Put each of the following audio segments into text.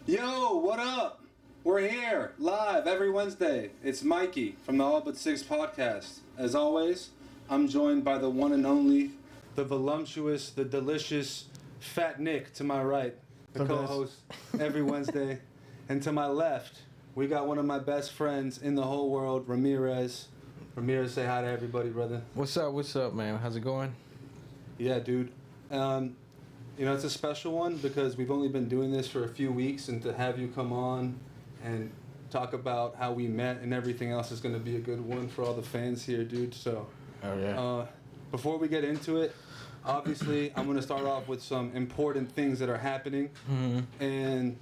Yo, what up? We're here, live every Wednesday. It's Mikey from the All But Six podcast. As always, I'm joined by the one and only, the voluptuous, the delicious, Fat Nick to my right, the co-host every Wednesday. And to my left, we got one of my best friends in the whole world, Ramirez. Ramirez, say hi to everybody, brother. What's up, man? How's it going? Yeah, dude. You know, it's a special one because we've only been doing this for a few weeks, and to have you come on and talk about how we met and everything else is going to be a good one for all the fans here, dude. So, before we get into it, obviously, I'm going to start off with some important things that are happening. Mm-hmm. And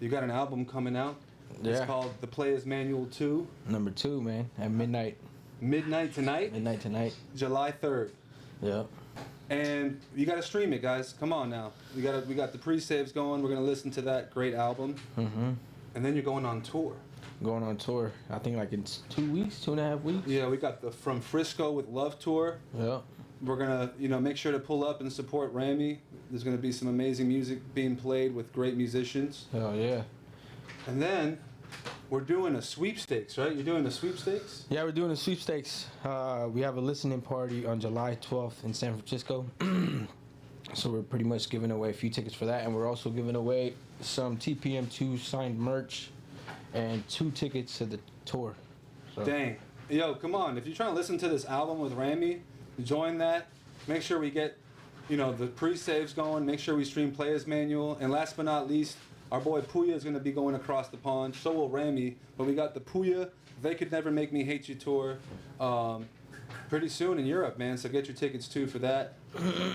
you got an album coming out. Yeah. It's called The Playas Manual 2. Number 2, man, at midnight. Midnight tonight? Midnight tonight. July 3rd. Yep. And you got to stream it, guys. Come on now. We got the pre-saves going. We're going to listen to that great album. Mm-hmm. And then you're going on tour. Going on tour. I think like it's 2 weeks, 2.5 weeks. Yeah, we got the From Frisco with Love tour. Yep. We're going to, make sure to pull up and support Rami. There's going to be some amazing music being played with great musicians. Hell yeah. And then we're doing a sweepstakes, right? You're doing a sweepstakes? Yeah, we're doing a sweepstakes. We have a listening party on July 12th in San Francisco. So we're pretty much giving away a few tickets for that. And we're also giving away some TPM2 signed merch and 2 tickets to the tour. So. Dang. Yo, come on. If you're trying to listen to this album with Rami, join that. Make sure we get, the pre-saves going. Make sure we stream Playas Manual. And last but not least, our boy Pouya is going to be going across the pond. So will Rami. But we got the Pouya They Could Never Make Me Hate You tour pretty soon in Europe, man. So get your tickets too for that.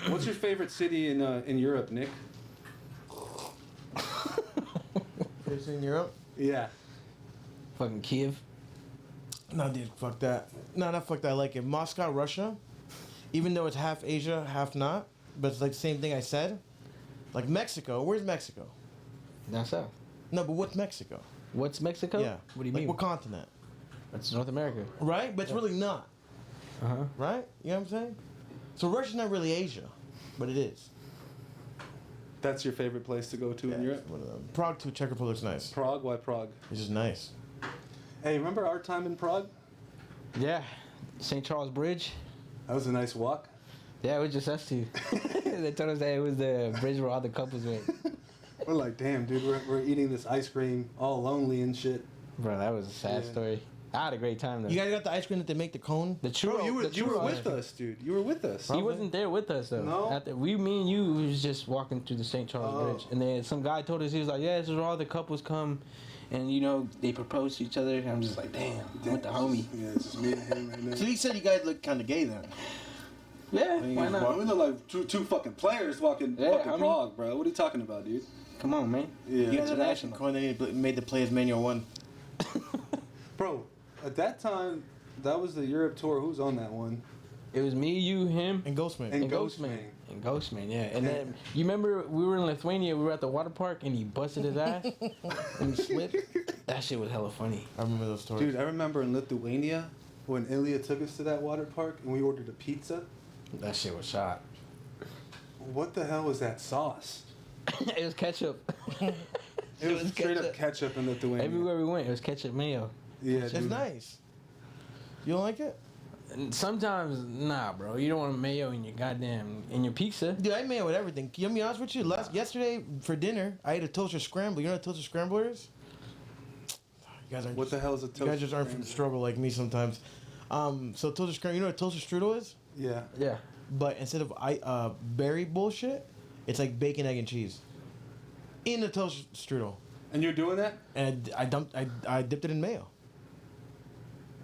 What's your favorite city in Europe, Nick? Favorite city in Europe? Yeah. Fucking Kiev. No, dude, fuck that. No, not fuck that. I like it. Moscow, Russia. Even though it's half Asia, half not. But it's like the same thing I said. Like Mexico. Where's Mexico? Down south. No, but what's Mexico? What's Mexico? Yeah. What do you like mean? What continent? It's North America. Right? But it's really not. Uh-huh. Right? You know what I'm saying? So Russia's not really Asia, but it is. That's your favorite place to go to in Europe? One of them. Prague too. Czech Republic's nice. Prague? Why Prague? It's just nice. Hey, remember our time in Prague? Yeah. St. Charles Bridge. That was a nice walk. Yeah, it was just us two. They told us that it was the bridge where all the couples went. We're like, damn, dude, we're eating this ice cream all lonely and shit. Bro, that was a sad story. I had a great time though. You guys got the ice cream that they make the cone? The churro. Bro, you were with us, dude. You were with us. He wasn't there with us though. No. Me and you was just walking through the St. Charles Bridge, and then some guy told us, he was like, "Yeah, this is where all the couples come, and they propose to each other." And I'm just like, "Damn, I'm with the homie." Yeah, it's just me and him right now. So he said you guys look kind of gay then. Yeah, why not? We look like two fucking players walking fucking Prague, bro. What are you talking about, dude? Come on, man. Yeah, you guys are actually coin. They made the Playas Manual 1. Bro, at that time, that was the Europe tour. Who's on that one? It was me, you, him, and Ghostman. And Ghostman, yeah. And then you remember we were in Lithuania. We were at the water park, and he busted his ass and he slipped. That shit was hella funny. I remember those stories. Dude, I remember in Lithuania when Ilya took us to that water park and we ordered a pizza. That shit was shot. What the hell was that sauce? It was ketchup. It was straight up ketchup in Lithuania. Everywhere we went, it was ketchup mayo. Yeah, it's nice. You don't like it? Sometimes, nah, bro. You don't want mayo in your pizza. Dude, I mayo with everything. Can I be honest with you? Yesterday for dinner, I ate a toaster scramble. You know what a toaster scramble is? You guys aren't. What the hell is a toaster? You guys just aren't from the struggle like me sometimes. So toaster scramble. You know what a toaster strudel is? Yeah. Yeah. But instead of berry bullshit, it's like bacon, egg, and cheese in a toaster strudel. And you're doing that? And I dipped it in mayo.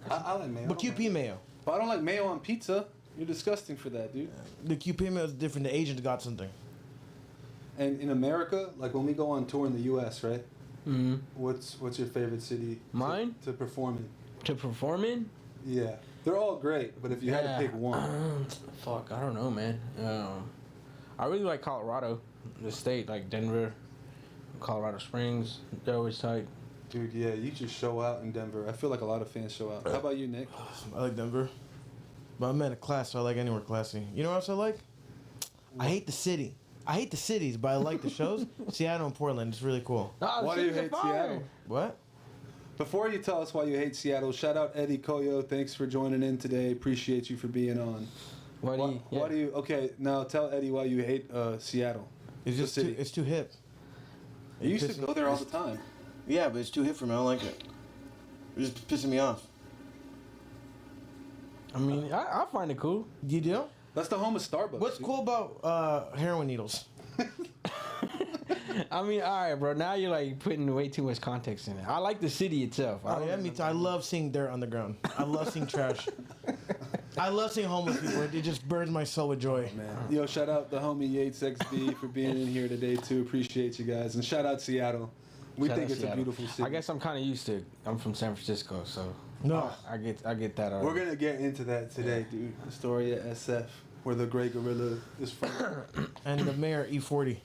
I like mayo. But QP mayo. But I don't like mayo on pizza. You're disgusting for that, dude. The QP mayo is different. The Asians got something. And in America, like when we go on tour in the U.S., right? Mm-hmm. What's your favorite city? Mine? To perform in? To perform in? Yeah. They're all great, but if you had to pick one. Fuck, I don't know, man. I really like Colorado. The state, like Denver, Colorado Springs. They're always tight. Dude, yeah, you just show out in Denver. I feel like a lot of fans show out. How about you, Nick? I like Denver. But I'm in a class, so I like anywhere classy. You know what else I like? I hate the city. I hate the cities, but I like the shows. Seattle and Portland, it's really cool. Nah, Why do you hate Seattle? What? Before you tell us why you hate Seattle, shout out Eddie Koyo. Thanks for joining in today. Appreciate you for being on. Why Why do you? Okay, now tell Eddie why you hate Seattle. It's just city. it's too hip. You used to go there all the time. Yeah, but it's too hip for me. I don't like it. It's just pissing me off. I mean, I find it cool. You do? That's the home of Starbucks. What's dude. cool about heroin needles? I mean, all right, bro. Now you're like putting way too much context in it. I like the city itself. Oh yeah, me too. I love seeing dirt on the ground. I love seeing trash. I love seeing homeless people. It just burns my soul with joy. Man. Yo, shout out the homie Yates XB for being in here today too. Appreciate you guys, and shout out Seattle. We Shout think out it's Seattle. a beautiful city. I guess I'm kind of used to it. I'm from San Francisco, so No. I get that. Already. We're gonna get into that today, dude. Astoria, SF, where the Great Gorilla is from. And the mayor E40.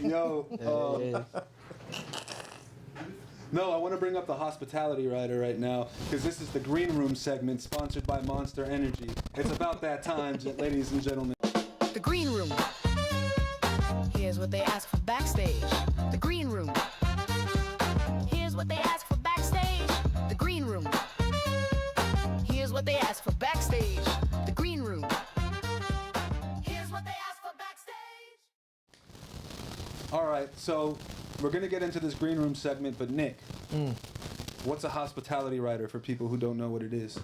Yo, Yeah. no, I want to bring up the hospitality rider right now because this is the Green Room segment sponsored by Monster Energy. It's about that time, ladies and gentlemen. The Green Room. Here's what they ask for backstage. The Green Room. Here's what they ask for backstage. The Green Room. Here's what they ask for backstage. The Green Room. Here's what they ask for backstage. All right, so we're gonna get into this Green Room segment, but Nick, what's a hospitality rider for people who don't know what it is?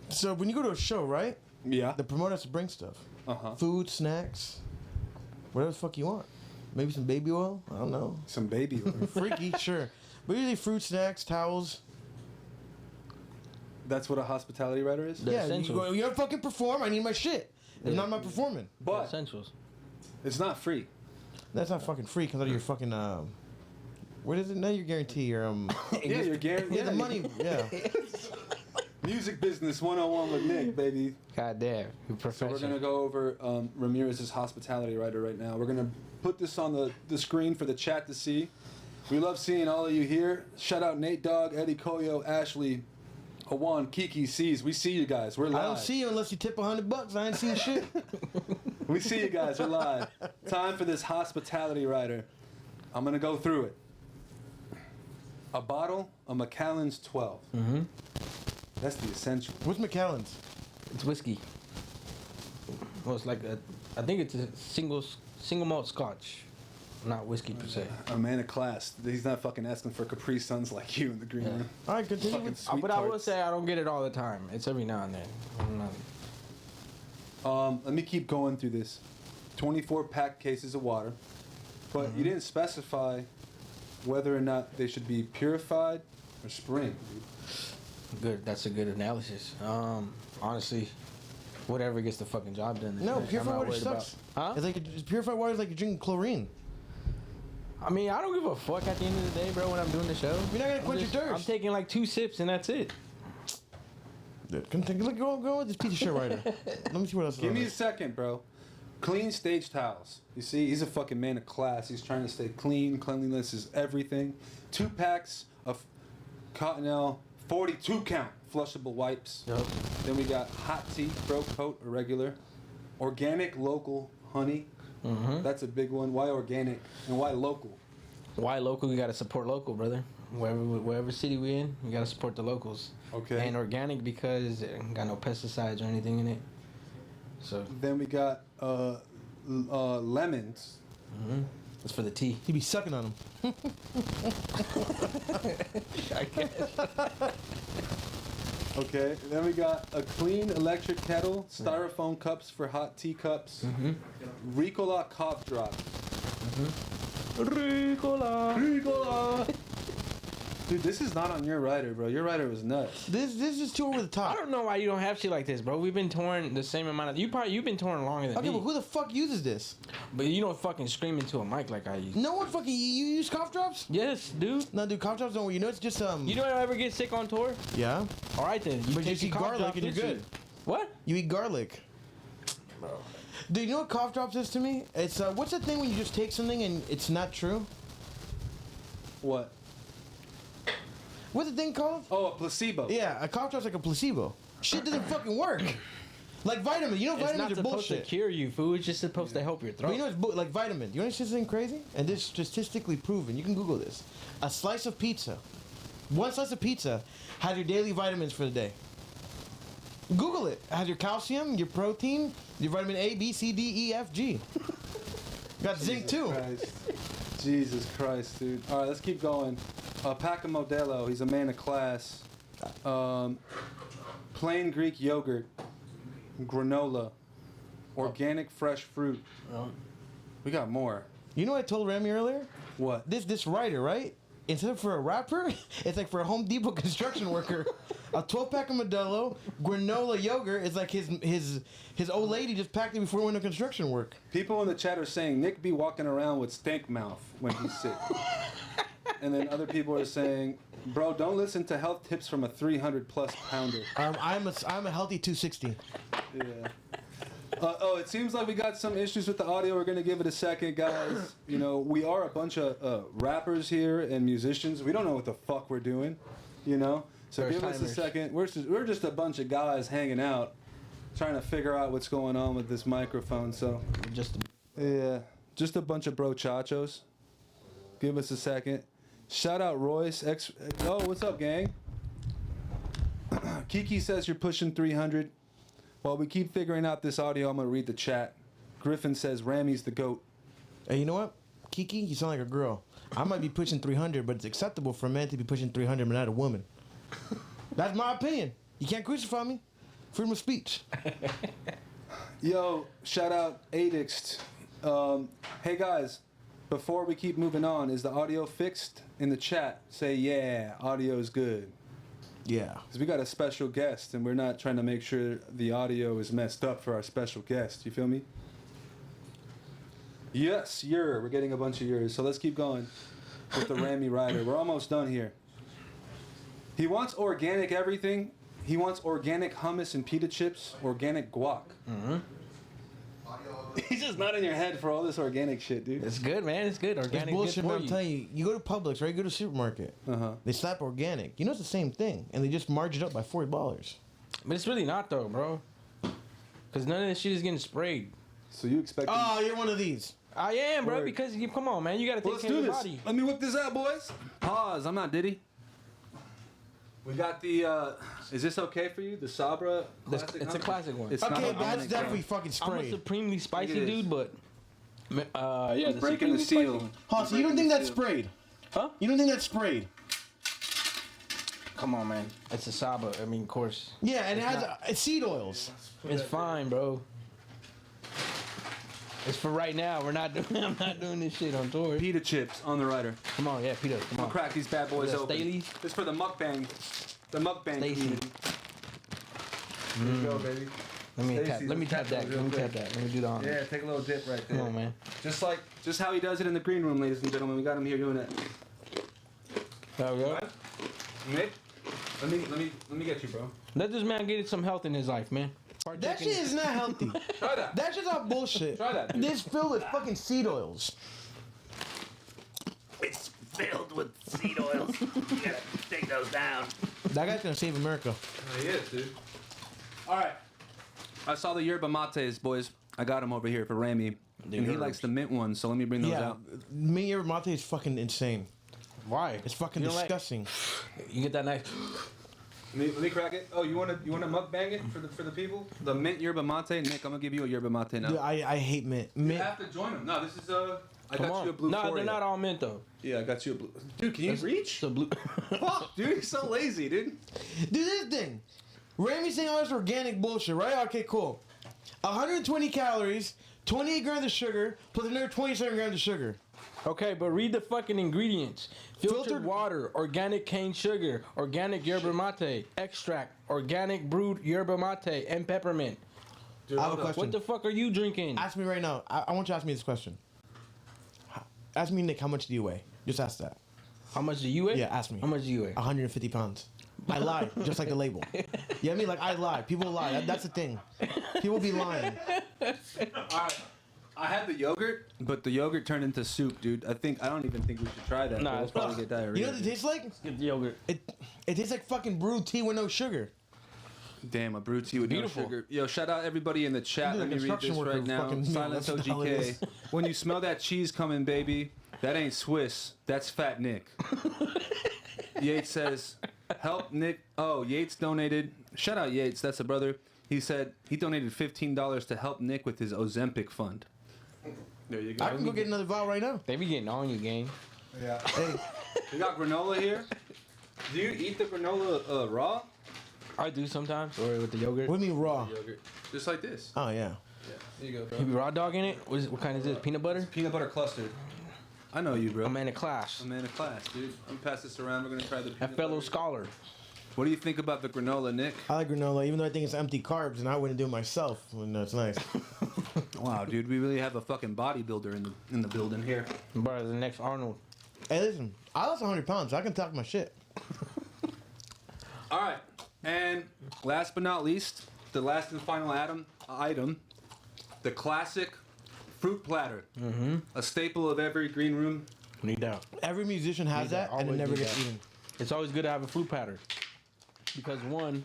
So when you go to a show, right? Yeah. The promoter has to bring stuff. Uh-huh. Food, snacks, whatever the fuck you want. Maybe some baby oil. I don't know. Some baby oil. Freaky, sure. But usually fruit, snacks, towels. That's what a hospitality rider is? The yeah, essentials. you gotta fucking perform. I need my shit. If Yeah. not, I'm not performing. But Essentials. it's not free. That's not fucking free because of your fucking what is it? No, your guarantee. Your Yeah, you're guaranteed. yeah, the money. Yeah. Music business 101 with Nick, baby. God damn, you So professional. we're gonna go over Ramirez's hospitality rider right now. We're gonna put this on the screen for the chat to see. We love seeing all of you here. Shout out Nate Dogg, Eddie Koyo, Ashley, Awan, Kiki, C's. We see you guys. We're live. I don't see you unless you tip $100. I ain't seen shit. We see you guys. We're live. Time for this hospitality rider. I'm gonna go through it. A bottle of Macallan's 12. Mm-hmm. That's the essential. What's McAllen's? It's whiskey. Well, it's like I think it's a single malt Scotch, not whiskey per se. A man of class. He's not fucking asking for Capri Suns like you in the green room. All right, continue. Fucking sweet But I will tarts. say I don't get it all the time. It's every now and then. I'm not- Let me keep going through this. 24-pack cases of water, but you didn't specify whether or not they should be purified or spring. Good. That's a good analysis. Honestly, whatever gets the fucking job done. No, I'm purified not water worried sucks. Huh? It's like purified water is like you're drinking chlorine. I mean, I don't give a fuck at the end of the day, bro. When I'm doing the show, You're not gonna quench your I'm thirst. taking like 2 sips and that's it. Look, go with this piece of shit writer. Let me see what else. is Give on me there. a second, bro. Clean stage towels. You see, he's a fucking man of class. He's trying to stay clean. Cleanliness is everything. 2 packs of Cottonelle 42 count flushable wipes. Yep. Then we got hot tea, pro coat, or regular. Organic local honey. Mm-hmm. That's a big one. Why organic and why local? Why local? You gotta support local, brother. Wherever city we in, you gotta support the locals. Okay. And organic because it ain't got no pesticides or anything in it. So Then we got lemons. it's for the tea. He be sucking on them. I guess. Okay. Then we got a clean electric kettle, styrofoam cups for hot tea cups, Ricola cough drop. Ricola. Ricola. Dude, this is not on your rider, bro. Your rider was nuts. This is too over the top. I don't know why you don't have shit like this, bro. We've been touring the same amount of. You've been touring longer than Okay, me. but who the fuck uses this? But you don't fucking scream into a mic like I use. No one fucking. You use cough drops? Yes, dude. No, dude, cough drops don't work. You know it's just You don't ever get sick on tour? Yeah. All right then. But take you see your cough garlic drop and you're with you. good. What? You eat garlic. Dude, you know what cough drops is to me? It's what's the thing when you just take something and it's not true? What? What's the thing called? Oh, a placebo. Yeah, a cough drop's like a placebo. Shit doesn't fucking work. Like vitamins. You know It's vitamins not are supposed bullshit. to cure you, food. It's just supposed to help your throat. But you know it's like vitamins. You know what's just crazy? And this is statistically proven. You can Google this. A slice of pizza, one slice of pizza, has your daily vitamins for the day. Google it. It has your calcium, your protein, your vitamin A, B, C, D, E, F, G. Got zinc too. Jesus Christ, dude. All right, let's keep going. Paco Modelo, he's a man of class. Plain Greek yogurt, granola, organic fresh fruit. We got more. You know what I told Rami earlier? What? This writer, right? Instead of for a rapper, it's like for a Home Depot construction worker. A 12-pack of Modelo, granola yogurt is like his old lady just packed it before he went to construction work. People in the chat are saying Nick be walking around with stank mouth when he's sick. And then other people are saying, bro, don't listen to health tips from a 300-plus pounder. I'm a healthy 260. Yeah. It seems like we got some issues with the audio. We're going to give it a second, guys. You know, we are a bunch of rappers here and musicians. We don't know what the fuck we're doing, you know? So First give us a timers. second. We're just a bunch of guys hanging out, trying to figure out what's going on with this microphone. So, Just just a bunch of brochachos. Give us a second. Shout out Royce. Oh, what's up, gang? Kiki says you're pushing 300. While we keep figuring out this audio, I'm going to read the chat. Griffin says Rami's the GOAT. Hey, you know what? Kiki, you sound like a girl. I might be pushing 300, but it's acceptable for a man to be pushing 300, but not a woman. That's my opinion. You can't crucify me. Freedom of speech. Yo, shout out Adixt. Hey guys, before we keep moving on, is the audio fixed? In the chat, say yeah, audio's good. Yeah. Because we got a special guest, and we're not trying to make sure the audio is messed up for our special guest. You feel me? Yes, we're getting a bunch of yours. So let's keep going with the Rami Rider. We're almost done here. He wants organic everything. He wants organic hummus and pita chips, organic guac. Mm-hmm. He's just not in your head for all this organic shit, dude. It's good, man. It's good. It's Organic. bullshit, good for man. I'm you. telling you. You go to Publix, right? You go to a supermarket. Uh-huh. They slap organic. You know it's the same thing. And they just margin it up by $40. But it's really not though, bro. Because none of this shit is getting sprayed. So you expect... Oh, you're one of these. I am, bro. Word. Because you come on, man. You gotta take Let's care do of your this. body. Let me whip this out, boys. Pause. I'm not Diddy. We got the... is this okay for you? The Sabra classic It's a hummus? classic one. It's Okay, not that's organic, definitely bro. fucking I'm a sprayed. supremely spicy It is. dude, but yeah, the Breaking the supremely seal. spicy- Huh, so you don't think that's sprayed? Huh? You don't think that's sprayed? Come on, man. It's a Saba. I mean, of course. Yeah, and it has it's seed oils. It's fine, bro. It's for right now. We're not doing. I'm not doing this shit on tour. Pita chips on the rider. Come on, yeah, Peter. Come We'll on. crack these bad boys Yeah, open. Staley's. This for the mukbang. The mukbang Stacy. community. There you go, baby. Let me tap. Stacy's Let me gonna tap that. real Let me quick. tap that. Let me do the honors. Yeah, take a little dip right there. Come on, man. Just how he does it in the green room, ladies and gentlemen. We got him here doing it. There we go. Nick, let me get you, bro. Let this man get some health in his life, man. That shit is not healthy. Try that. That shit's not bullshit. Try that, dude. This filled with fucking seed oils. It's filled with seed oils. You gotta take those down. That guy's gonna save America. He is, dude. All right. I saw the yerba mates, boys. I got them over here for Rami. And he likes the mint ones, so let me bring those Yeah, out. me yerba mate is fucking insane. Why? It's fucking You don't like- disgusting. You get that nice. Let me crack it. Oh, you wanna mukbang it for the people? The mint yerba mate. Nick, I'm gonna give you a yerba mate now. Dude, I hate mint. You Mint. have to join them. No, this is I Come got on. you a blue No, for they're you. not all mint though. Yeah, I got you a blue. Dude, can you reach? It's a blue. Fuck, dude, you're so lazy, dude. Do this thing. Rami's saying all this organic bullshit, right? Okay, cool. 120 calories, 28 grams of sugar, plus another 27 grams of sugar. Okay, but read the fucking ingredients. Filtered Filtered- water, organic cane sugar, organic yerba mate, extract, organic brewed yerba mate, and peppermint. Dude, I have a hold up. question. What the fuck are you drinking? Ask me right now. I want you to ask me this question. Ask me, Nick, how much do you weigh? Just ask that. How much do you weigh? Yeah, ask me. How much do you weigh? 150 pounds. I lie, just like the label. You know what I mean? Like, I lie. People lie. That's the thing. People be lying. Alright. I had the yogurt, but the yogurt turned into soup, dude. I don't even think we should try that. Nah, We'll it's probably get diarrhea. You know what it tastes like? Get the yogurt. It tastes like fucking brewed tea with no sugar. Damn, a brewed tea with Beautiful. no sugar. Yo, shout out everybody in the chat. You Let did me a read this construction right worker now. fucking meal. Silence That's all it OGK. is. When you smell that cheese coming, baby, that ain't Swiss. That's Fat Nick. Yates says, help Nick. Oh, Yates donated. Shout out Yates. That's a brother. He said he donated $15 to help Nick with his Ozempic fund. There you go. I can go get another vial right now. They be getting on you, gang. Yeah. Hey, We got granola here. Do you eat the granola raw? I do sometimes, or with the yogurt. what do you mean raw? Yogurt. Just like this. Oh yeah. Yeah. There you go, bro. You be raw dogging it? What kind is this? Peanut butter? Peanut butter clustered. I know you, bro. I'm in a class. I'm in a class, dude. I'm gonna pass this around. We're gonna try the A peanut fellow butter. scholar. What do you think about the granola, Nick? I like granola, even though I think it's empty carbs, and I wouldn't do it myself. Well, no, it's nice. Wow, dude, we really have a fucking bodybuilder in the building here. Bro, the next Arnold. Hey, listen, I lost 100 pounds. So I can talk my shit. All right, and last but not least, the last and final item, the classic fruit platter. Mm-hmm. A staple of every green room. Need that. Every musician has that, and it Always never need gets that. eaten. It's always good to have a fruit platter. Because one,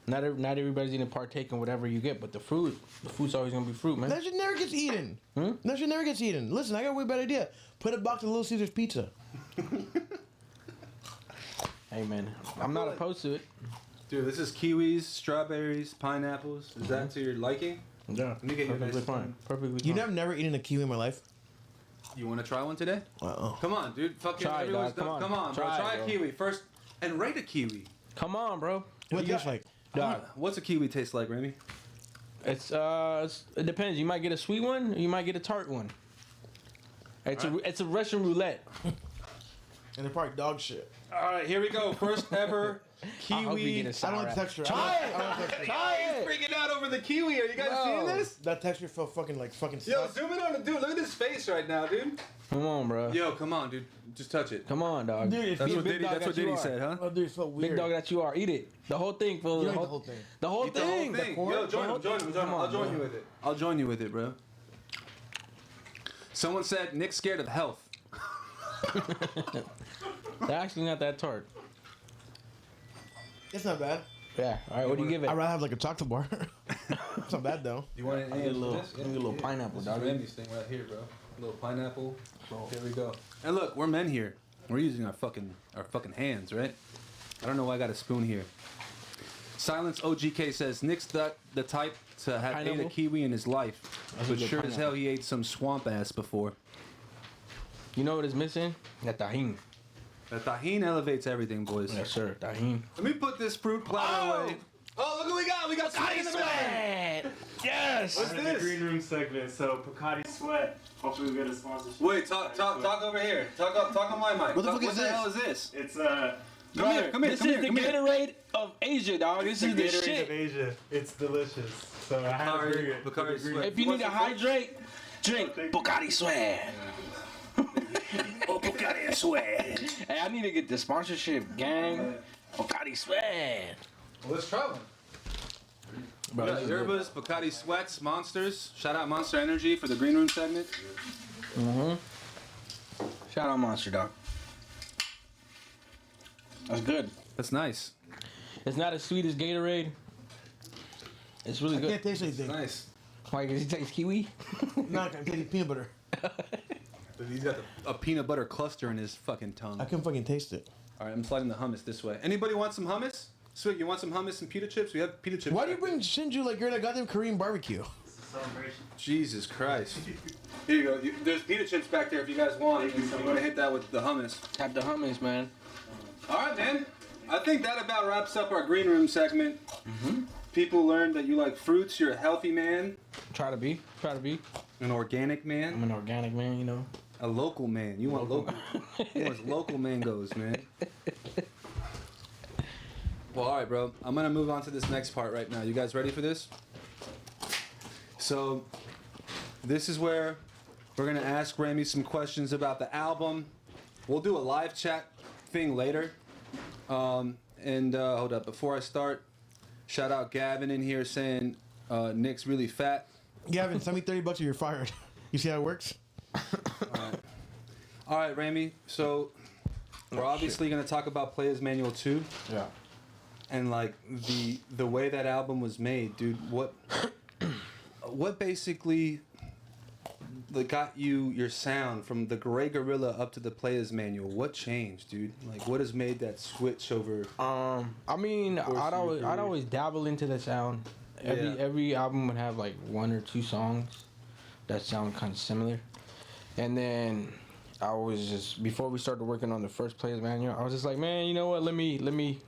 not everybody's gonna partake in whatever you get, but the fruit's always gonna be fruit, man. That shit never gets eaten. That shit never gets eaten. Listen, I got a way better idea. Put a box of Little Caesars pizza. Hey, man, I'm not opposed to it. Dude, this is kiwis, strawberries, pineapples. Is that to your liking? Yeah, Let me get you a perfectly nice fine. Perfectly You fine. never eaten a kiwi in my life? You want to try one today? Uh-oh. Come on, dude. Fucking Try it, everyone's dog. Come done. on. Come on, bro. Try it, Try a bro. kiwi first and rate a kiwi. Come on, bro. What You tastes got- like? Dog, What's a kiwi taste like, Rami? it depends. You might get a sweet one, or you might get a tart one. It's a Russian roulette. And they're probably dog shit. All right, here we go. First ever I hope you kiwi. get a I sour don't like apple. the texture. Try I don't like the texture. Try He's it. freaking out over the kiwi. Are you guys Bro. seeing this? That texture felt fucking Yo, zoom in on the dude. Look at his face right now, dude. Come on, bro. Yo, come on, dude. Just touch it. Come on, dog. Dude, it's That's big what big Diddy. dog That's what that you Diddy are. said, huh? Oh, dude, it's so weird. Big dog that you are. Eat it. The whole thing, fool. You don't eat the whole thing. The whole Eat the whole thing. thing. core? Yo, join him. Come on, I'll join bro. you with it. I'll join you with it, bro. Someone said Nick's scared of health. They're actually not that tart. It's not bad. Yeah. All right. What do you give it? I'd rather have like a chocolate bar. It's not bad though. You want Give me a little pineapple, This dog. is Randy's thing right here, bro. A little pineapple. Here we go. And look, we're men here. We're using our fucking hands, right? I don't know why I got a spoon here. Silence OGK says Nick's the type to have ate a Pineapple? kiwi in his life, That's a but good sure as pineapple. hell he ate some swamp ass before. You know what is missing? That tahini. The tahini elevates everything, boys. Yes, sir. Tahini. Let me put this fruit platter away. Oh, look what we got! We got sweat in the bag. Yes. What's The this? green room segment. So Pocati Sweat. Hopefully we get a sponsorship. Wait, talk over here. Talk on my mic. What the fuck is What the this? hell is this? It's Come here, This is the Gatorade of Asia, dog. This the is the Gatorade of shit. Asia. It's delicious. So I had to bring it. Bacardi Sweat. If you need to hydrate, drink Pocati Sweat. Oh, Bacardi Sweat. Hey, I need to get the sponsorship, gang. Pocati Sweat. Let's try one. Bro, We got this is good. Yerbas, Bacardi Sweats, Monsters. Shout out Monster Energy for the green room segment. Shout out Monster, dog. That's good. That's nice. It's not as sweet as Gatorade. It's really I can't good. taste anything. Nice. Why, does he taste kiwi? No, I can taste peanut butter. He's got a peanut butter cluster in his fucking tongue. I can fucking taste it. All right, I'm sliding the hummus this way. Anybody want some hummus? Sweet, you want some hummus and pita chips? We have pita chips. Why do you bring Shinju like you're in a goddamn Korean barbecue? Celebration. Jesus Christ. Here you go. There's pita chips back there if you guys want. Thank you so I'm going to much. hit that with the hummus. Have the hummus, man. All right, man. I think that about wraps up our green room segment. People learned that you like fruits. You're a healthy man, Try to be. an organic man, I'm an organic man, you know. a local man. You want local. You want local mangoes, man. Well, all right, bro. I'm gonna move on to this next part right now. You guys ready for this? So, this is where we're gonna ask Rami some questions about the album. We'll do a live chat thing later. Hold up, before I start, shout out Gavin in here saying Nick's really fat. Gavin, send me $30 or you're fired. You see how it works? All right, Rami. So we're obviously gonna talk about Playas Manual 2. Yeah. and like the way that album was made, dude. What basically like got you your sound from the Gray Gorilla up to the Playas manual? What changed, dude? Like, what has made that switch over? I mean, I'd always dabble into the sound. Every album would have like 1 or 2 songs that sound kind of similar, and then I was just, before we started working on the first Playas manual, I was just like, man, you know what? Let me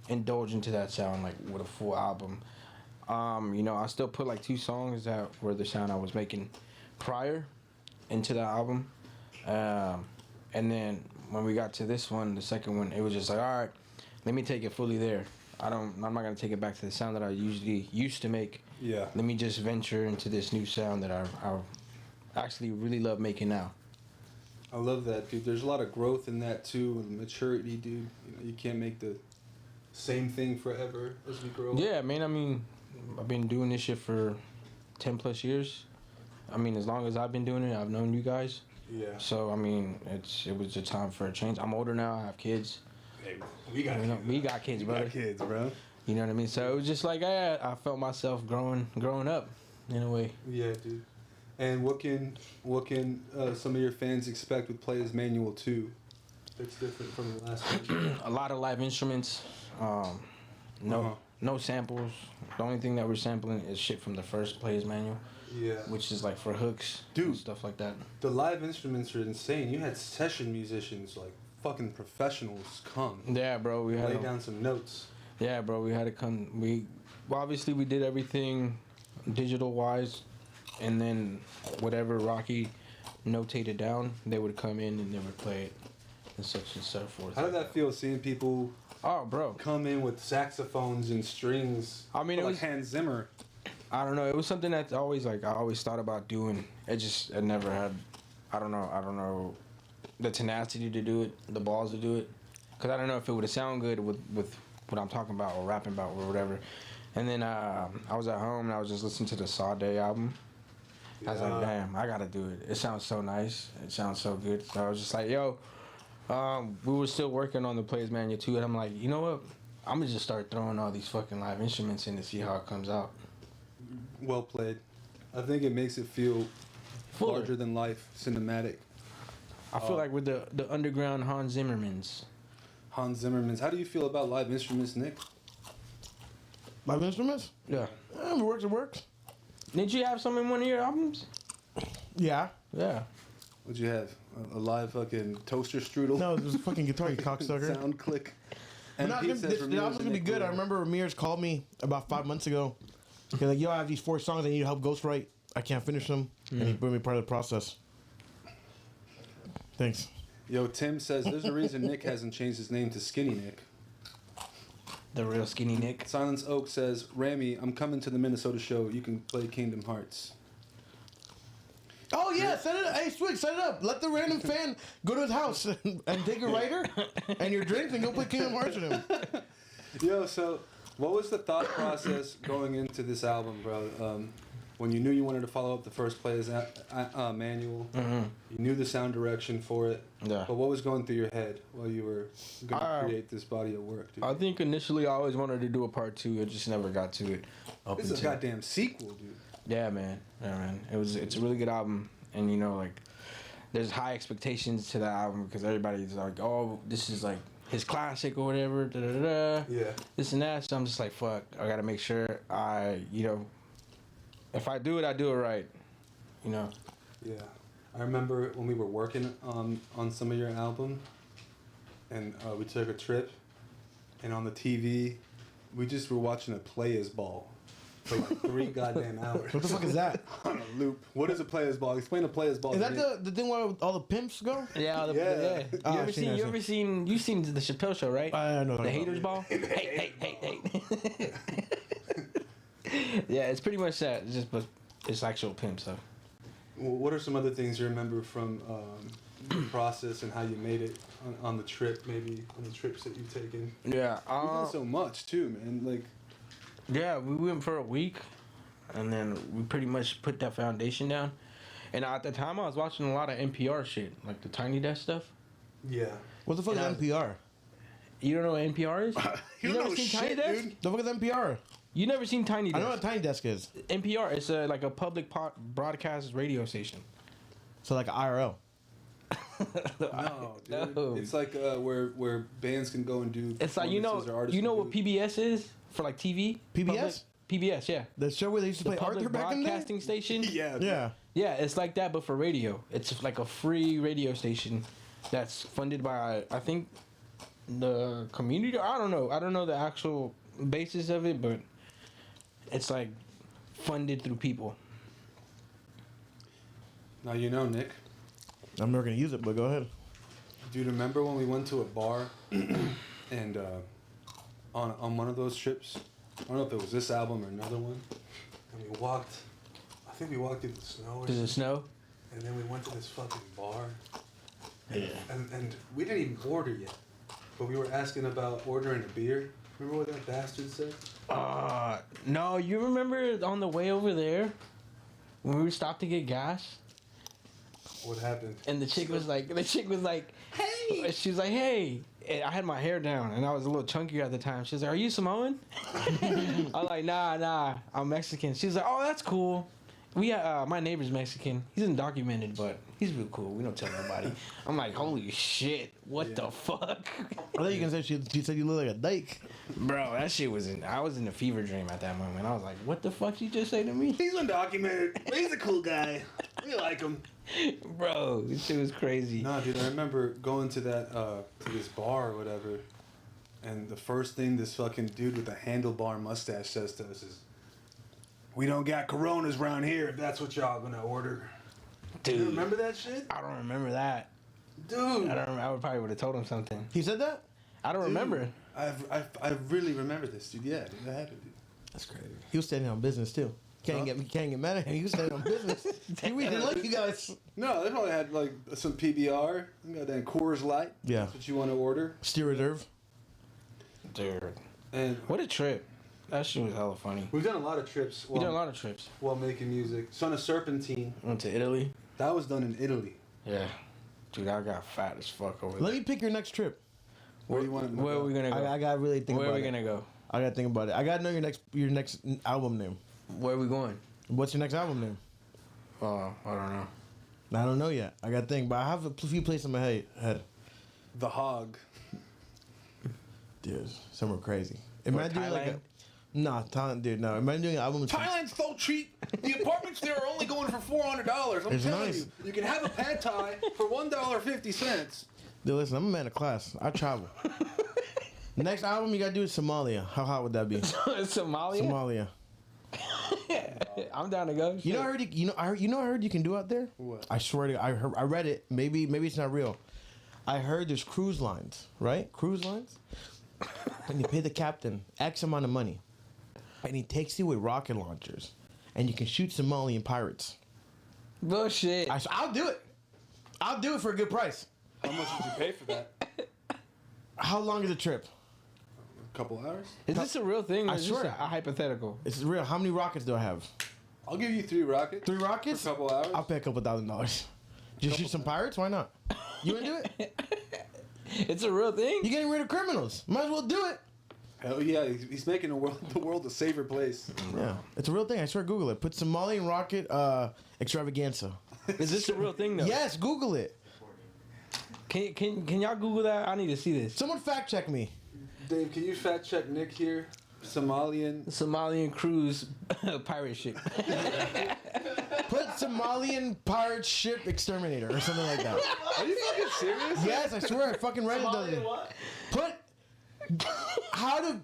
indulge into that sound like with a full album. You know, I still put like 2 songs that were the sound I was making prior into the album, and then when we got to this one, the second one, it was just like, all right, let me take it fully there. I'm not gonna take it back to the sound that I usually used to make. Yeah. Let me just venture into this new sound that I actually really love making now. I love that, dude. There's a lot of growth in that too, and maturity, dude. You know, you can't make the same thing forever as we grow up. Yeah, man. I mean, I've been doing this shit for 10 plus years. I mean, as long as I've been doing it, I've known you guys. Yeah. So I mean, it was a time for a change. I'm older now. I have kids. Hey, we got kids, we brother. got kids, bro. You know what I mean? So it was just like I felt myself growing up in a way. Yeah, dude. And what can some of your fans expect with Playas Manual 2? That's different from the last one. A lot of live instruments. No samples. The only thing that we're sampling is shit from the first Playas manual. Yeah. Which is like for hooks, dude, and stuff like that. The live instruments are insane. You had session musicians, like fucking professionals, come. Yeah, bro. We had lay down some notes. Yeah, bro. We had to come. Obviously we did everything digital wise, and then whatever Rocci notated down, they would come in and they would play it, and such and so forth. How did that feel, seeing people? Oh, bro. Come in with saxophones and strings. I mean, it like was Hans Zimmer. I don't know. It was something that I always thought about doing. It never had. I don't know, the tenacity to do it, the balls to do it, because I don't know if it would have sound good with what I'm talking about or rapping about or whatever. And then I was at home and I was just listening to the Sade album. I was like, damn, I gotta do it. It sounds so nice. It sounds so good. So I was just like, yo. We were still working on the Playas manual too, and I'm like, you know what? I'm gonna just start throwing all these fucking live instruments in to see how it comes out. Well played. I think it makes it feel larger than life, cinematic. I feel like with the underground Hans Zimmermans. Hans Zimmerman's. How do you feel about live instruments, Nick? Live instruments? Yeah. It works. Didn't you have some in one of your albums? Yeah. Yeah. What'd you have? A live fucking toaster strudel? No, it was a fucking guitar, you cocksucker. Sound click. The album's gonna be good. I remember Ramirez called me about 5 months ago. He's like, yo, I have these 4 songs I need help ghostwrite. I can't finish them. And he put me part of the process. Thanks. Yo, Tim says there's a reason Nick hasn't changed his name to Skinny Nick. The real Skinny Nick. Silence Oak says, Rami, I'm coming to the Minnesota show. You can play Kingdom Hearts. Oh yeah, set it up. Hey, Swig, set it up. Let the random fan go to his house and take a writer and your drinks and go play Kingdom Hearts with him. Yo, so what was the thought process going into this album, bro? When you knew you wanted to follow up the first Playas manual, you knew the sound direction for it. Yeah. But what was going through your head while you were going to create this body of work, dude? I think initially I always wanted to do a part 2. I just never got to it. This is a goddamn sequel, dude. Yeah, man. It's a really good album, and you know, like, there's high expectations to that album because everybody's like, oh, this is like his classic or whatever. Da da da. Yeah. This and that. So I'm just like, fuck. I gotta make sure if I do it, I do it right. You know. Yeah, I remember when we were working on some of your album, and we took a trip, and on the TV, we just were watching a Playas ball. For like 3 goddamn hours. What the fuck is that? On a loop. What is a Playas ball? Explain a Playas ball. Is that the thing where all the pimps go? Yeah. Yeah. You ever seen the Chappelle show, right? I know. The haters ball. Hey. Yeah, it's pretty much that. But it's actual pimp stuff. Well, what are some other things you remember from the process and how you made it on the trip? Maybe on the trips that you've taken. Yeah. You've done so much too, man. Like. Yeah, we went for a week, and then we pretty much put that foundation down. And at the time, I was watching a lot of NPR shit, like the Tiny Desk stuff. Yeah. What the fuck is NPR? You don't know what NPR is? You never know seen shit, Tiny Desk? dude. Don't look at NPR. You never seen Tiny I Desk? know what Tiny Desk is. NPR. It's like a public broadcast radio station. So like an IRL. No, dude. No. It's like where bands can go and do. It's like performances or artists you know can what do- PBS is for like TV. PBS? PBS, yeah. The show where they used to The play public Arthur back in the day? broadcasting station. Yeah, dude. Yeah. Yeah, it's like that, but for radio. It's like a free radio station that's funded by, I think, the community. I don't know. I don't know the actual basis of it, but it's like funded through people. Now you know, Nick. I'm never gonna use it, but go ahead. Do you remember when we went to a bar and on one of those trips? I don't know if it was this album or another one. And we walked. I think we walked through the snow. Or Does it something, snow? and then we went to this fucking bar. And we didn't even order yet, but we were asking about ordering a beer. Remember what that bastard said? No, you remember on the way over there when we stopped to get gas? What happened? And the chick was like, hey! She was like, hey! And I had my hair down and I was a little chunkier at the time. She was like, are you Samoan? I was like, nah, I'm Mexican. She was like, oh, that's cool. My neighbor's Mexican. He's undocumented, but he's real cool. We don't tell nobody. I'm like, holy shit, what the fuck? I thought you were gonna say she said you look like a dyke. Bro, that shit I was in a fever dream at that moment. I was like, what the fuck you just say to me? He's undocumented. But he's a cool guy. We like him. Bro, this shit was crazy. Nah, dude, I remember going to that to this bar or whatever, and the first thing this fucking dude with a handlebar mustache says to us is, "We don't got Coronas around here. If that's what y'all gonna order." Dude, You remember that shit, I don't remember that. dude? I would probably would have told him something. He said that? I don't remember. I really remember this, dude. Yeah, dude, that happened, dude. That's crazy. He was standing on business too. Can't get mad at him. He was standing on business. We didn't like you guys. No, they probably had like some PBR, goddamn Coors Light. Yeah. That's what you want to order. Steel Reserve. Dude, And what a trip. That shit was hella funny. we've done a lot of trips We did a lot of trips. while making music. Son of Serpentine, Went to Italy. that was done in Italy. Yeah. Dude, I got fat as fuck over Let there. me pick your next trip. Where do you want to Where are we gonna go? I gotta really think Where about are we it. gonna go? I gotta think about it. I gotta know your next album name. Where are we going? What's your next album name? I don't know. I don't know yet. I gotta think, but I have a few places in my head. The Hog. Dude, somewhere crazy. Am I doing like a... Thailand? Nah, Thailand, dude, no. Am I doing an album? Thailand's so cheap. The apartments there are only going for $400. I'm It's telling nice. you. You can have a pad thai for $1.50. Dude, listen, I'm a man of class. I travel. Next album you gotta do is Somalia. How hot would that be? Somalia? Somalia. I'm down to go. You know, I heard you can do out there. What? I swear to God, I read it. Maybe it's not real. I heard there's cruise lines, right? Cruise lines, and you pay the captain X amount of money, and he takes you with rocket launchers, and you can shoot Somalian pirates. Bullshit. I'll do it. I'll do it for a good price. How much did you pay for that? How long is the trip? A couple hours? Is this a real thing or I is this swear. a hypothetical? It's real. How many rockets do I have? I'll give you 3 rockets. 3 rockets? For a couple hours? I'll pay a couple $1,000. Just shoot some pirates? Why not? You wanna do it? It's a real thing? You're getting rid of criminals. Might as well do it. Hell yeah, he's making the world a safer place. Yeah, it's a real thing. I swear, Google it. Put Somalian rocket extravaganza. Is this a real thing though? Yes, Google it. Can y'all Google that? I need to see this. Someone fact check me. Dave, can you fact check Nick here? Somalian. Somalian cruise pirate ship. Put Somalian pirate ship exterminator or something like that. Are you fucking serious? Yes, I swear. I fucking read it. Does it. Put how to.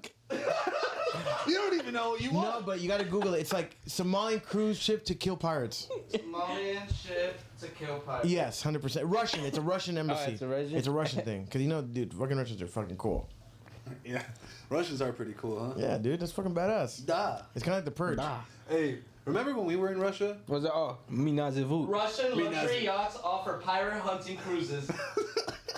You don't even know what you No, want. but you gotta Google it. It's like Somalian cruise ship to kill pirates. Somalian ship to kill pirates. Yes, 100%. Russian. It's a Russian embassy. it's a Russian? It's a Russian thing. Cause you know, dude, fucking Russians are fucking cool. Yeah. Russians are pretty cool, huh? Yeah, dude, that's fucking badass. Da. It's kind of like the purge. Nah. Hey, remember when we were in Russia? Was it? Oh, Minazevu. Russian luxury yachts offer pirate hunting cruises.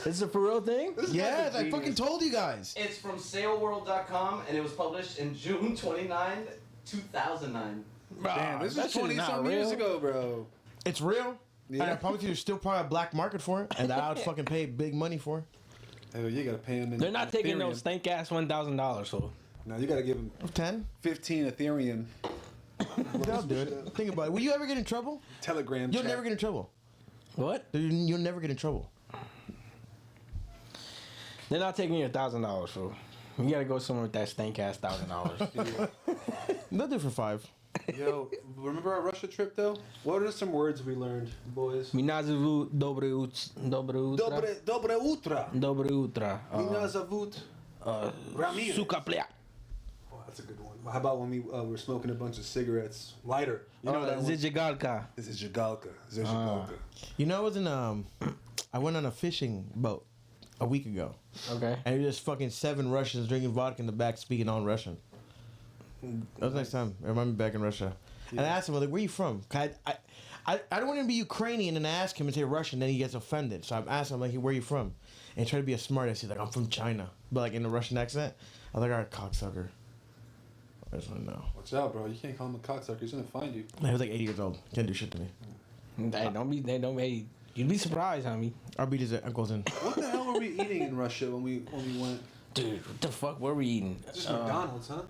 Is it for real thing? Yes, I fucking told you guys. It's from sailworld.com and it was published in June 29, 2009. Damn, this that is shit is 20 not some years real. ago, bro. It's real. Yeah. And I promise you, there's still probably a black market for it, and that I would fucking pay big money for. Hell, you gotta pay them. They're not taking no stank ass $1,000. So No, you gotta give them 10? 15 Ethereum. They'll do it. Think about it. Will you ever get in trouble? Telegram. You'll chat. never get in trouble. what? You'll never get in trouble. They're not taking your $1,000, fool. You gotta go somewhere with that stank ass $1,000. They'll do it for 5. Yo, remember our Russia trip though? What are some words we learned, boys? Mi nazvu dobre utra. Dobre utra. Dobre utra. Mi nazavut Ramirez. Suka Playa. Oh, that's a good one. How about when we were smoking a bunch of cigarettes? Lighter. You know that one? Zijigalka. This is Jagalka. Zijigalka. You know, I was in I went on a fishing boat a week ago, Okay. and it was just fucking 7 Russians drinking vodka in the back, speaking on Russian. That was next time. I remember back in Russia, and I asked him, like, "Where you from?" 'Cause I don't want him to be Ukrainian and ask him and say Russian, then he gets offended. So I'm asking him, like, "Where you from?" And try to be a smart ass. He's like, "I'm from China," but like in a Russian accent. I was like, "All right, cocksucker." I just want to know. Watch out, bro. You can't call him a cocksucker. He's gonna find you. He was like 80 years old. Can't do shit to me. Hey, you'd be surprised, homie. I'll beat his uncles in. What the hell were we eating in Russia when we went? Dude, what the fuck were we eating? Just McDonald's, huh?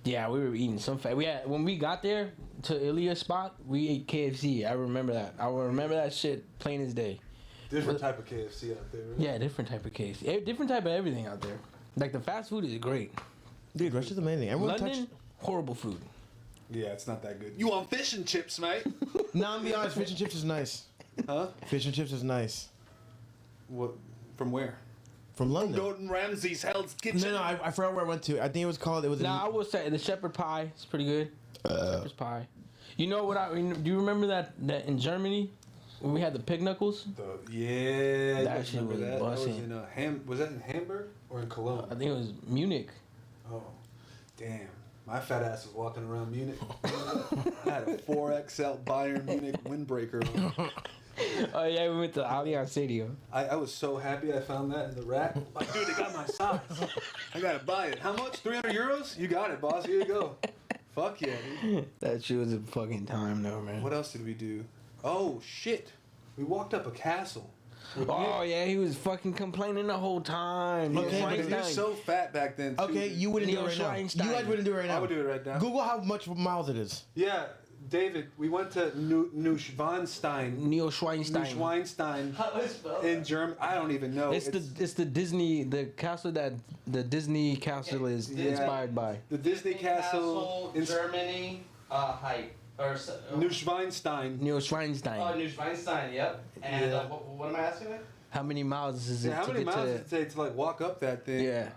Yeah, we were eating some fat. When we got there to Ilya's spot, we ate KFC. I remember that. I remember that shit plain as day. Different type of KFC out there, right? Yeah, different type of KFC. Different type of everything out there. Like the fast food is great. Dude, Russia's amazing. Everyone London, horrible food. Yeah, it's not that good. You want fish and chips, mate? Nah, I'm be honest. Fish and chips is nice. Huh? Fish and chips is nice. What? From where? From London. Gordon Ramsay's Hell's Kitchen. No, I forgot where I went to. I think it was called. It was. Nah, I will say the shepherd pie is pretty good. Shepherd's pie. You know what? Do you remember that in Germany when we had the pig knuckles? Yeah, That I shit remember was that. That was bussin'. in Was that in Hamburg or in Cologne? I think it was Munich. Oh, damn. My fat ass was walking around Munich. I had a 4XL Bayern Munich windbreaker on. Oh yeah, we went to Allianz Stadium. I was so happy I found that in the rack. Like, dude, they got my size. I gotta buy it. How much? 300 euros? You got it, boss. Here you go. Fuck yeah, dude. That shit was a fucking time though, man. What else did we do? Oh, shit. We walked up a castle. Oh yeah, he was fucking complaining the whole time. Okay, but He was so fat back then, too. Okay, you wouldn't do it Neil right now. You Schweinstein. guys wouldn't do it right now. I would do it right now. Google how much miles it is. Yeah, David, we went to Neuschwanstein. Schweinstein. How do I spell In German. I don't even know. It's the Disney castle that the Disney castle is Yeah. inspired by. The Disney Castle in Germany, height. Or, Neuschwanstein. Neil Schweinstein. Oh, Neuschwanstein, yep. And Yeah. what am I asking? How many miles is it Yeah, how to many get miles to? did it take to like walk up that thing? Yeah,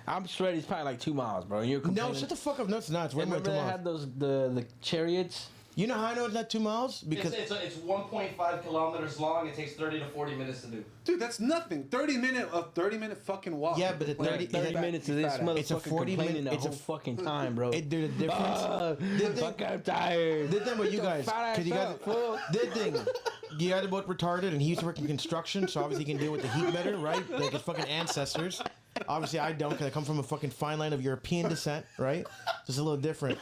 I'm sure it's probably like 2 miles, bro. You're No, complaining. shut the fuck up. No, it's not. It's way more Remember than 2 they miles. had those the chariots? You know how I know it's not 2 miles? Because It's 1.5 kilometers long. It takes 30 to 40 minutes to do. Dude, that's nothing. 30 minute fucking walk. yeah, but the 30, 30 minutes of this It's a motherfucker 40 complaining minute- the it's a whole fucking time, bro. There's a difference. Fuck, I'm tired. The thing with you guys, Fat because you guys, ass up, fool. the thing, you guys are both retarded, and he used to work in construction, so obviously he can deal with the heat better, right? Like his fucking ancestors. Obviously, I don't, because I come from a fucking fine line of European descent, right? So it's a little different.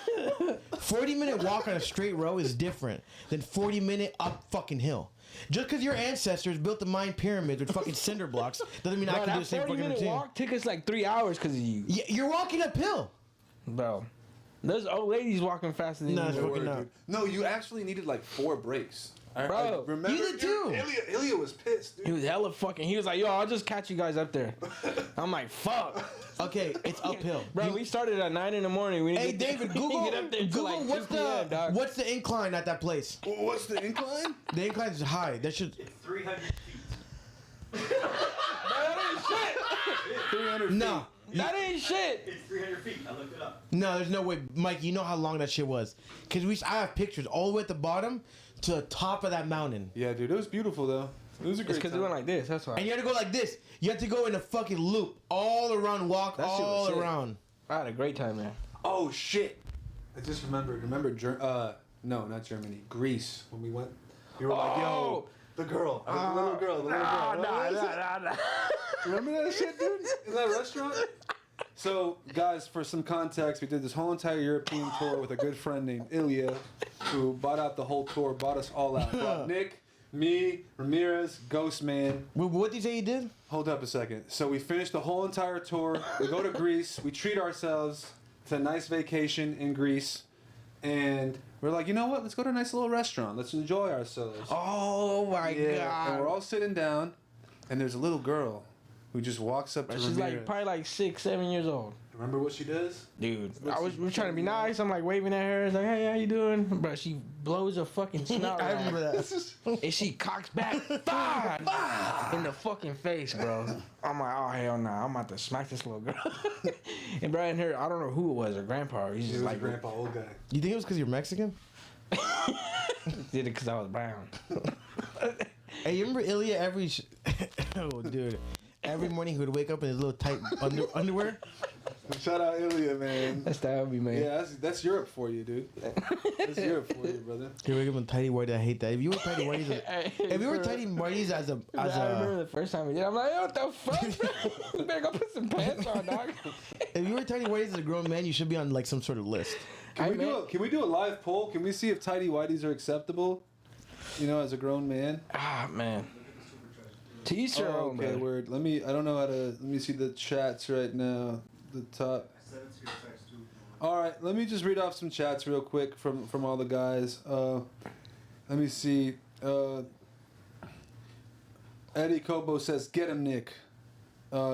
40-minute walk on a straight row is different than 40-minute up fucking hill. Just because your ancestors built the Mayan pyramids with fucking cinder blocks doesn't mean I Bro, can do that the same fucking 40-minute routine. walk took us like 3 hours because of you, Yeah, you're walking uphill. bro. There's old ladies walking faster than No, you. it's fucking Word, not. dude. No, you actually needed like 4 breaks. Bro, remember? you did too. Ilya was pissed, dude. He was hella fucking. He was like, "Yo, I'll just catch you guys up there." I'm like, "Fuck." Okay, it's uphill. Bro, we started at 9 in the morning. We didn't Hey, get there- David, we didn't Google, get up there till Google like 2 p.m., dog. what's the incline at that place? What's the incline? The incline is high. That should. It's 300 feet. That ain't shit. 300 No, That ain't shit. It's 300 feet. I looked it up. no, there's no way, Mike. You know how long that shit was? Cause I have pictures all the way at the bottom to the top of that mountain, Yeah, dude, it was beautiful though. It was a It's great because we time. went like this. That's why. and you had to go like this. You had to go in a fucking loop all around, walk That shit was all sick. around. I had a great time there. Oh shit! I just remembered. No, not Germany. Greece. When we went, you were like, "Yo, the girl, the little girl, the little girl." Nah. Remember that shit, dude? In that restaurant? So, guys, for some context, we did this whole entire European tour with a good friend named Ilya, who bought out the whole tour, bought us all out. Brought Nick, Me, Ramirez, Ghost Man. What did you say you did? Hold up a second. So we finished the whole entire tour. We go to Greece. We treat ourselves to a nice vacation in Greece. And we're like, you know what? Let's go to a nice little restaurant. Let's enjoy ourselves. Oh my god. And we're all sitting down. And there's a little girl who just walks up to She's Ramirez. like probably like 6, 7 years old. Remember what she does? Dude, we're trying to be nice. I'm like waving at her. It's like, hey, how you doing? Bro, she blows a fucking snot. I remember that. And she cocks back in the fucking face, bro. I'm like, oh hell no, I'm about to smack this little girl. And bro, and her, I don't know who it was, her grandpa. He's He just was like, a grandpa, old guy. You think it was because you're Mexican? did it because I was brown. Hey, you remember Ilya oh, dude. Every morning he would wake up in his little tight underwear. Shout out Ilya, man. That's the me, man. Yeah, that's Europe for you, dude. That's Europe for you, brother. He would wake up in tighty whities. I hate that. If you were tighty whities, if you were tighty whities as I remember the first time we did. I'm like, what the fuck? You better go put some pants on, dog. if you were tighty whities as a grown man, you should be on like some sort of list. Can we do a live poll? Can we see if tidy whities are acceptable? You know, as a grown man. Ah, man. To each your own, okay, brother. word. Let me see the chats right now. The top. All right, let me just read off some chats real quick from all the guys. Let me see. Eddie Kobo says, "Get him, Nick."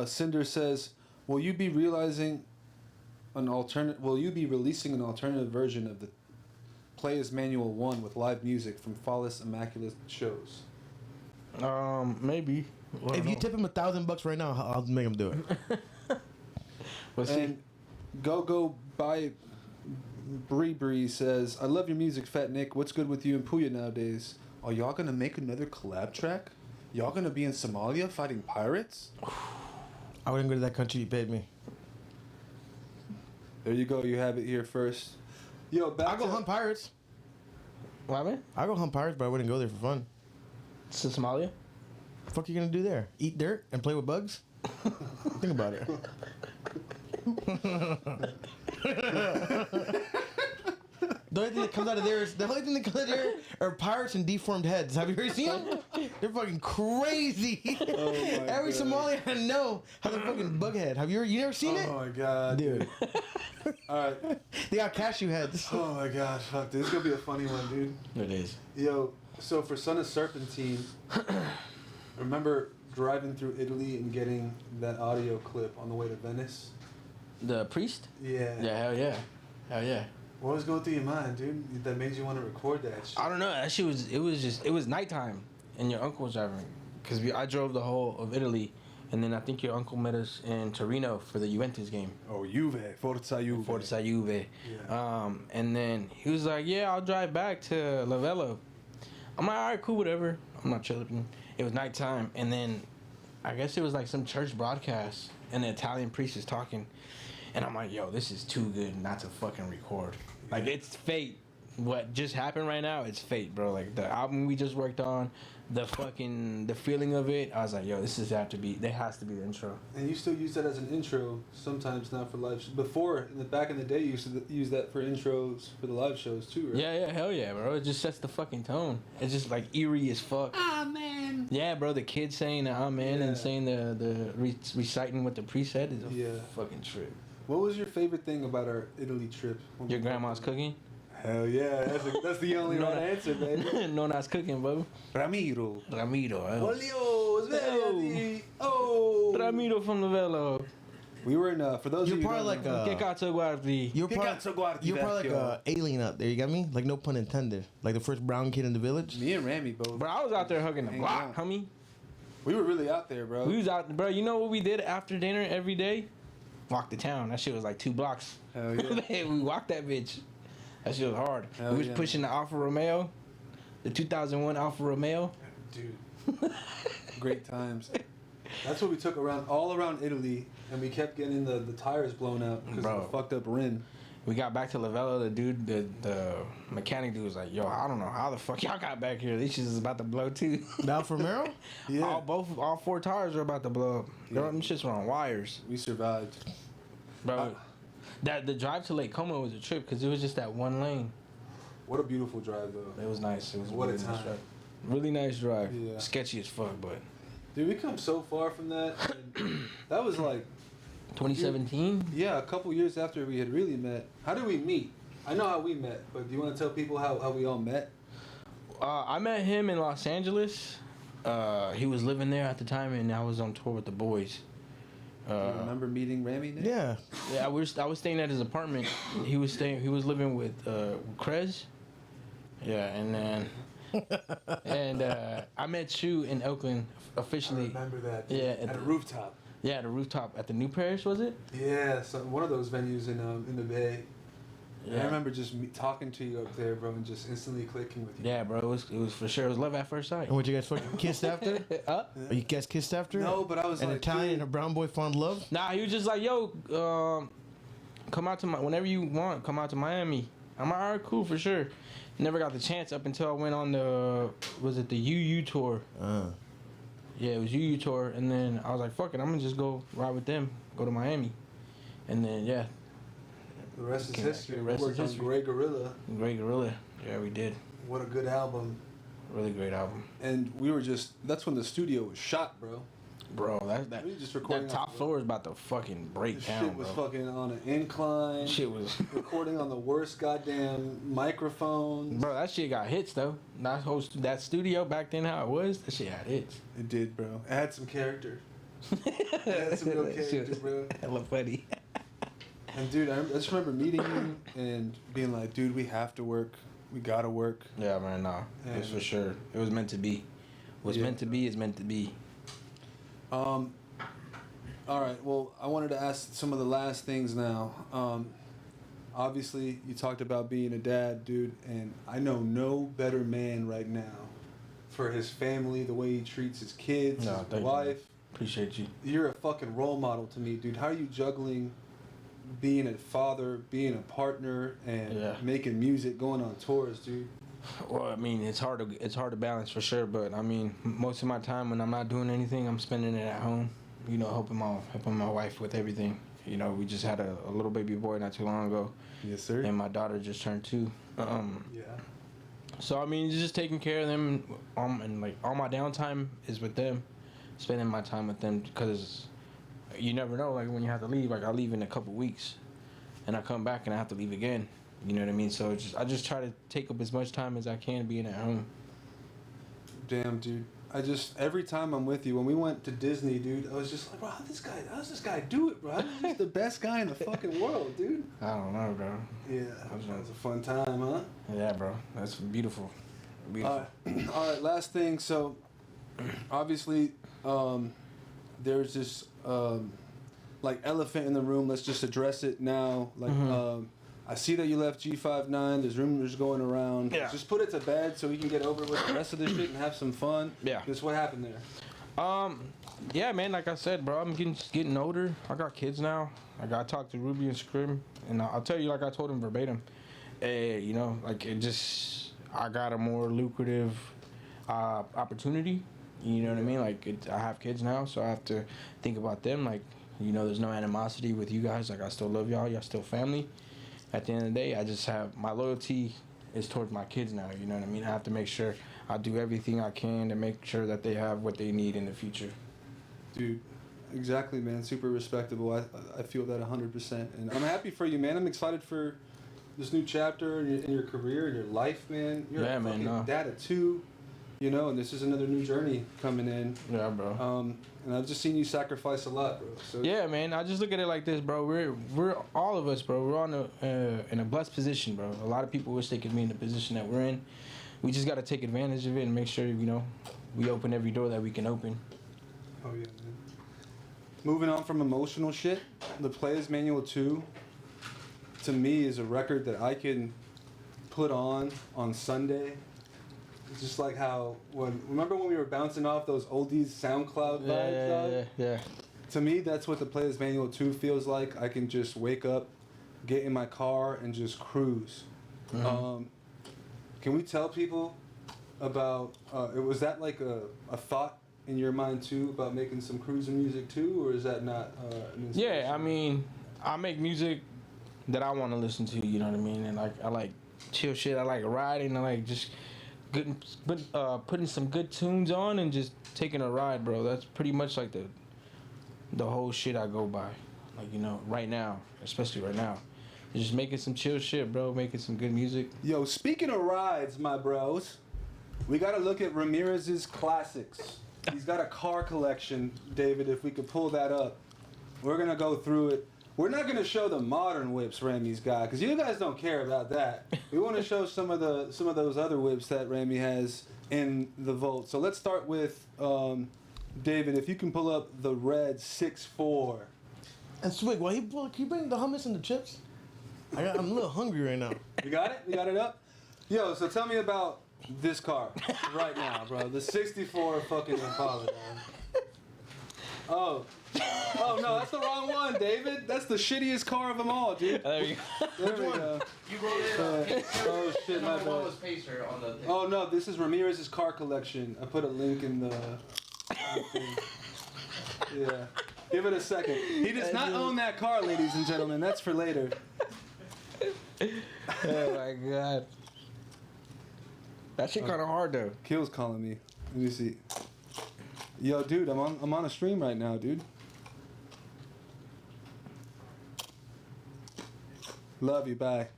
Cinder says, "Will you be releasing an alternative version of the Playas Manual 1 with live music from Flawless Immaculate shows?" Maybe. If you tip him $1,000 right now, I'll make him do it. Let's see. And Go by Bree says, "I love your music, Fat Nick. What's good with you and Pouya nowadays? Are y'all gonna make another collab track? Y'all gonna be in Somalia fighting pirates?" I wouldn't go to that country you paid me. There you go. You have it here first. Yo, I'll go hunt pirates. What, man? I'll go hunt pirates, but I wouldn't go there for fun. To Somalia? The fuck you gonna do there? Eat dirt and play with bugs? Think about it. The only thing that comes out of there are pirates and deformed heads. Have you ever seen them? They're fucking crazy. Oh my Every God. Somalian I know has a fucking bug head. Have you never seen it? Oh my god, Dude, All right. they got cashew heads. Oh my god, fuck. This is gonna be a funny one, dude. It is. Yo, so for Son of Serpentine, remember driving through Italy and getting that audio clip on the way to Venice? The priest? Yeah. Yeah, hell yeah. Hell yeah. What was going through your mind, dude? That made you want to record that shit? I don't know. That shit was, it was nighttime and your uncle was driving. Because I drove the whole of Italy. And then I think your uncle met us in Torino for the Juventus game. Oh, Juve. Forza Juve. Forza Juve. Yeah. And then he was like, yeah, I'll drive back to Lavello. I'm like, all right, cool, whatever. I'm not tripping. It was nighttime. And then I guess it was like some church broadcast. And the Italian priest is talking. And I'm like, yo, this is too good not to fucking record. Like, it's fate. What just happened right now, it's fate, bro. Like, the album we just worked on, the feeling of it, I was like, yo, there has to be the intro. And you still use that as an intro sometimes now for live shows. Before, back in the day, you used to use that for intros for the live shows too, right? Yeah, hell yeah, bro. It just sets the fucking tone. It's just like eerie as fuck. Amen. Yeah, bro. The kid saying amen and saying reciting what the priest said is a fucking trip. What was your favorite thing about our Italy trip? Your grandma's cooking? Hell yeah, that's the only right answer, baby. No, not cooking, bro. Ramiro. Oh. Svegli. Oh. Ramiro from Lavello. We were in, for those You're of you probably like Che cazzo guardi? You're probably like a alien out there. You got me? Like, no pun intended. Like the first brown kid in the village. Me and Rami both. Bro, I was out there hugging the Hang block, out. homie. We were really out there, bro. We was out, bro. You know what we did after dinner every day? Walk to town. That shit was like 2 blocks. Hell yeah. We walked that bitch. That shit was hard. Hell we was yeah. pushing the Alfa Romeo, the 2001 Alfa Romeo. Dude. Great times. That's what we took all around Italy, and we kept getting the tires blown out because of the fucked up rim. We got back to Lavello. The dude, the mechanic dude was like, yo, I don't know how the fuck y'all got back here. These shit is about to blow too. The Alfa Romeo? Yeah. All 4 tires are about to blow up. Yeah. Them shits were on wires. We survived. Bro, the drive to Lake Como was a trip because it was just that one lane. What a beautiful drive, though. It was nice. It was What a really nice time. drive. Really nice drive. Yeah. Sketchy as fuck, but Dude, we come so far from that. And that was like, 2017. yeah, a couple years after we had really met. How did we meet? I know how we met, but do you want to tell people how we all met? I met him in Los Angeles. He was living there at the time, and I was on tour with the boys. Do you remember meeting Rami? Nick? Yeah. Yeah, I was staying at his apartment. He was living with Krez. Yeah, and then I met you in Oakland I officially. remember that. Yeah, At a rooftop. Yeah, at a rooftop at the New Parish, was it? Yeah, one of those venues in the Bay. Yeah. I remember just talking to you up there, bro, and just instantly clicking with you. Yeah, bro, it was for sure. It was love at first sight. And what, you guys fucking kissed after? Huh? Or you guys kissed after? No, but I was An like, Italian dude. and a brown boy found love? Nah, he was just like, yo, come out to whenever you want, come out to Miami. I'm like, all right, cool, for sure. Never got the chance up until I went on the UU tour. Yeah, it was UU tour, and then I was like, fuck it, I'm gonna just go ride with them, go to Miami. And then, yeah, The rest is Okay, history. the We rest worked is on history. Grey Gorilla. Great Gorilla. Yeah, we did. What a good album. Really great album. And we were that's when the studio was shot, bro. Bro, that We were just recording that top off- floor is about to fucking break This down, shit was bro. fucking on an incline. Shit was... Recording on the worst goddamn microphones. Bro, that shit got hits, though. That studio back then, how it was, that shit had hits. It did, bro. It had some character. It had some real character, bro. Hella funny. And dude, I just remember meeting you and being like, dude, we have to work. We gotta work. Yeah, man, nah. It was for sure. It was meant to be. What's Yeah. meant to be is meant to be. All right. Well, I wanted to ask some of the last things now. Obviously, you talked about being a dad, dude, and I know no better man right now for his family, the way he treats his kids, No, his thank you, wife. man. Appreciate you. You're a fucking role model to me, dude. How are you juggling being a father, being a partner, and Yeah. making music, going on tours, dude? Well, I mean, it's hard to balance for sure, but I mean, most of my time when I'm not doing anything, I'm spending it at home. You know, helping my wife with everything. You know, we just had a little baby boy not too long ago, Yes, sir. and my daughter just turned 2. Yeah. So I mean, just taking care of them, and like all my downtime is with them, spending my time with them, because you never know. Like when you have to leave, like I leave in a couple weeks, and I come back and I have to leave again. You know what I mean? So I just try to take up as much time as I can being at home. Damn, dude. Every time I'm with you, when we went to Disney, dude, I was just like, bro, how does this guy do it, bro? He's just the best guy in the fucking world, dude. I don't know, bro. Yeah, that was a fun time, huh? Yeah, bro. That's beautiful. All right, last thing. So, obviously, there's this, like, elephant in the room. Let's just address it now. Like, I see that you left G59. There's rumors going around. Yeah. Just put it to bed so we can get over with the rest of this shit and have some fun. Yeah. Just what happened there? Yeah, man. Like I said, bro, I'm getting older. I got kids now. Like I talked to Ruby and Scrim, and I'll tell you, like I told him verbatim. You know, like I got a more lucrative opportunity. You know what I mean? Like I have kids now, so I have to think about them. Like, you know, there's no animosity with you guys. Like I still love y'all. Y'all still family. At the end of the day, I just have my loyalty is towards my kids now. You know what I mean? I have to make sure I do everything I can to make sure that they have what they need in the future. Dude, exactly, man. Super respectable. I feel that 100%. And I'm happy for you, man. I'm excited for this new chapter in your career, in your life, man. You're Yeah, a man, fucking no. dad of 2, you know, and this is another new journey coming in. Yeah, bro. And I've just seen you sacrifice a lot, bro. So Yeah, man. I just look at it like this, bro. We're all of us, bro. We're on in a blessed position, bro. A lot of people wish they could be in the position that we're in. We just got to take advantage of it and make sure, you know, we open every door that we can open. Oh yeah, man. Moving on from emotional shit, the Playas Manual 2, to me, is a record that I can put on Sunday. It's just like how remember when we were bouncing off those oldies SoundCloud vibes, dog? Yeah. To me, that's what the Playas Manual 2 feels like. I can just wake up, get in my car, and just cruise. Mm-hmm. Can we tell people about, was that like a thought in your mind too about making some cruising music too, or is that not an inspiration? Yeah, I mean, I make music that I want to listen to, you know what I mean? And like I like chill shit, I like riding, I like just putting some good tunes on and just taking a ride, bro. That's pretty much like the whole shit I go by. Like, you know, right now, especially right now. Just making some chill shit, bro. Making some good music. Yo, speaking of rides, my bros, we gotta look at Ramirez's classics. He's got a car collection, David, if we could pull that up. We're gonna go through it. We're not gonna show the modern whips Rami's got, because you guys don't care about that. We wanna show some of those other whips that Rami has in the vault. So let's start with David, if you can pull up the red 6.4. And Swig, while can you bring the hummus and the chips? I'm a little hungry right now. You got it? You got it up? Yo, so tell me about this car right now, bro. The 64 fucking Impala, man. Oh no, that's the wrong one, David. That's the shittiest car of them all, dude. There you go. There we go. You wrote it. Oh shit, my Number one bad. was Pacer on the thing. Oh no, this is Ramirez's car collection. I put a link in the thing. Yeah. Give it a second. He does not own that car, ladies and gentlemen. That's for later. Oh my god. That shit kind of hard though. Kill's calling me. Let me see. Yo, dude, I'm on a stream right now, dude. Love you, bye.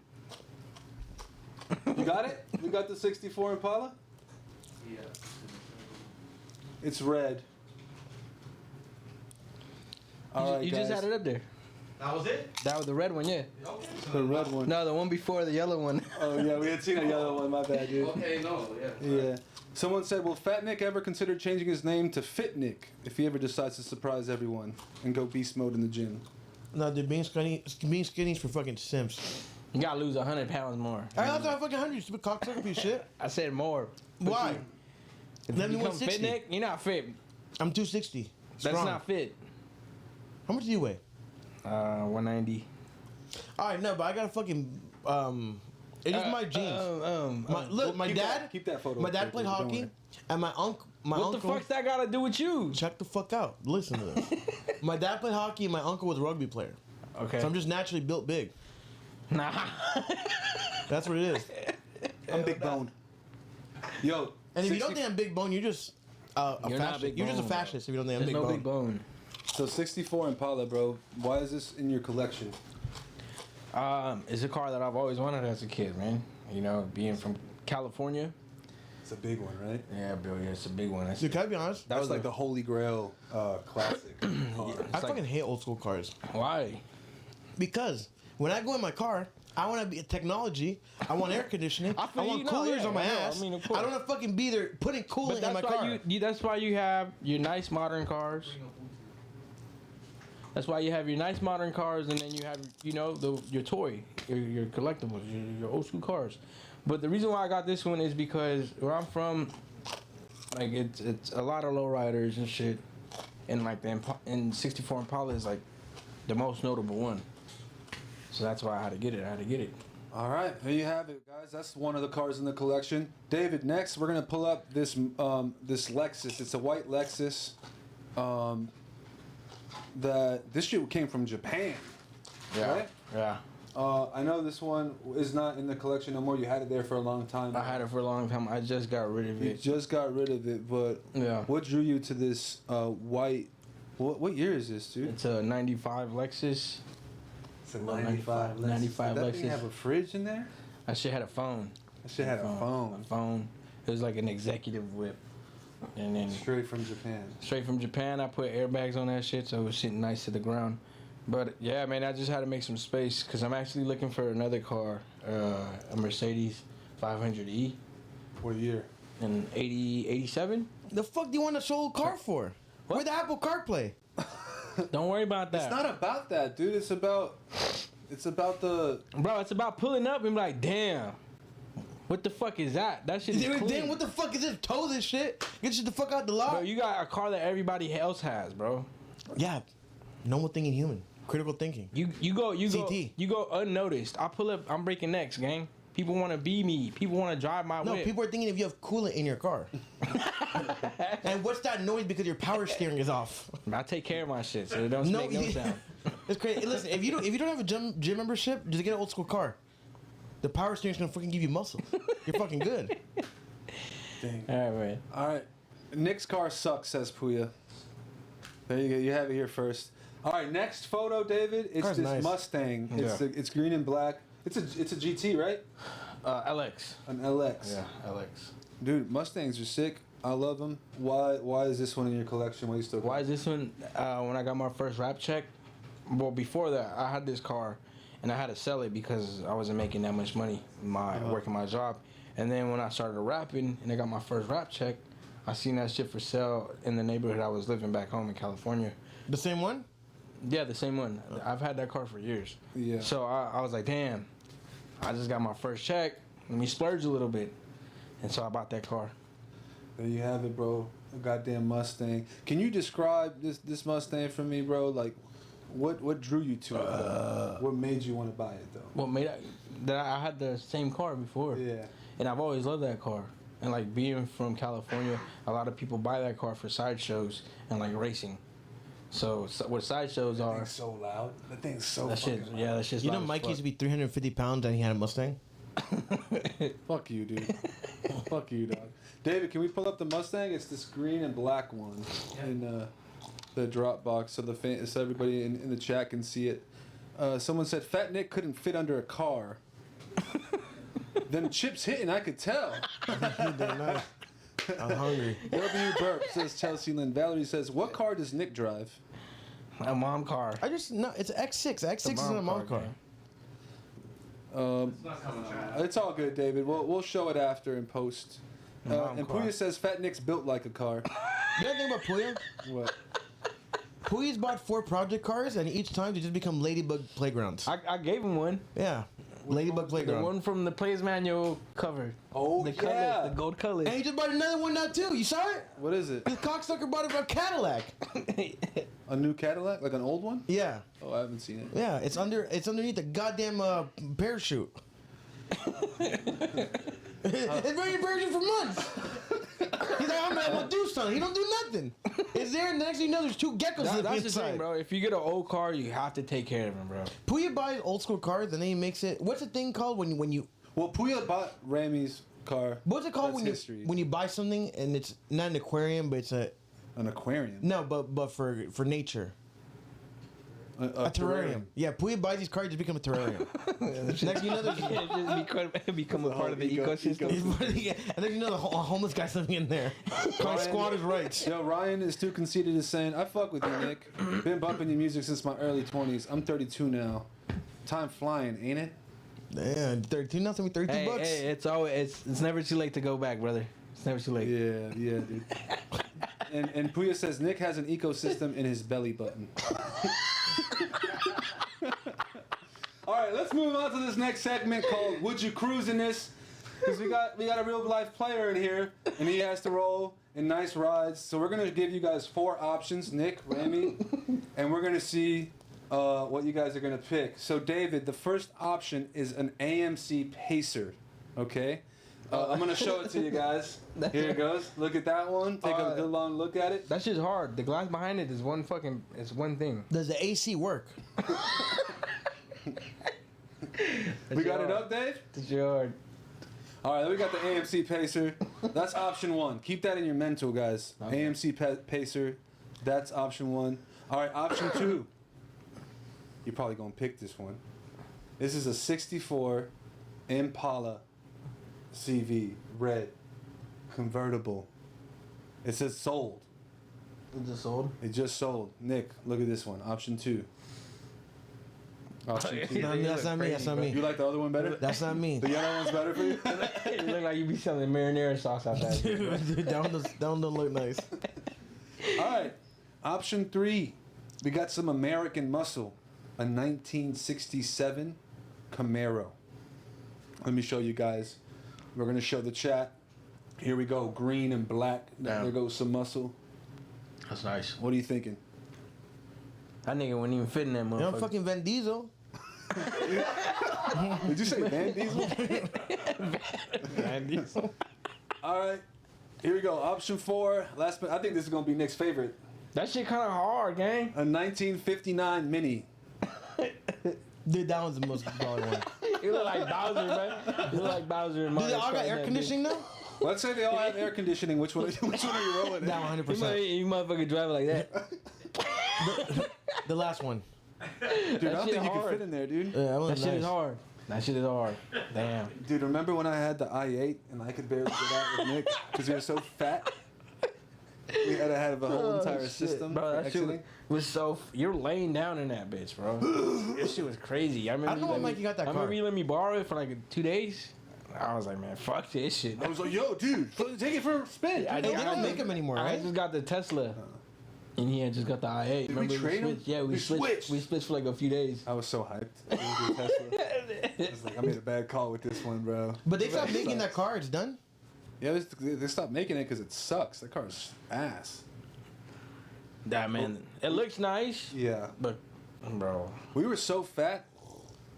You got it? You got the 64 Impala? Yeah. It's red. All right, You guys. just had it up there. That was it? That was the red one, yeah. Okay. The red one. No, the one before the yellow one. Oh yeah, we had seen a yellow one. My bad, dude. Okay, no, yeah. Yeah. Someone said, will Fat Nick ever consider changing his name to Fit Nick if he ever decides to surprise everyone and go beast mode in the gym? No, dude, being skinny's for fucking simps. You gotta lose 100 pounds more. I thought I fucking 100, you stupid cocksucker piece of shit. I said more. Why? If Let you me become fit, 160. Nick, you're not fit. I'm 260. That's Strong. not fit. How much do you weigh? 190. Alright, no, but I got a fucking it is my genes. My dad keep that photo My up dad there, played don't hockey, worry. and my uncle. What the fuck's that gotta do with you? Check the fuck out. Listen to this. My dad played hockey, and my uncle was a rugby player. Okay. So I'm just naturally built big. Nah. That's what it is. I'm big boned. Yo. And if you 60 don't think I'm big bone, you're just a You're not fascist. big You're just a bone, fascist if you don't think I'm There's big no bone. big bone. So 64 Impala, bro. Why is this in your collection? It's a car that I've always wanted as a kid, man. You know, being from California. It's a big one, right? Yeah, bro, yeah, it's a big one. That's, Dude, can I be honest? That was like the holy grail classic car. I fucking hate old school cars. why? Because when I go in my car, I want to be technology. I want air conditioning. I I, feel want you, no, coolers yeah, on my I know, ass. I mean, of I course. don't want to fucking be there putting coolant But in my that's why car. that's why you have your nice modern cars. That's why you have your nice modern cars, and then you have, you know, your toy, your collectibles, your old school cars. But the reason why I got this one is because where I'm from, like it's a lot of lowriders and shit, and like the 64 Impala is like the most notable one. So that's why I had to get it. All right, there you have it, guys. That's one of the cars in the collection. David, next we're gonna pull up this this Lexus. It's a white Lexus. This shit came from Japan. Right? Yeah. I know this one is not in the collection no more. You had it there for a long time. I had it for a long time. I just got rid of You it. just got rid of it, but Yeah. what drew you to this white? What year is this, dude? It's a 95 Lexus. It's a 95 95 Did that thing Lexus. have a fridge in there? That shit had a phone. That shit had a A phone. phone. It was like an executive whip. And then Straight from Japan. straight from Japan, I put airbags on that shit, so it was sitting nice to the ground. But yeah, man, I just had to make some space because I'm actually looking for another car, a Mercedes 500E What year? in 87. The fuck do you want a sold car for? Where the Apple CarPlay? Don't worry about that. It's not about that, dude. It's about the. Bro, it's about pulling up and be like, damn, what the fuck is that? That shit is Dude, clean. damn, what the fuck is this? Tow this shit. Get shit the fuck out the lot. Bro, you got a car that everybody else has, bro. Yeah, normal thinking human. Critical thinking. You go CT. you go unnoticed. I pull up, I'm breaking necks, gang. People want to be me. People want to drive my No, whip. people are thinking if you have coolant in your car. And what's that noise because your power steering is off? I take care of my shit, so it don't make no sound. It's crazy. Listen, if you don't have a gym membership, just get an old school car. The power steering's gonna fucking give you muscle. You're fucking good. Dang. All right, man. All right. Nick's car sucks, says Pouya. There you go. You have it here first. All right. Next photo, David. It's Car's this nice. Mustang. It's Yeah. it's green and black. It's a GT, right? LX. An LX. Yeah, LX. Dude, Mustangs are sick. I love them. Why is this one in your collection? Why you still? Why is this one? When I got my first rap check, well, before that, I had this car, and I had to sell it because I wasn't making that much money working my job. And then when I started rapping and I got my first rap check, I seen that shit for sale in the neighborhood I was living back home in California. The same one? Yeah, the same one. I've had that car for years. Yeah. So I was like, damn, I just got my first check. Let me splurge a little bit. And so I bought that car. There you have it, bro. A goddamn Mustang. Can you describe this Mustang for me, bro? Like, what drew you to it? What made you want to buy it, though? What made I had the same car before. Yeah. And I've always loved that car. And like being from California, a lot of people buy that car for sideshows and like racing. So what sideshows That are? thing's so loud. That thing's so That shit, fucking yeah, that shit's You know loud as Mikey fuck. used to be 350 pounds and he had a Mustang? Fuck you, dude. Fuck you, dog. David, can we pull up the Mustang? It's this green and black one in the Dropbox so everybody in the chat can see it. Someone said Fat Nick couldn't fit under a car. Them chips hitting, I could tell. I'm hungry. W Burp says Chelsea Lynn. Valerie says, what car does Nick drive? A mom car. It's an X6. X6 is a mom car. man. It's all good, David. We'll show it after in post. Mom And car. Pouya says Fat Nick's built like a car. You know the thing about Pouya? What? Pouya's bought 4 project cars and each time they just become Ladybug playgrounds. I gave him one. Yeah. Ladybug The playground. one from the Playas manual cover. Oh, the yeah. colors, the gold colors. And he just bought another one now too. You saw it? What is it? This cocksucker bought it for a Cadillac. A new Cadillac? Like an old one? Yeah. Oh, I haven't seen it. Yeah, it's underneath the goddamn parachute. It's been in parachute for months. He's like, I'm gonna do something. He don't do nothing. It's there, and the next thing you know, there's 2 geckos living That's the inside. thing, bro. If you get an old car, you have to take care of them, bro. Pouya buys old school cars, and then he makes it. What's the thing called when you? Well, Pouya bought Rami's car. What's it called That's when history. you buy something and it's not an aquarium, but it's a An aquarium. no, but for nature. A terrarium. Yeah, Pouya buys these cars to become a terrarium. Next thing you know, there's Just become a part of the ecosystem. and then you know the homeless guy's living in there. Trying to squat his rights. Yo, Ryan is too conceited is saying, I fuck with you, Nick. Been bumping your music since my early 20s. I'm 32 now. Time flying, ain't it? Yeah, 32 nothing, 32 Hey, bucks. hey, it's never too late to go back, brother. It's never too late. Yeah, dude. And Pouya says Nick has an ecosystem in his belly button. All right, let's move on to this next segment called Would You Cruise in This? Because we got a real life player in here, and he has to roll in nice rides. So we're gonna give you guys 4 options, Nick, Rami, and we're gonna see what you guys are gonna pick. So David, the first option is an AMC Pacer. Okay. I'm gonna show it to you guys. Here it goes. Look at that one. Take a good long look at it. That shit's hard. The glass behind it is one thing. Does the AC work? We got it up, Dave? It's hard. All right, we got the AMC Pacer. That's option 1. Keep that in your mental, guys. Okay. AMC Pacer. That's option 1. All right, option 2. You're probably gonna pick this one. This is a '64 Impala CV, red, convertible. It says sold. It just sold. It just sold. Nick, look at this one. Option 2. Option 2. No, that's not me. That's not me. You like the other one better? That's not me. The yellow one's better for you? It look like you be selling marinara sauce outside. Dude, that one don't look nice. All right. Option 3. We got some American muscle. A 1967 Camaro. Let me show you guys. We're going to show the chat. Here we go. Green and black. Damn. There goes some muscle. That's nice. What are you thinking? That nigga wouldn't even fit in that You motherfucker. know, fucking Van Diesel. Did you say Van Diesel? Van Diesel. All right. Here we go. Option 4. Last, but I think this is going to be Nick's favorite. That shit kind of hard, gang. A 1959 Mini. Dude, that one's the most quality one. You look like Bowser, man. You look like Bowser in Do Mario they all got Kart, air that conditioning now? Let's say they all have air conditioning. Which one are you rolling in? Down 100%. You motherfucker drive it like that. The last one. Dude, I don't shit think you can hard. fit in there, dude. Yeah, that That was shit is nice. hard. That shit is hard. Damn. Dude, remember when I had the i8 and I could barely get out with Nick because we were so fat? We had to have a whole entire shit. system Bro, for that shit exiting. was so. You're laying down in that bitch, bro. This shit was crazy. I remember. I don't know why Mikey got that I remember car. you let me borrow it for like 2 days. I was like, man, fuck this shit. I was like, yo, dude, take it for a spin. I They did- don't make them anymore, I right? just got the Tesla, and he had just got the i8. we Remember trade 'em? switched? Yeah, we We switched. switched. We switched for like a few days. I was so hyped. It was a Tesla. I was like, I made a bad call with this one, bro. But they stopped making that car. It's done. Yeah, they stopped making it because it sucks. That car's ass. That man, it looks nice, Yeah. but bro, We were so fat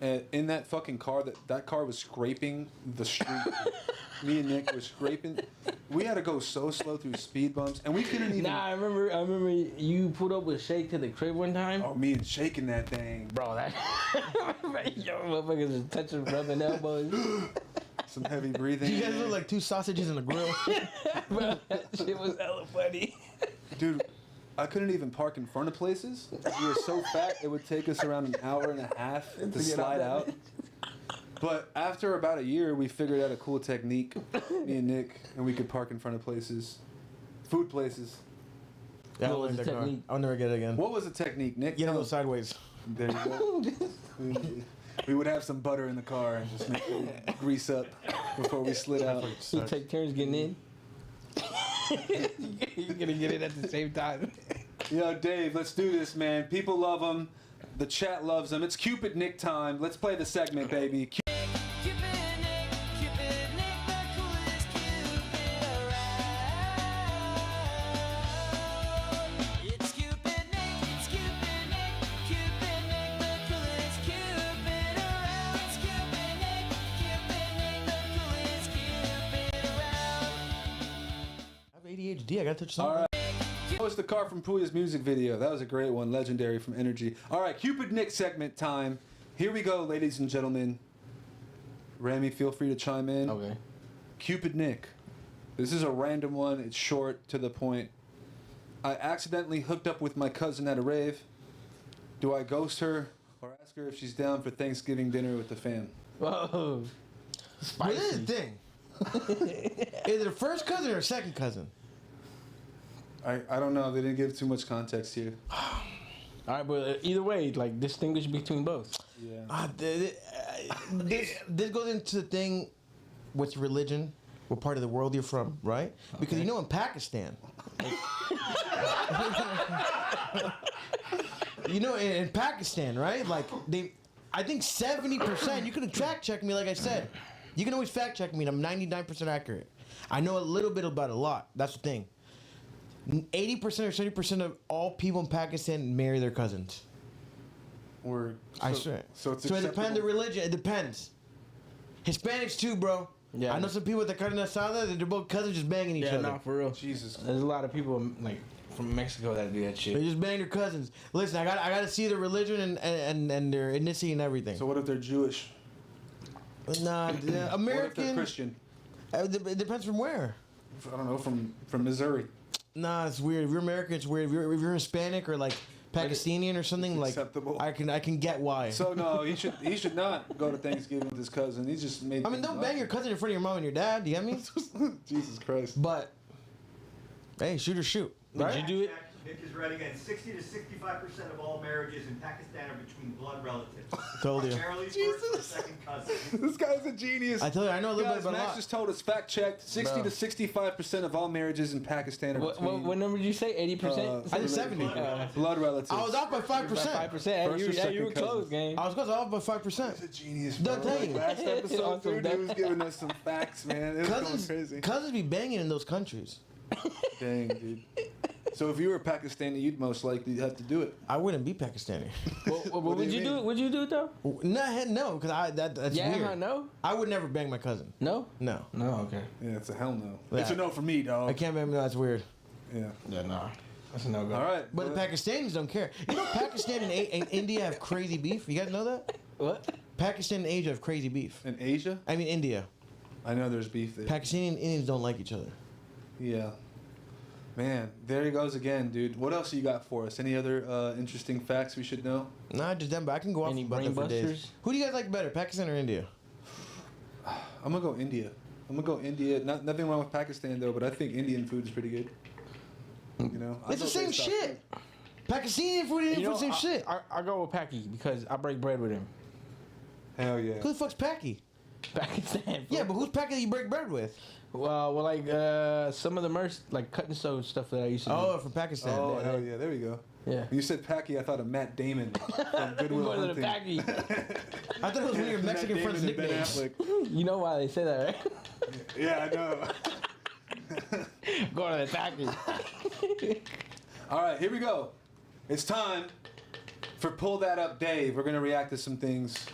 in that fucking car that car was scraping the street. Me and Nick were scraping. We had to go so slow through speed bumps, and we couldn't even. nah. I remember you pulled up with Shake to the crib one time. Oh, me and shaking that thing. Bro, that yo motherfuckers was touching, rubbing elbows. Some heavy breathing. You guys look like two sausages in a grill. Bro, that shit was hella funny. Dude, I couldn't even park in front of places. We were so fat, it would take us around an hour and a half to get slide out out. But after about a year, we figured out a cool technique, me and Nick, and we could park in front of places. Food places. Yeah, I What was like the that car. technique? I'll never get it again. What was the technique, Nick? You know, go sideways. There you go. We would have some butter in the car and just make it grease up before we slid out. You take turns getting in. You're gonna get it at the same time. Yo, Dave, let's do this, man. People love him. The chat loves him. It's Cupid Nick time. Let's play the segment, baby. I have ADHD. I gotta touch All something. right. That was the car from Pouya's music video. That was a great one. Legendary from Energy. All right, Cupid Nick segment time. Here we go, ladies and gentlemen. Rami, feel free to chime in. Okay. Cupid Nick. This is a random one. It's short, to the point. I accidentally hooked up with my cousin at a rave. Do I ghost her or ask her if she's down for Thanksgiving dinner with the fam? Whoa. But this is Spicy. the thing. Is it a first cousin or a second cousin? I don't know. They didn't give too much context here. All right, but either way, like distinguish between both. Yeah. This goes into the thing with religion, what part of the world you're from, right? Because you know in Pakistan, you know in Pakistan, right? Like I think 70%. You can fact check me, like I said. You can always fact check me, and I'm 99% accurate. I know a little bit about a lot. That's the thing. 80% or 70% of all people in Pakistan marry their cousins. I swear. So it's So it depends on the acceptable. religion. It depends. Hispanics too, bro. Yeah. I know some people that carne asada that they're both cousins just banging each Yeah, other. nah, for real. Jesus. There's a lot of people like from Mexico that do that They shit. just bang their cousins. Listen, I got to see their religion and their ethnicity and everything. So what if they're Jewish? Nah, the What if they're American. Christian? It depends from where. I don't know, from Missouri. Nah, it's weird. If you're American, it's weird. If you're Hispanic or like Pakistani or something, It's like acceptable. I can get why. So no, he should not go to Thanksgiving with his cousin. He just made. I mean, don't bang your cousin in front of your mom and your dad. Do you get me? Jesus Christ. But hey, shoot or shoot. Did you do it? Nick is right again. 60 to 65% of all marriages in Pakistan are between blood relatives. Told you. Primarily first or second cousins. This guy's a genius. I tell you, I know a little Guys, bit about a Max lot. just told us, fact checked, 60 Bro. to 65% of all marriages in Pakistan are between What number did you say? 80%? I did 70. blood relatives. I was off by 5%. 5%. First You or were second close, cousins. gang. I was off by He's a 5%. genius, Don't bro. tell you. Last episode, Awesome. dude, he was giving us some facts, man. It was going crazy. Cousins be banging in those countries. Dang, dude. So if you were Pakistani, you'd most likely have to do it. I wouldn't be Pakistani. What do would you you do? mean? Would you do it though? No, because that's Yeah, weird. no. I would never bang my cousin. No. No. No. Okay. Yeah, it's a hell no. Yeah. It's a no for me, dog. I can't bang. No, that's weird. Yeah. Yeah, nah. That's a no go. All right. But the Pakistanis don't care. You know, Pakistan and India have crazy beef. You guys know that? What? Pakistan and Asia have crazy beef. In Asia? I mean, India. I know there's beef there. Pakistani and Indians don't like each other. Yeah. Man, there he goes again, dude. What else you got for us? Any other interesting facts we should know? Nah, just them. But I can go off Any about them for days. brainbusters? Who do you guys like better, Pakistan or India? I'm gonna go India. Nothing wrong with Pakistan though, but I think Indian food is pretty good. You know, It's the same shit. Pakistani food and Indian food, same shit. I go with Packy because I break bread with him. Hell yeah. Who the fuck's Packy? Pakistan. Yeah, but who's Packy that you break bread with? Well, like some of the like cut and sew stuff that I used to Oh, from Pakistan. Oh hell yeah, there we go. do. Yeah. When you said Packy, I thought of Matt Damon from Good Will Go to the Hunting. Packy. I thought it was one of your Mexican Matt friends' Damon and Ben nicknames. Affleck. You know why they say that, right? Yeah, I know. Go to the Packy. All right, here we go. It's time for Pull That Up Dave. We're gonna react to some things,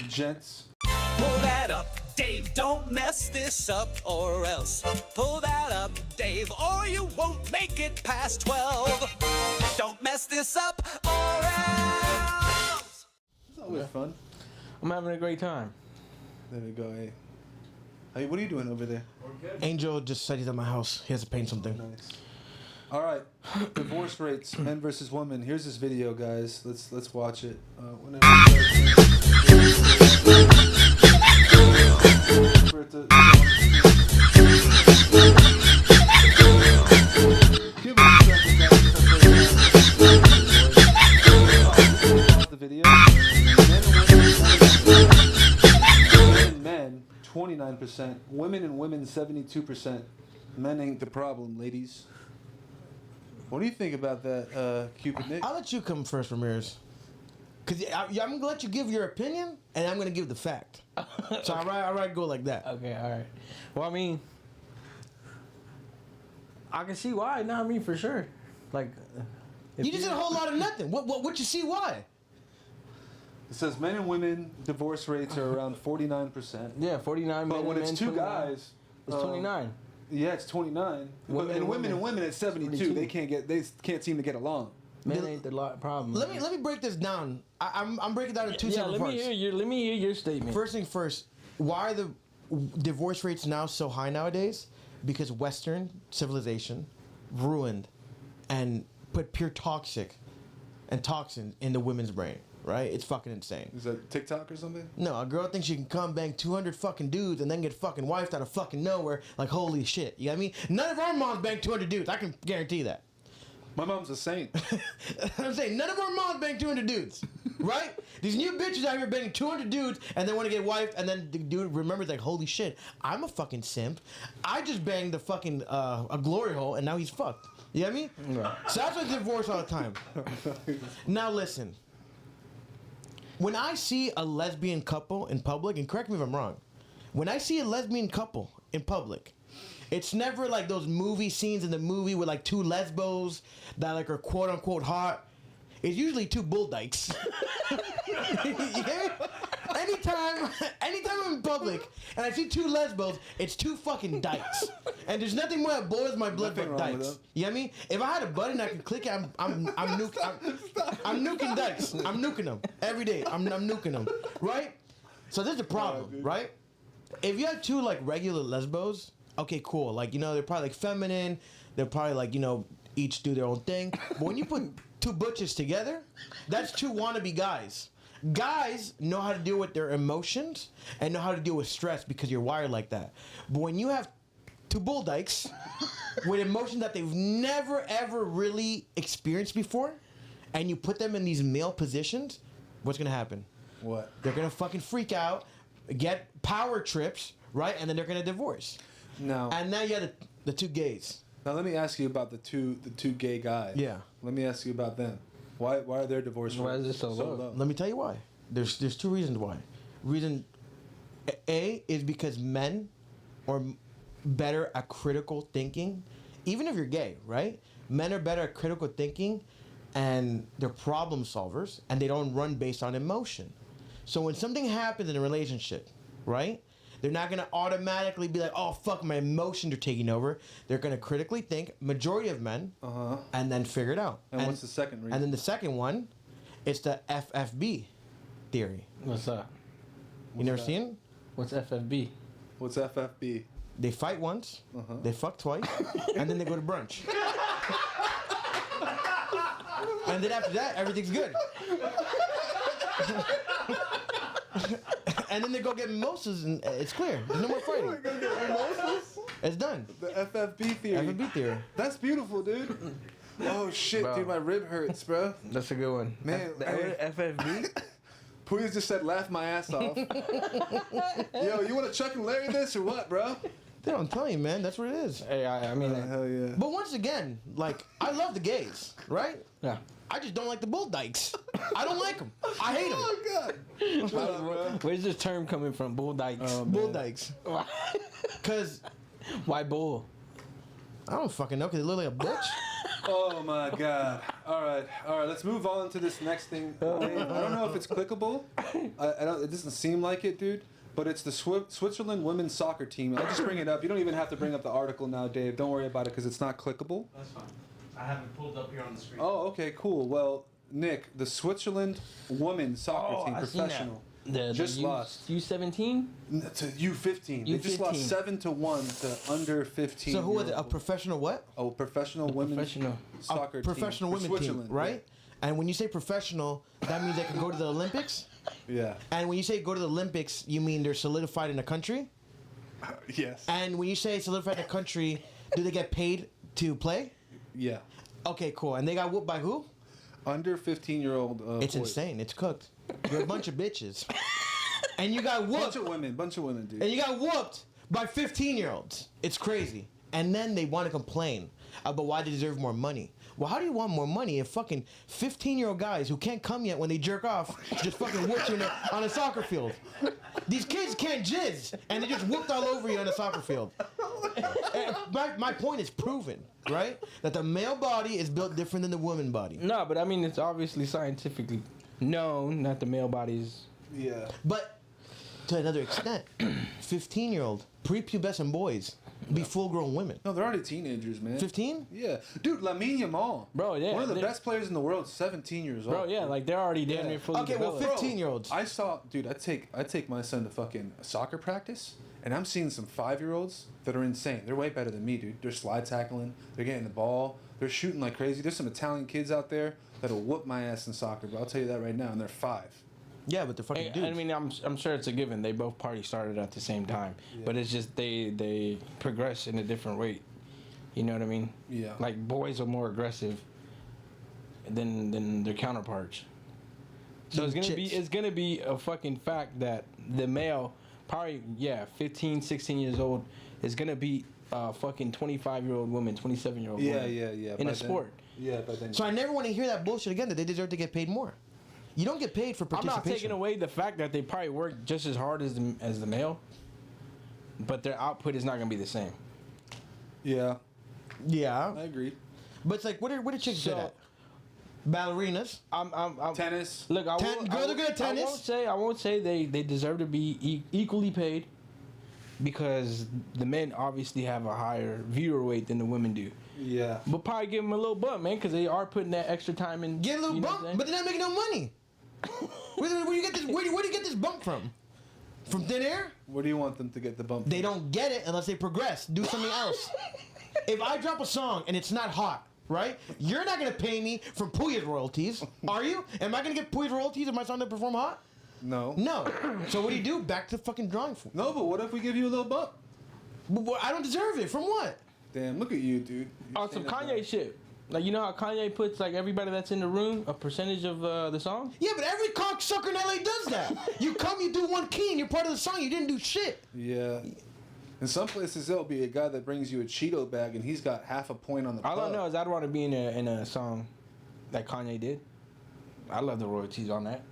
gents. Pull that up, Dave. Don't mess this up or else. Pull that up, Dave, or you won't make it past 12. Don't mess this up or else. It's always fun. I'm having a great time. There we go. Hey, what are you doing over there? Angel just said he's at my house. He has to paint something. Nice. All right, divorce rates, men versus women. Here's this video, guys. Let's watch it. The video. Men 29%, women and women 72%. Men ain't the problem, ladies. What do you think about that, Cupid Nick? I'll let you come first, Ramirez. Because I'm going to let you give your opinion, and I'm going to give the fact. So I'd rather go like that. Okay, all right. Well, I mean, I can see why. No, I mean for sure. Like, You just did a whole lot of nothing. What you see why? It says men and women divorce rates are around 49%. yeah, 49. But men when and it's men, two 29. guys, It's 29. Yeah, it's 29. Women And and women and women at 72. 22. They can't seem to get along. Men ain't the problem. Let me break this down. I'm breaking it down in two separate let parts. me hear your statement. First thing first, why are the divorce rates now so high nowadays? Because Western civilization ruined and put pure toxin in the women's brain. Right? It's fucking insane. Is that TikTok or something? No, a girl thinks she can come bang 200 fucking dudes and then get fucking wifed out of fucking nowhere. Like, holy shit. You know what I mean? None of our moms bang 200 dudes. I can guarantee that. My mom's a saint. I'm saying, none of our moms bang 200 dudes. Right? These new bitches out here banging 200 dudes and they want to get wifed, and then the dude remembers, like, holy shit, I'm a fucking simp. I just banged the fucking a glory hole and now he's fucked. You know what I mean? Yeah. So that's why I divorce all the time. Now listen. When I see a lesbian couple in public, and correct me if I'm wrong, when I see a lesbian couple in public, it's never like those movie scenes in the movie with like two lesbos that like are quote unquote hot. It's usually two bull dykes. Yeah? Anytime I'm in public and I see two lesbos, it's two fucking dykes. And there's nothing more that boils my blood Nothing but wrong with dykes. that. You know what I mean? If I had a button I could click it, I'm nuking dykes. I'm nuking them every day. I'm nuking them, right? So there's a problem, right? If you have two like regular lesbos, okay, cool. Like, you know, they're probably like feminine. They're probably like, you know, each do their own thing. But when you put two butches together, that's two wannabe guys. Guys know how to deal with their emotions and know how to deal with stress because you're wired like that. But when you have two bull dykes with emotions that they've never ever really experienced before, and you put them in these male positions, what's gonna happen? What? They're gonna fucking freak out, get power trips, right? And then they're gonna divorce. No. And now you have the two gays. Now let me ask you about the two gay guys. Yeah. Let me ask you about them. Why are their divorce rates Why is it so low? Let me tell you why. There's two reasons why. Reason A is because men are better at critical thinking. Even if you're gay, right? Men are better at critical thinking and they're problem solvers and they don't run based on emotion. So when something happens in a relationship, right? They're not going to automatically be like, oh, fuck, my emotions are taking over. They're going to critically think, majority of men, and then figure it out. And what's the second reason? And then the second one, it's the FFB theory. What's that? You never seen? What's FFB? What's FFB? They fight once, they fuck twice, and then they go to brunch. And then after that, everything's good. And then they go get mimosas, and it's clear. There's no more fighting. It's done. The FFB theory. FFB theory. That's beautiful, dude. Oh shit, Bro. dude, my rib hurts, bro. That's a good one. Man, hey. FFB? Pouya just said laugh my ass off. Yo, you want to Chuck and Larry this or what, bro? They don't tell you, man. That's what it is. Hey, I mean, Hell yeah. But once again, like, I love the gays, right? yeah. I just don't like the bull dykes. I don't like them. I hate them. Oh god. Shut up, bro. Where's this term coming from? Bull dykes. Bull dykes. Cause Why bull? I don't fucking know. Cause they look like a bitch. Oh my god. All right. Let's move on to this next thing. I don't know if it's clickable. I don't. It doesn't seem like it, dude. But it's the Switzerland women's soccer team. I'll just bring it up. You don't even have to bring up the article now, Dave. Don't worry about it because it's not clickable. That's fine. I have it pulled up here on the screen. Oh, okay, cool. Well, Nick, the Switzerland women's soccer team, I seen that. professional, The just lost U17? to U15. They just lost U15. 7-1 to under 15. So who was it? A professional what? Oh, professional women's Professional. soccer A professional team. for women team, Switzerland, right? And when you say professional, that means they can go to the Olympics. Yeah. And when you say go to the Olympics, you mean they're solidified in a country. Yes. And when you say solidified in a country, do they get paid to play? Yeah. Okay, cool. And they got whooped by who? Under 15-year-old. It's boys. insane. It's cooked. You're a bunch of bitches. And you got whooped. Bunch of women, dude. And you got whooped by 15-year-olds. It's crazy. And then they want to complain about why they deserve more money. Well, how do you want more money if fucking 15-year-old guys who can't come yet when they jerk off just fucking whoop you on a soccer field? These kids can't jizz, and they just whooped all over you on a soccer field. And my point is proven, right? That the male body is built different than the woman body. No, but I mean, it's obviously scientifically known that the male body's... Yeah. But to another extent, 15-year-old prepubescent boys be full-grown women. No, they're already teenagers, man. 15? Yeah. Dude, Lamine Yamal. Bro, yeah. One of the they're- best players in the world, 17 years old. Bro, yeah, like they're already damn near fully Okay, well, developed. 15-year-olds. I saw, dude, I take my son to fucking soccer practice, and I'm seeing some 5-year-olds that are insane. They're way better than me, dude. They're slide tackling. They're getting the ball. They're shooting like crazy. There's some Italian kids out there that'll whoop my ass in soccer, but I'll tell you that right now, and they're 5. Yeah, but they're fucking Hey, dudes. I mean, I'm sure it's a given. They both parties started at the same time, but it's just they progress in a different rate. You know what I mean? Yeah. Like boys are more aggressive than their counterparts. So it's gonna be a fucking fact that the male, probably 15, 16 years old, is gonna be a fucking 25-year-old woman, 27-year-old Yeah, woman. yeah. In By a sport. Yeah, but then. So I never want to hear that bullshit again that they deserve to get paid more. You don't get paid for I'm participation. not taking away the fact that they probably work just as hard as the male, but their output is not gonna be the same. Yeah, Yeah, I agree. but it's like what are chicks good So- at? Ballerinas. I'm Tennis. Look, girls are good at tennis? I won't say they deserve to be equally paid, because the men obviously have a higher viewer weight than the women do. Yeah. But probably give them a little bump, man, because they are putting that extra time in. Get a little you know bump, what I'm but they're not making no money. Where do you get this? Where do you get this bump from? From thin air? Where do you want them to get the bump? They don't get it unless they progress. Do something else. If I drop a song and it's not hot, right? You're not gonna pay me from Pouya's royalties, are you? Am I gonna get Pouya's royalties if my song doesn't perform hot? No. No. So what do? Back to the fucking drawing board. No, but what if we give you a little bump? But I don't deserve it. From what? Damn, look at you, dude. On some Kanye shit. Like, you know how Kanye puts, like, everybody that's in the room a percentage of the song? Yeah, but every cocksucker in LA does that. You come, you do one key, and you're part of the song. You didn't do shit. Yeah. In some places, there'll be a guy that brings you a Cheeto bag, and he's got half a point on the All I pub. know is I'd want to be in a song that Kanye did. I love the royalties on that.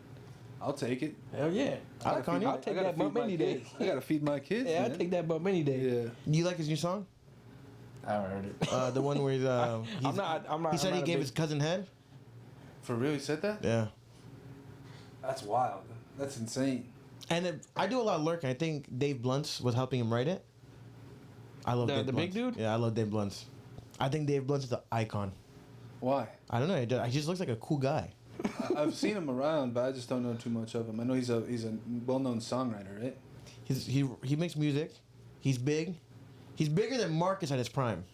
I'll take it. Hell yeah. I like Kanye. I'll take I gotta that feed bump my any day. kids. I gotta feed my kids. Yeah, I'll man. take that bump any day. Yeah. You like his new song? I heard it. The one where he's, I'm not. he said I'm he not a gave big- his cousin head? For real, he said that? Yeah. That's wild. That's insane. And I do a lot of lurking. I think Dave Blunt's was helping him write it. I love Dave the Blunt's. big dude? Yeah, I love Dave Blunt's. I think Dave Blunt's is an icon. Why? I don't know. He just looks like a cool guy. I've seen him around, but I just don't know too much of him. I know he's a well-known songwriter, right? He makes music. He's big. He's bigger than Marcus at his prime.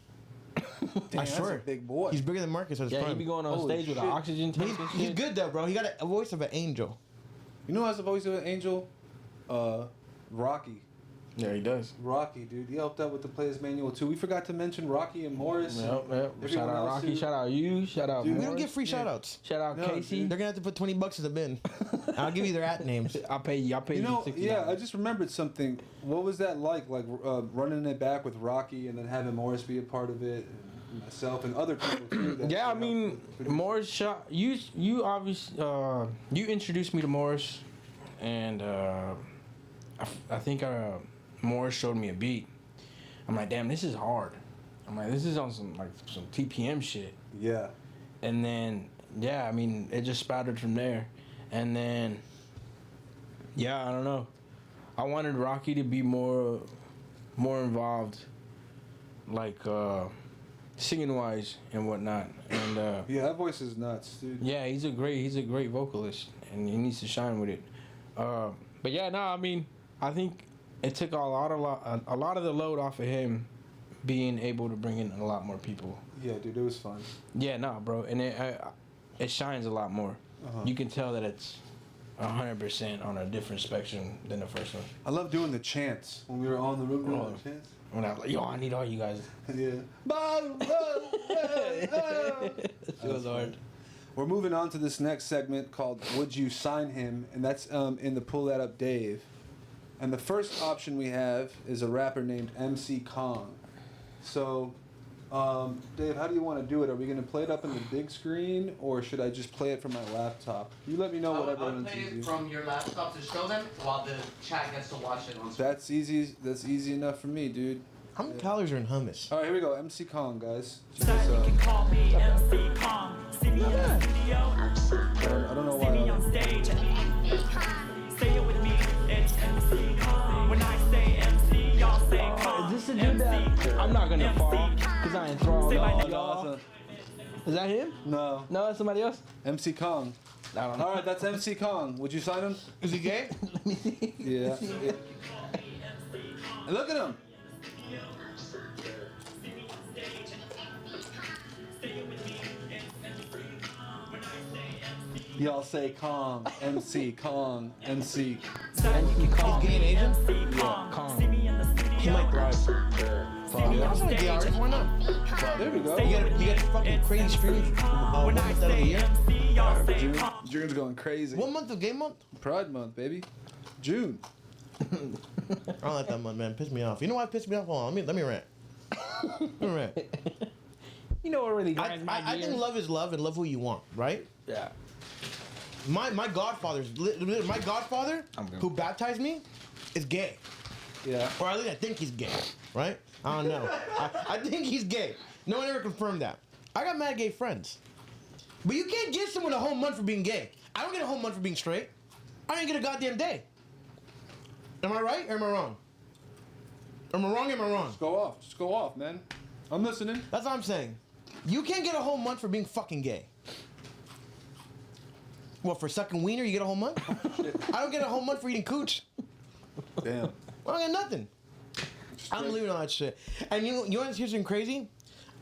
Damn, I swear. that's a big boy. He's bigger than Marcus at his Yeah, prime. he be going on Holy stage with an shit. oxygen tank and shit. He's good though, bro. He got a voice of an angel. You know who has a voice of an angel? Rocky. Yeah, he does. Rocky, dude. He helped out with the Playas Manual too. We forgot to mention Rocky and Morris. Yep. Everyone Shout out else Rocky. who- Shout out you. Shout out. Dude, We don't Morris. get free shout outs. Shout out No, Casey. dude. They're gonna have to put $20 in the bin. I'll give you their at names. I'll pay you. I'll pay You you. know, $60. yeah, I just remembered something. What was that like? Like running it back with Rocky and then having Morris be a part of it, and myself and other people too. that Yeah, I helped mean, produce it. Morris shot you obviously you introduced me to Morris, and I think Morris showed me a beat. I'm like, damn, this is hard. I'm like, this is on some TPM shit. Yeah. And then yeah, I mean, it just spattered from there, and then yeah, I don't know. I wanted Rocky to be more involved, like singing wise and whatnot, and Yeah, that voice is nuts, dude. yeah, he's a great vocalist, and he needs to shine with it. But yeah, no, I mean, I think it took a lot of the load off of him, being able to bring in a lot more people. Yeah, dude, it was fun. Yeah, no, bro, and it shines a lot more. You can tell that it's 100% on a different spectrum than the first one. I love doing the chants when we were on the room doing Oh. the chants. When I was like, yo, I need all you guys. Yeah. It was hard. We're moving on to this next segment called Would You Sign Him? And that's in the Pull That Up Dave. And the first option we have is a rapper named MC Kong. So, Dave, how do you want to do it? Are we going to play it up on the big screen, or should I just play it from my laptop? You let me know whatever I'll runs play easy. it from your laptop to show them while the chat gets to watch it on screen. That's easy. That's easy enough for me, dude. How many calories are in hummus? All right, here we go. MC Kong, guys. You can call me MC Kong. See me in the studio. I don't know See me why. on stage. Say it with me. It's MC Kong. When I say MC, y'all say Kong. Is this a dude that I'm not gonna fall because I enthralled Say my all name. y'all? Is that him? No. No, that's somebody else. MC Kong. I don't know. All right, that's MC Kong. Would you sign him? Is he gay? Let me see. Yeah. And look at him. Y'all say Kong, MC, Kong, MC. He's gay and Asian? Yeah, Kong. He might thrive. That's not a gay artist, why not? There we go. You get fucking crazy streams one month out of the year. June's going crazy. What month of gay month? Pride month, baby. June. I don't like that month, man. Piss me off. You know why it pissed me off? Hold on, let me rant. Let me rant. You know what really I grinds my think gears? love is love and love who you want, right? Yeah. My godfather, I'm good. who baptized me, is gay. Yeah. Or at least I think he's gay, right? I don't know. I think he's gay. No one ever confirmed that. I got mad gay friends. But you can't give someone a whole month for being gay. I don't get a whole month for being straight. I didn't get a goddamn day. Am I right or am I wrong? Am I wrong or am I wrong? Just go off. Just go off, man. I'm listening. That's what I'm saying. You can't get a whole month for being fucking gay. What, for sucking wiener you get a whole month? I don't get a whole month for eating cooch. Damn. I don't get nothing. I'm leaving all that shit. And you know what's something crazy?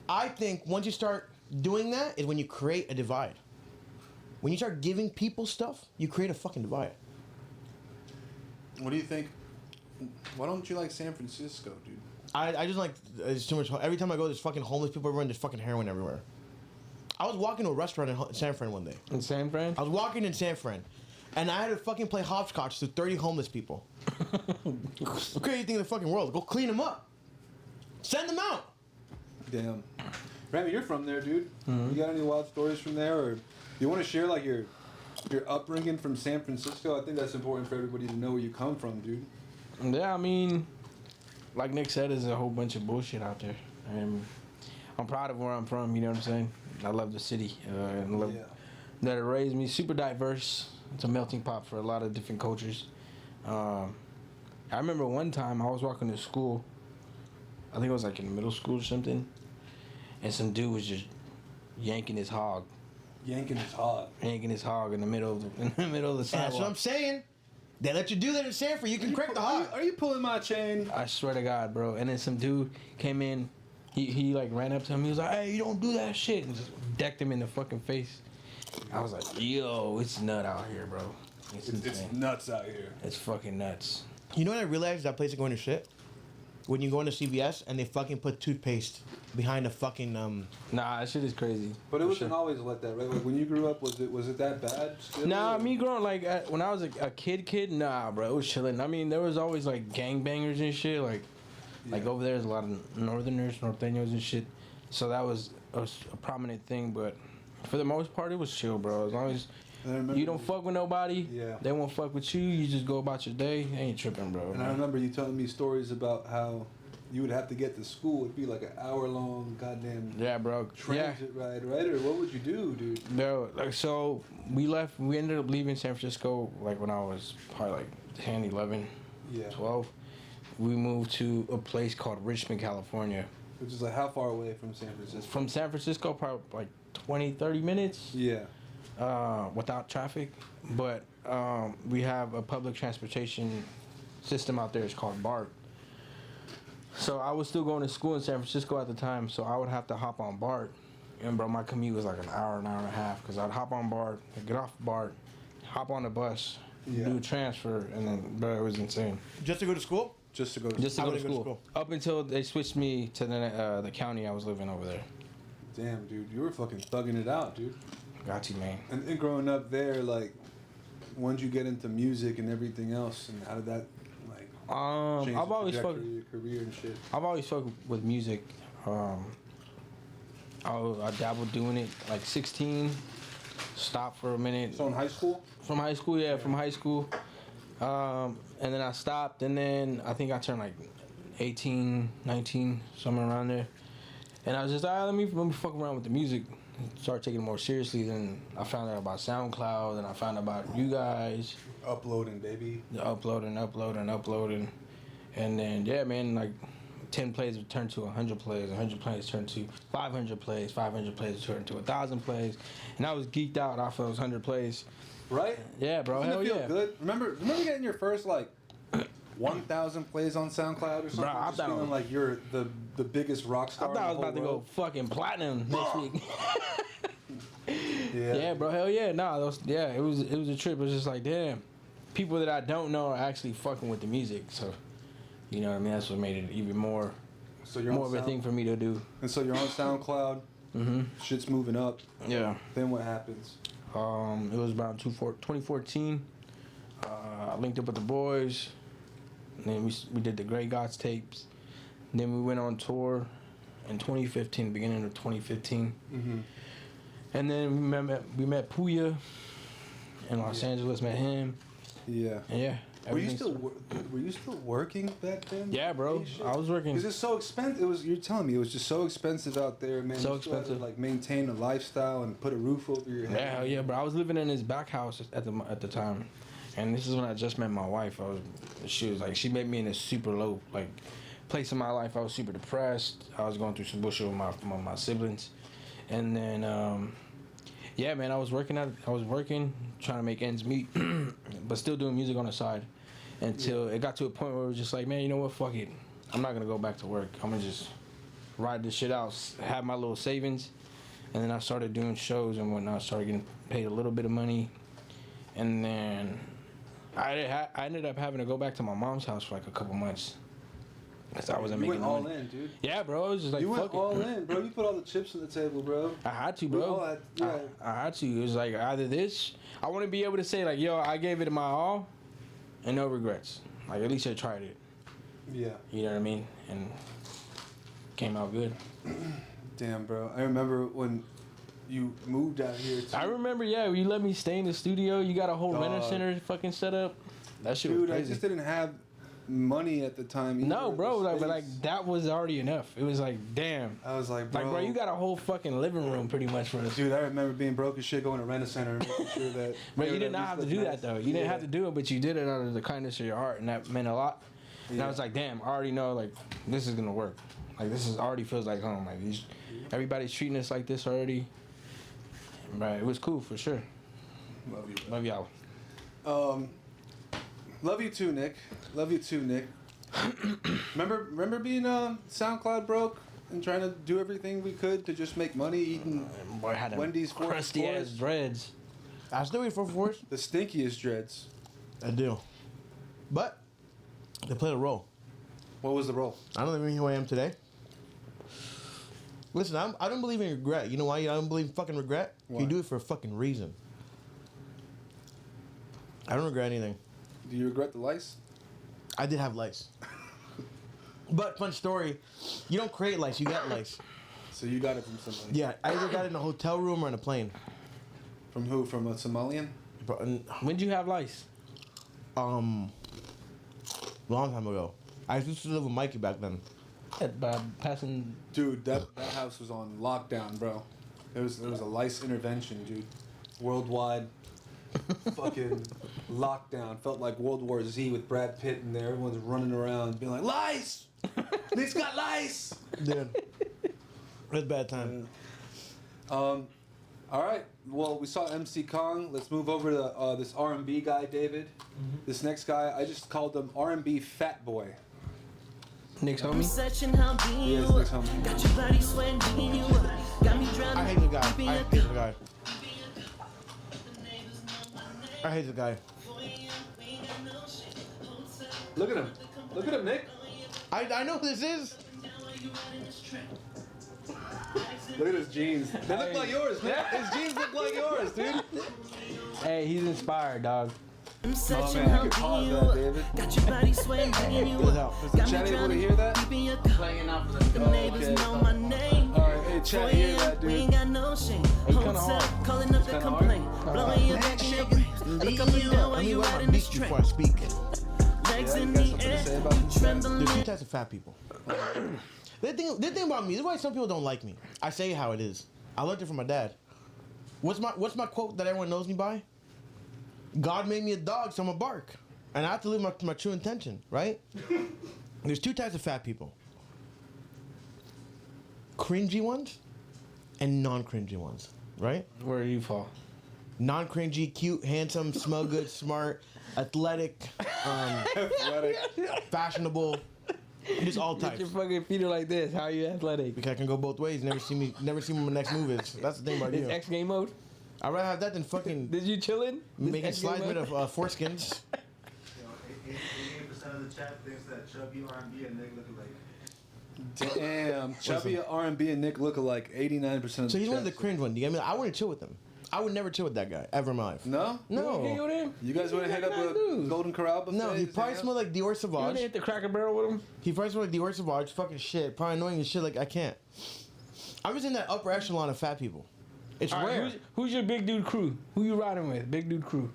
I think once you start doing that is when you create a divide. When you start giving people stuff, you create a fucking divide. What do you think? Why don't you like San Francisco, dude? I just like, it's too much. Every time I go, there's fucking homeless people everywhere and there's fucking heroin everywhere. I was walking to a restaurant in San Fran one day. In San Fran? I was walking in San Fran, and I had to fucking play hopscotch to 30 homeless people. What crazy thing in the fucking world? Go clean them up. Send them out. Damn. Rami, you're from there, dude. You got any wild stories from there, or you want to share like your upbringing from San Francisco? I think that's important for everybody to know where you come from, dude. Yeah, I mean, like Nick said, there's a whole bunch of bullshit out there. And I'm proud of where I'm from, you know what I'm saying? I love the city. And love that it raised me. Super diverse. It's a melting pot for a lot of different cultures. I remember one time I was walking to school. I think it was like in middle school or something. And some dude was just yanking his hog. Yanking his hog. Yanking his hog in the middle of the sidewalk. That's what I'm saying. They let you do that in Sanford. You can crank the hog. Are you pulling my chain? I swear to God, bro. And then some dude came in. He like ran up to him. He was like, "Hey, you don't do that shit," and just decked him in the fucking face. I was like, "Yo, it's nut out here, bro. It's nuts out here. It's fucking nuts." You know what I realized that place is going to shit? When you go into CVS and they fucking put toothpaste behind the fucking Nah, that shit is crazy. But it wasn't always like that, right? Like when you grew up, was it that bad? Still? Nah, me growing like when I was a kid, nah, bro, it was chilling. I mean, there was always like gangbangers and shit. Like over there's a lot of northerners, norteños and shit. So that was a prominent thing. But for the most part, it was chill, bro. As long as you don't fuck with nobody, they won't fuck with you. You just go about your day. They ain't tripping, bro. And I remember you telling me stories about how you would have to get to school. It'd be like an hour-long goddamn transit ride, right? Or what would you do, dude? Bro, like, so we ended up leaving San Francisco like when I was probably like 10, 11, 12. We moved to a place called Richmond, California. Which is like how far away from San Francisco? From San Francisco, probably like 20, 30 minutes. Yeah. Without traffic. But we have a public transportation system out there. It's called BART. So I was still going to school in San Francisco at the time, so I would have to hop on BART. And bro, my commute was like an hour and a half, because I'd hop on BART, I'd get off BART, hop on the bus, do a transfer, and then, bro, it was insane. Just to go to school? Just to go to school. Up until they switched me to the county I was living over there. Damn, dude, you were fucking thugging it out, dude. Got you, man. And growing up there, like, when did you get into music and everything else, and how did that, like, change I've always your career and shit? I've always fucked with music. I dabbled doing it like 16, stopped for a minute. So in high school? From high school, yeah, from high school. And then I stopped, and then I think I turned like 18, 19, somewhere around there. And I was just, let me fuck around with the music. Start taking it more seriously. Then I found out about SoundCloud, and I found out about you guys. Uploading, baby. Uploading. And then, yeah, man, like 10 plays would turn to 100 plays, 100 plays turned to 500 plays, 500 plays turned to 1,000 plays. And I was geeked out off those 100 plays. Right? Yeah, bro. Doesn't Hell it feel yeah. good? Remember getting your first like 1,000 plays on SoundCloud or something? Bro, I just thought feeling like you're the biggest rock star. I thought I was about to go fucking platinum next week. Yeah, bro. Hell yeah. Nah, it was a trip. It was just like, damn, people that I don't know are actually fucking with the music. So, you know what I mean? That's what made it even more of a thing for me to do. And so you're on SoundCloud. Shit's moving up. Yeah. Then what happens? It was around 2014. I linked up with the boys. And then we did the Grey Gods tapes. Then we went on tour in 2015, beginning of 2015. And then we met Pouya in Los Angeles. Met him. Yeah. And yeah. Were you still working back then? Yeah, bro. I was working. Because it's so expensive. You're telling me it was just so expensive out there, man. So you still had expensive. to, like, maintain a lifestyle and put a roof over your head. Yeah, hell yeah, bro. I was living in his back house at the time, and this is when I just met my wife. She met me in a super low place in my life. I was super depressed. I was going through some bullshit with my siblings, and then yeah, man, I was working, trying to make ends meet, but still doing music on the side. Until it got to a point where it was just like, man, you know what, fuck it. I'm not gonna go back to work. I'm gonna just ride this shit out, have my little savings. And then I started doing shows and whatnot. I started getting paid a little bit of money. And then I ended up having to go back to my mom's house for like a couple months. Because I wasn't making all money. in, dude. Yeah, bro. It was just like, you fuck went all in, bro. You put all the chips on the table, bro. I had to, bro. I had to. It was like either this. I want to be able to say like, yo, I gave it my all. And no regrets. Like, at least I tried it. Yeah. You know what I mean? And came out good. Damn, bro. I remember when you moved out here. I remember, yeah, you let me stay in the studio. You got a whole renter center fucking set up. That shit was crazy. I just didn't have money at the time either. No, bro. But that was already enough. It was like, damn. I was like, bro. You got a whole fucking living room pretty much for us. Dude, I remember being broke as shit going to rent a center and making sure that. But you did not have to do that, though. You didn't have to do it, but you did it out of the kindness of your heart, and that meant a lot. And I was like, damn, I already know, like, this is going to work. Like, already feels like home. Like, everybody's treating us like this already. Right, it was cool, for sure. Love you, bro. Love y'all. Love you too, Nick. Remember being SoundCloud broke and trying to do everything we could to just make money eating Boy, had Wendy's 4 crusty ass dreads. I still eat 4 The stinkiest dreads. I do. But they played a role. What was the role? I don't even know who I am today. Listen, I don't believe in regret. You know why I don't believe in fucking regret? Why? You do it for a fucking reason. I don't regret anything. Do you regret the lice? I did have lice. But fun story, you don't create lice, you get lice. So you got it from somebody. Yeah, I either got it in a hotel room or on a plane. From who? From a Somalian? When'd you have lice? Long time ago. I used to live with Mikey back then. Passing. Dude, that house was on lockdown, bro. There was a lice intervention, dude. Worldwide fucking lockdown. Felt like World War Z with Brad Pitt in there. Everyone's running around being like, lice! Nick's got lice! Dude. It was a bad time. All right. Well, we saw MC Kong. Let's move over to this R&B guy, David. Mm-hmm. This next guy, I just called him R&B Fat Boy. Nick's homie. He is Nick's homie. I hate the guy. I hate the guy. Look at him. Look at him, Nick. I know who this is. Look at his jeans. They look like yours, Nick. His jeans look like yours, dude. Hey, he's inspired, dog. Oh man, I could pause that, David. Good help. Is the chat able to hear that? Playing out for the Okay. Alright, hey, chat, hear that, dude. Hey, kind of hard. It's kind of hard. Let me wear my beats before I speak. Yeah, you got something to say about this? There's two types of fat people. The thing about me, this is why some people don't like me. I say it how it is. I learned it from my dad. What's my quote that everyone knows me by? God made me a dog, so I'm a bark. And I have to live my true intention, right? There's two types of fat people. Cringy ones and non-cringy ones, right? Where do you fall? Non-cringy, cute, handsome, smell good, smart, athletic, fashionable, just all Get your types. fucking feet are like this. How are you athletic? Because I can go both ways. Never see what my next move is. That's the thing about This you. X game mode? I'd rather have that than fucking Did you chillin'? making X game slides made mode? of foreskins. 88% of the chat thinks that chubby R&B and Nick look alike. Damn, chubby R&B and Nick look alike 89% of the So he's one of the chat. cringe ones. You get me? I wouldn't chill with him. I would never chill with that guy ever in my life. No? You hang No. with him? You guys want to hit up a Dude. Golden Corral buffet? No, he Just probably hang smelled like Dior You wanna Sauvage. hit the Cracker Barrel with him? He probably smelled like Dior Sauvage. Fucking shit. Probably annoying as shit. Like, I can't. I was in that upper echelon of fat people. It's All right, rare. who's your big dude crew? Who you riding with? Big dude crew.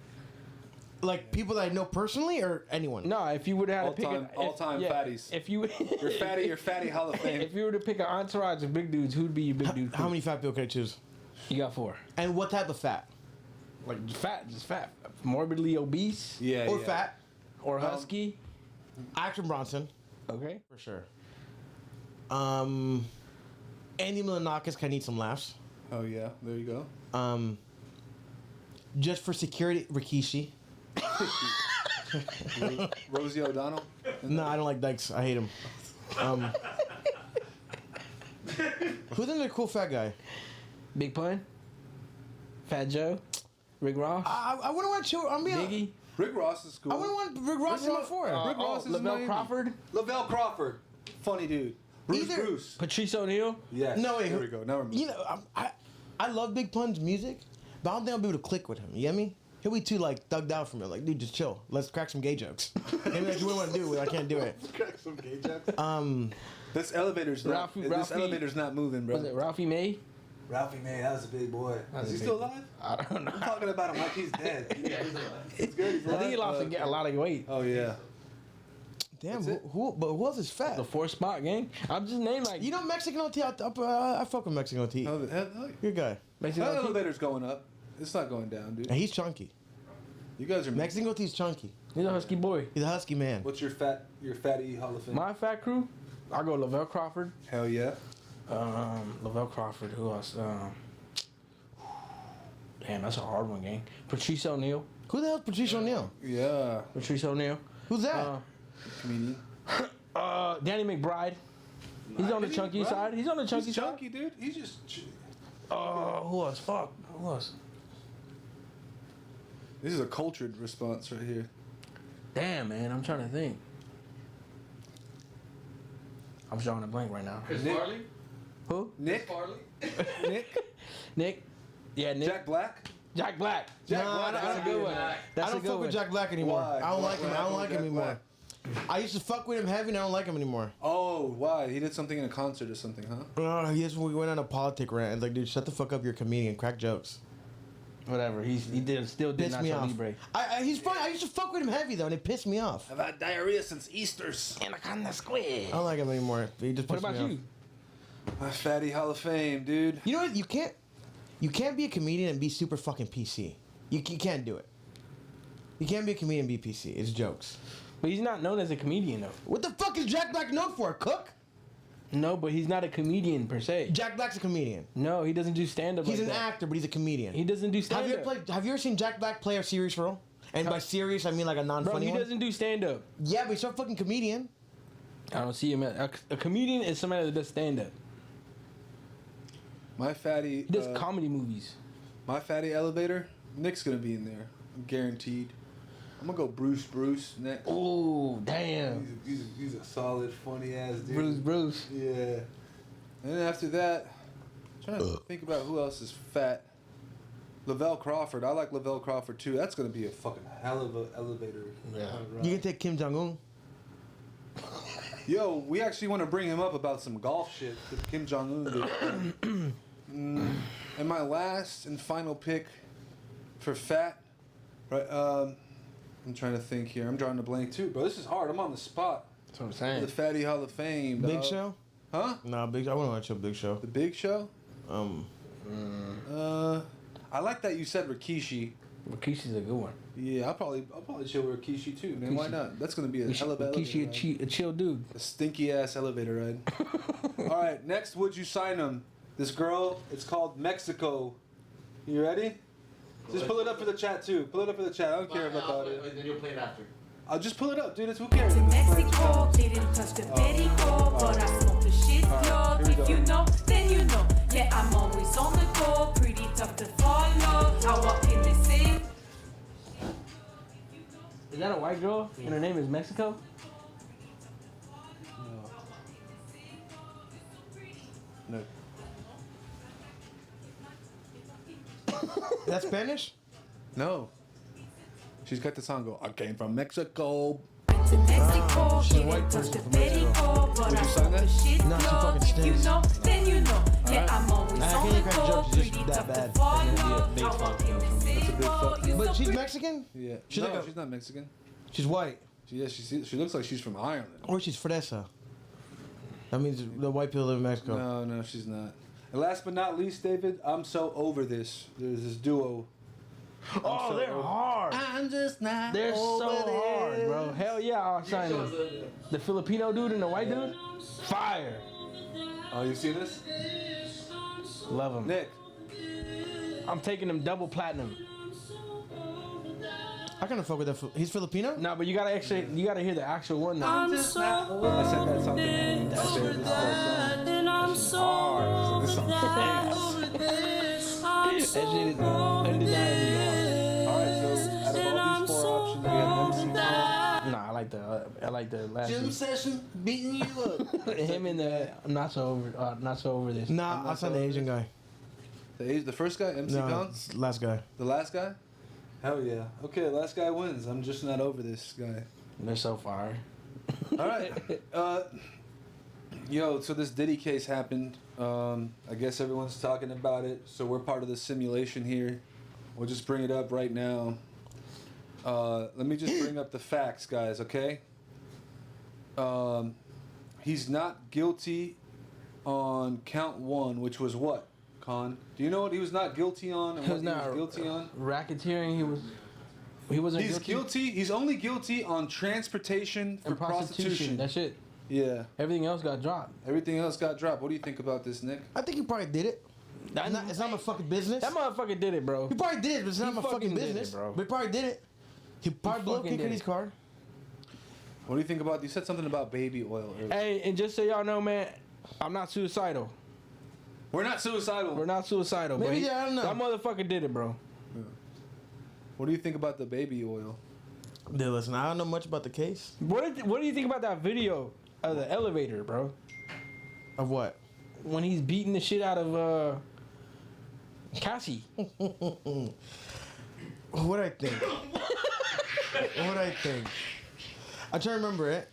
Like, people that I know personally or anyone? No, if you would have had to pick All-time fatties. If you Your fatty Hall of Fame. if you were to pick an entourage of big dudes, who'd be your big dude crew? How many fat people can I choose? You got 4. And what type of fat? Like just fat, morbidly obese, Yeah, Or yeah. fat? or husky. Action Bronson. Okay. For sure. Andy Milonakis can need some laughs. Oh yeah, there you go. Just for security, Rikishi. Rosie O'Donnell. No, I don't like Dykes. I hate him. Who's another cool fat guy? Big Pun, Fat Joe, Rick Ross, I wouldn't want to chill. I'm being. Biggie, Rick Ross is cool. I wouldn't want Rick Ross in my four. Rick Ross is Lavelle Miami. Crawford, Lavelle Crawford. Funny dude. Bruce. Patrice O'Neal. Yes. No, wait, There we go. Now we're moving. You know, I love Big Pun's music, but I don't think I'll be able to click with him. You get me? He'll be too like thugged out from it. Like, dude, just chill. Let's crack some gay jokes. Maybe that's what I want to do. I can't do it. Crack some gay jokes. This elevator's not. Ralphie- This elevator's not moving, bro. Was it Ralphie May? Ralphie May, that was a big boy. Is he still alive? I don't know. I'm talking about him like he's dead. It's good. He's I think he alive? lost a lot of weight. Oh yeah. Damn, That's it. but who else is fat? The 4 spot gang. I'm just naming like You know Mexican OT. I fuck with Mexican OT. Oh, Good guy. Mexican that OT. elevator's going up. It's not going down, dude. And he's chunky. You guys are Mexican OT's chunky. He's a husky boy. He's a husky man. What's your fatty Hall of Fame? My fat crew. I go Lavelle Crawford. Hell yeah. Lavelle Crawford. Who else? Damn, that's a hard one, gang. Patrice O'Neal. Who the hell's Patrice O'Neal? Yeah. Patrice O'Neal. Who's that? Comedian. Danny McBride. He's on the chunky side. He's on the chunky He's side. chunky, dude. He's just. Who else? Fuck. Who else? This is a cultured response right here. Damn, man. I'm trying to think. I'm drawing a blank right now. Chris Nick. Farley? Who? Nick. Farley? Nick. Nick. Yeah, Nick. Jack Black. Jack Black. Jack Nah, Black. that's a good one. I That's a don't good fuck one. with Jack Black anymore. Why? I don't like him. What I don't happened like with him Jack anymore. I used to fuck with him heavy, and I don't like him anymore. Oh, why? He did something in a concert or something, huh? Yes, we went on a politic rant. It's like, dude, shut the fuck up. You're a comedian. Crack jokes. Whatever. He still did Pissed me Nacho off. Libre. He's fine. I used to fuck with him heavy though, and it pissed me off. I've had diarrhea since Easter's. Anaconda Squid. I don't like him anymore. He just What pissed about me you? My fatty Hall of Fame, dude. You know what? You can't be a comedian and be super fucking PC. You can't do it. You can't be a comedian and be PC. It's jokes. But he's not known as a comedian though. What the fuck is Jack Black known for? Cook? No, but he's not a comedian per se. Jack Black's a comedian. No, he doesn't do stand up. He's like an that. actor, but he's a comedian. He doesn't do stand up. Have you ever seen Jack Black play a serious role? And by serious, I mean like a Bro, non-funny he one. doesn't do stand up. Yeah, but he's a fucking comedian. I don't see him as a comedian is somebody that does stand up. My fatty. He does comedy movies. My fatty elevator. Nick's gonna be in there. I'm guaranteed. I'm gonna go Bruce next. Oh, damn. He's a solid, funny ass dude. Bruce. Yeah. And then after that, I'm trying to think about who else is fat. Lavelle Crawford. I like Lavelle Crawford too. That's gonna be a fucking hell of a elevator. Yeah. You can take Kim Jong Un. Yo, we actually want to bring him up about some golf shit that Kim Jong Un did. And my last and final pick for fat, right? I'm trying to think here. I'm drawing a blank too, bro. This is hard. I'm on the spot. That's what I'm saying. The Fatty Hall of Fame. Big dog. Show? Huh? Nah, Big. I wouldn't watch a Big Show. The Big Show. I like that you said Rikishi. Rikishi's a good one. Yeah, I'll probably chill with Rikishi too, man. Why not? That's gonna be a hell of an Rikishi elevator ride. a chill dude. A stinky ass elevator ride. All right, next, would you sign him? This girl, it's called Mexico. You ready? Just pull it up for the chat too. Pull it up for the chat. I don't care about it. Then you'll play it after. I'll just pull it up, dude. It's who cares. To Mexico, didn't touch the perico, but I smoked the shit, yo. If you know, then you know. Yeah, I'm always on the go, pretty tough to follow. I walk in the same. Is that a white girl? And her name is Mexico? No. That's Spanish? No. She's got the song go, I came from Mexico. To Mexico, didn't touch the perico, but Would I you sign smoked the that? shit, No, she yo. fucking If you stinks. know, then you know. Yeah, Alright. I'm always I on can't the crack go, jokes, it's pretty just tough that to bad. follow. That's a big I walk in the That's a big same fuck. you But so she's pretty. Mexican? Yeah. She's No, like a- she's not Mexican. She's white. She looks like she's from Ireland. Or she's fresa. That means the white people live in Mexico. No, she's not. And last but not least, David, I'm so over this. There's this duo. Oh, they're hard. I'm just not They're so hard, bro. Hell yeah, I'll sign them. The Filipino dude and the white dude? Fire. Oh, you seen this? Love them. Nick. I'm taking them double platinum. I kind of fuck with that. He's Filipino? No, but you gotta hear the actual one now. I said that song to me. That shit is hard. This song That shit is undeniably hard. Alright, so out of all these 4 options, we have MC Kong. Nah, I like the last Jim one. Session beating you up. Him and the I'm not so over this. Nah, I saw the Asian guy. The first guy, MC No, Kong? it's the last guy. The last guy? Hell yeah. Okay, the last guy wins. I'm just not over this guy. They're so fire. Alright. Yo, so this Diddy case happened. I guess everyone's talking about it, so we're part of the simulation here. We'll just bring it up right now. Let me just bring up the facts, guys, okay? He's not guilty on count 1, which was what, Con? Do you know what he was not guilty on and what he was guilty on? Racketeering. He wasn't He's guilty. He's only guilty on transportation for and prostitution. That's it. Yeah. Everything else got dropped. Everything else got dropped. What do you think about this, Nick? I think he probably did it. It's not my fucking business. That motherfucker did it, bro. He probably did, but it's not my fucking did it, business, bro. But he probably did it. He probably blew up Kid Cudi's car. What do you think about? You said something about baby oil. Hey, and just so y'all know, man, I'm not suicidal. We're not suicidal. We're not suicidal. Maybe but I don't know. That motherfucker did it, bro. Yeah. What do you think about the baby oil? Dude, listen, I don't know much about the case. What do you think about that video of the elevator, bro? Of what? When he's beating the shit out of Cassie. What I think? I'm trying to remember it.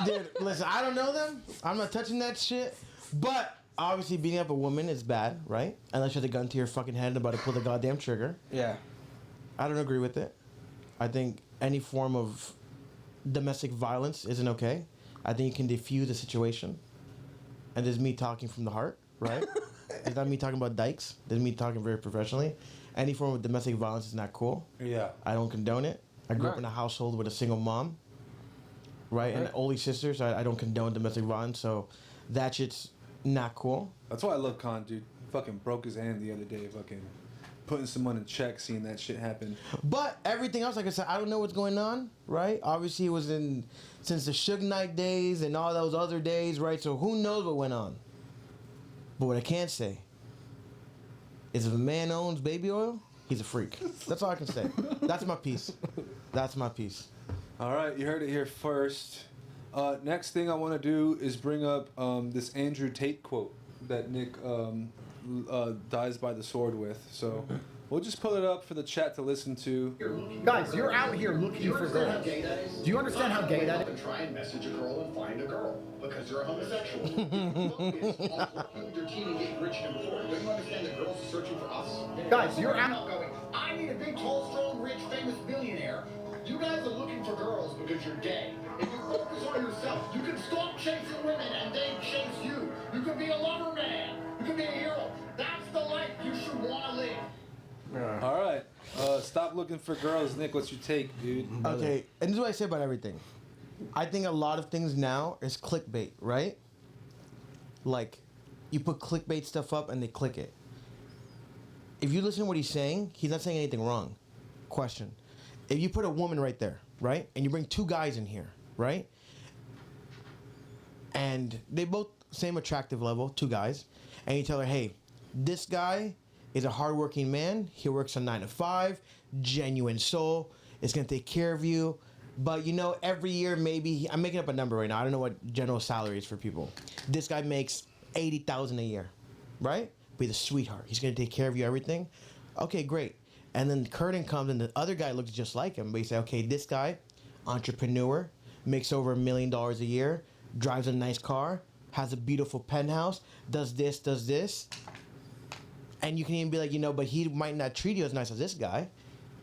Dude, listen, I don't know them. I'm not touching that shit. But obviously beating up a woman is bad, right? Unless you have a gun to your fucking head and about to pull the goddamn trigger. Yeah. I don't agree with it. I think any form of domestic violence isn't okay. I think you can defuse the situation. And this is me talking from the heart, right? It's not me talking about dykes. This is me talking very professionally. Any form of domestic violence is not cool. Yeah. I don't condone it. I grew up in a household with a single mom, right? And only sisters. I don't condone domestic violence, so that shit's not cool. That's why I love Khan, dude. Fucking broke his hand the other day, fucking putting someone in check, seeing that shit happen. But everything else, like I said, I don't know what's going on, right? Obviously, it was since the Suge Knight days and all those other days, right? So who knows what went on? But what I can say is if a man owns baby oil, he's a freak. That's all I can say. That's my piece. That's my piece. All right, you heard it here first. Next thing I want to do is bring up this Andrew Tate quote that Nick dies by the sword with. So we'll just pull it up for the chat to listen to. Guys, you're out here looking for girls. Do you understand how gay that is? Try and message a girl and find a girl because you're a homosexual. It's awful. You're teen and getting rich and poor. Don't you understand that girls are searching for us? Guys, you're out going, I need a big, tall, strong, rich, famous billionaire. You guys are looking for girls because you're gay. If you focus on yourself, you can stop chasing women and they chase you. You can be a lover man. You can be a hero. That's the life you should want to live. All right. Stop looking for girls. Nick, what's your take, dude? Okay, and this is what I say about everything. I think a lot of things now is clickbait, right? Like, you put clickbait stuff up and they click it. If you listen to what he's saying, he's not saying anything wrong. Question. If you put a woman right there, right? And you bring two guys in here, right? And they both same attractive level, two guys. And you tell her, hey, this guy is a hardworking man. He works on 9 to 5, genuine soul. Is going to take care of you. But, you know, every year maybe, I'm making up a number right now. I don't know what general salary is for people. This guy makes $80,000 a year, right? Be the sweetheart. He's going to take care of you, everything. Okay, great. And then the curtain comes and the other guy looks just like him. But you say, okay, this guy, entrepreneur, makes over $1 million a year, drives a nice car, has a beautiful penthouse, does this. And you can even be like, you know, but he might not treat you as nice as this guy.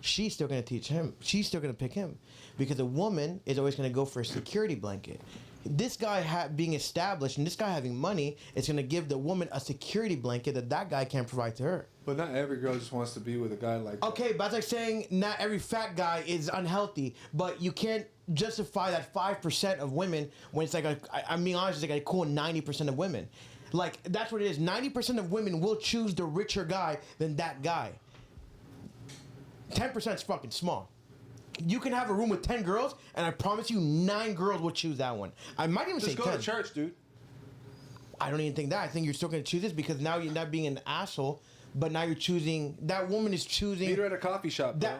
She's still going to teach him. She's still going to pick him. Because a woman is always going to go for a security blanket. This guy being established and this guy having money is going to give the woman a security blanket that guy can't provide to her. But not every girl just wants to be with a guy like that. Okay, but that's like saying not every fat guy is unhealthy, but you can't justify that 5% of women when it's like, I'm being honest, it's like a cool 90% of women. Like, that's what it is. 90% of women will choose the richer guy than that guy. 10% is fucking small. You can have a room with 10 girls, and I promise you 9 girls will choose that one. I might even say 10. Just go to church, dude. I don't even think that. I think you're still going to choose this because now you're not being an asshole, but now you're choosing... That woman is choosing... Meet her at a coffee shop, bro.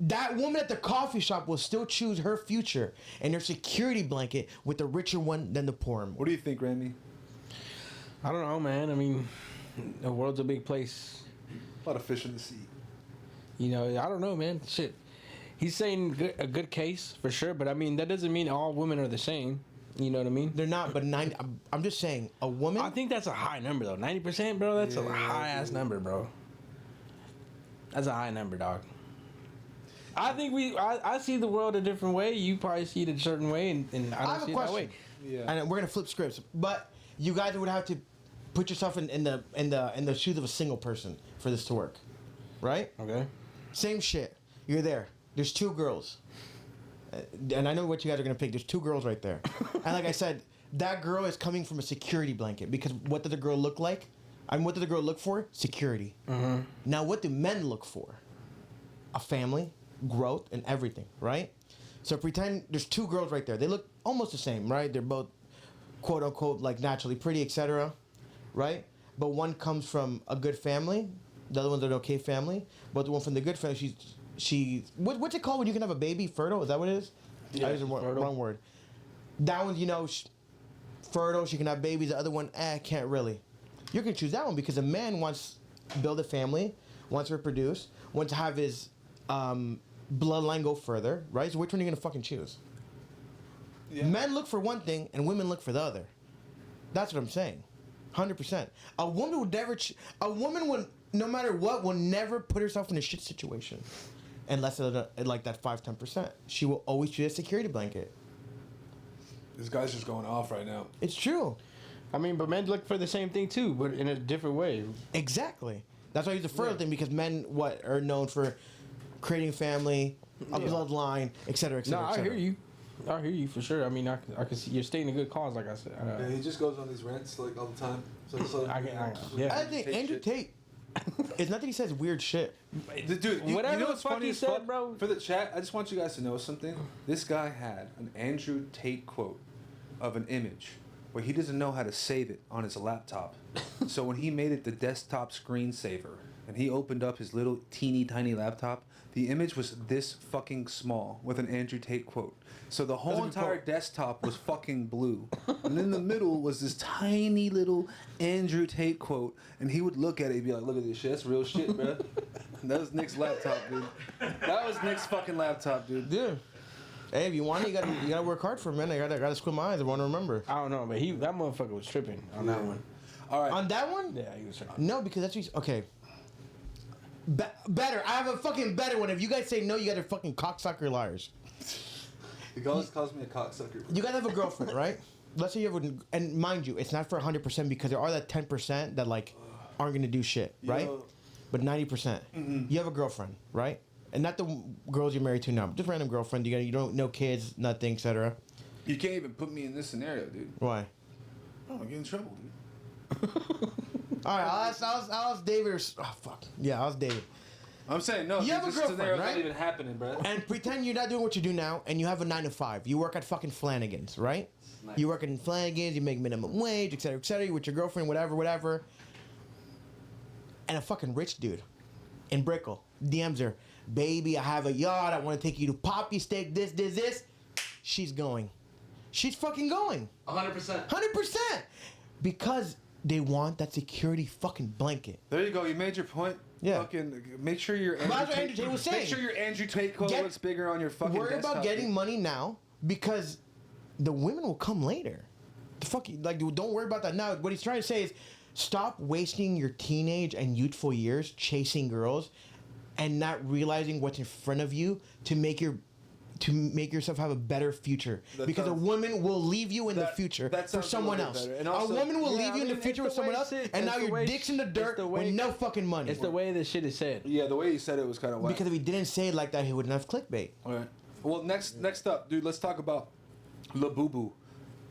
That woman at the coffee shop will still choose her future and her security blanket with the richer one than the poorer one. What do you think, Rami? I don't know, man. I mean, the world's a big place. A lot of fish in the sea. You know, I don't know, man. Shit. He's saying a good case, for sure, but I mean, that doesn't mean all women are the same. You know what I mean? They're not, but 90... I'm just saying, a woman... I think that's a high number, though. 90%, bro? That's a high-ass number, bro. That's a high number, dog. I think I see the world a different way. You probably see it a certain way, and I don't see it that way. Yeah. And we're gonna flip scripts, but you guys would have to put yourself in the shoes of a single person for this to work, right? Okay. Same shit. You're there. There's 2 girls, and I know what you guys are gonna pick. There's 2 girls right there, and like I said, that girl is coming from a security blanket because what does the girl look like? And what does the girl look for? Security. Mm-hmm. Now, what do men look for? A family, growth, and everything, right? So pretend there's two girls right there. They look almost the same, right? They're both, quote unquote, like naturally pretty, etc., right? But one comes from a good family, the other one's an okay family. But the one from the good family, what's it called when you can have a baby? Fertile? Is that what it is? Yeah, I used the wrong word. That one, fertile. She can have babies. The other one, can't really. You can choose that one because a man wants to build a family, wants to reproduce, wants to have his bloodline go further, right? So which one are you gonna fucking choose? Yeah. Men look for one thing and women look for the other. That's what I'm saying. 100%. A woman would never. A woman would, no matter what, will never put herself in a shit situation, unless it's like that 5-10%. She will always choose a security blanket. This guy's just going off right now. It's true. I mean, but men look for the same thing too, but in a different way. Exactly. That's why I use the fertile thing, because men are known for creating a family, a bloodline, etc., etc. No, I hear you. I hear you for sure. I mean, I can see you're stating a good cause, like I said. Yeah, he just goes on these rants like all the time. I think Andrew Tate. It's not that he says weird shit. Dude, whatever you know the what's fuck funny he as said, fuck? bro. For the chat, I just want you guys to know something. This guy had an Andrew Tate quote of an image where he doesn't know how to save it on his laptop. So when he made it the desktop screensaver and he opened up his little teeny tiny laptop, the image was this fucking small with an Andrew Tate quote. So the whole entire desktop was fucking blue. And in the middle was this tiny little Andrew Tate quote. And he would look at it and be like, look at this shit. That's real shit, bro. That was Nick's laptop, dude. That was Nick's fucking laptop, dude. Dude. Hey, if you want it, you gotta work hard for it, man. I gotta squint my eyes. I want to remember. I don't know, but that motherfucker was tripping on that one. All right. On that one? Yeah, he was tripping. No, because that's okay. Better. I have a fucking better one. If you guys say no, you guys are fucking cocksucker liars. He calls me a cocksucker. You gotta have a girlfriend, right? Let's say you have and mind you, it's not for 100% because there are that 10% that like aren't gonna do shit, right? But 90%. You have a girlfriend, right? And not the girls you're married to now, just random girlfriend. You don't know kids, nothing, etc. You can't even put me in this scenario, dude. Why? Oh, I get in trouble, dude. All right, I'll ask David. Oh fuck. Yeah, I'll ask David. I'm saying no. You have a girlfriend, right? Not even happening, bro. And pretend you're not doing what you do now, and you have a 9 to 5. You work at fucking Flanagan's, right? Nice. You work in Flanagan's. You make minimum wage, etc., etc. You with your girlfriend, whatever. And a fucking rich dude in Brickell DMs her, baby, I have a yacht. I want to take you to Poppy Steak. This. She's going. She's fucking going. 100%. 100%. Because they want that security fucking blanket. There you go. You made your point. Yeah. Fucking make sure your Andrew Tate was saying. Make sure your Andrew Tate quote looks bigger on your fucking Worry desktop. about getting money now because the women will come later. The fuck, like, don't worry about that now. What he's trying to say is, stop wasting your teenage and youthful years chasing girls, and not realizing what's in front of you to make yourself have a better future. Because a woman will leave you in the future for someone else. A woman will leave you in the future with someone else, and now your dick's in the dirt with no fucking money. It's the way this shit is said. Yeah, the way he said it was kind of whack. Because if he didn't say it like that, he wouldn't have clickbait. All right. Well, next up, dude, let's talk about Labubu.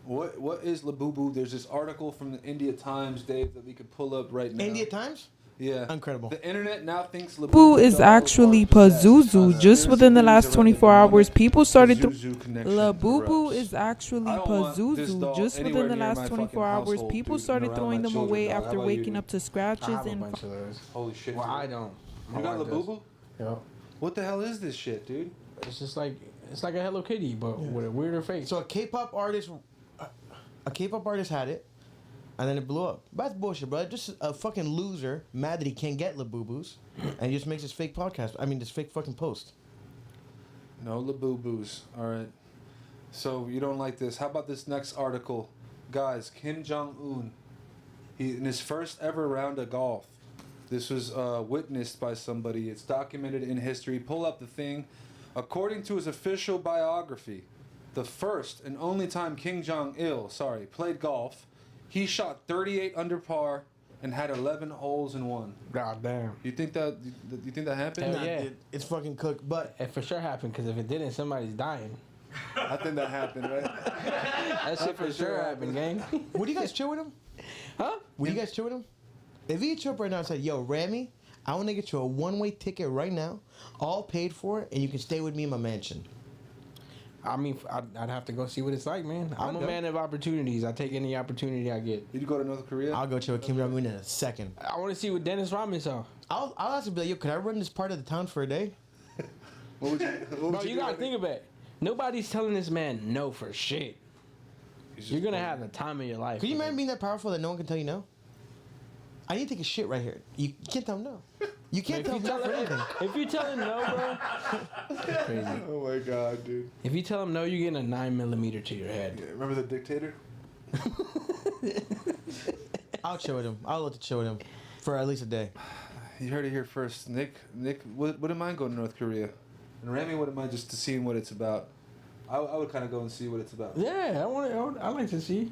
What is Labubu? There's this article from the India Times, Dave, that we could pull up right now. India Times? Yeah. Incredible. The internet now thinks Labubu is actually Pazuzu. Just within the last 24 hours, people started Labubu is actually Pazuzu. Just within the last 24 hours, people started throwing them away after waking up to scratches and. Holy shit. Well, I don't. You got Labubu? Yeah. What the hell is this shit, dude? It's just like a Hello Kitty, but with a weirder face. So a K-pop artist had it, and then it blew up. That's bullshit, bro. Just a fucking loser, mad that he can't get Labubus, and he just makes this fake podcast. I mean, this fake fucking post. No Labubus. All right. So you don't like this. How about this next article? Guys, Kim Jong-un, in his first ever round of golf. This was witnessed by somebody. It's documented in history. Pull up the thing. According to his official biography, the first and only time Kim Jong-il, played golf, he shot 38 under par and had 11 holes in one. God damn. You think that happened? Hell yeah. It's fucking cooked, but it for sure happened, because if it didn't, somebody's dying. I think that happened, right? That shit for sure happened, gang. Would you guys chill with him? Huh? Would you guys chill with him? If he hit you up right now and said, "Yo, Rami, I want to get you a one-way ticket right now, all paid for, and you can stay with me in my mansion." I mean, I'd have to go see what it's like, man. I'm a go. man of opportunities. I take any opportunity I get. You'd go to North Korea? I'll go chill with Kim Jong Un in a second. I want to see what Dennis Rodman saw. I'll actually be like, "Yo, could I run this part of the town for a day?" What would Bro, you you do? gotta think about it. Nobody's telling this man no for shit. You're gonna have the time of your life. Could you imagine being that powerful that no one can tell you no? I need to take a shit right here. You can't tell him no. You can't tell him no for anything. If you tell him no, bro, crazy. Oh my god, dude. If you tell him no, you're getting a 9mm to your head. Yeah, remember the dictator? I'll chill with him. I'll love to chill with him for at least a day. You heard it here first. Nick, wouldn't mind going to North Korea. And Rami wouldn't mind just to seeing what it's about. I would kind of go and see what it's about. Yeah, I like to see.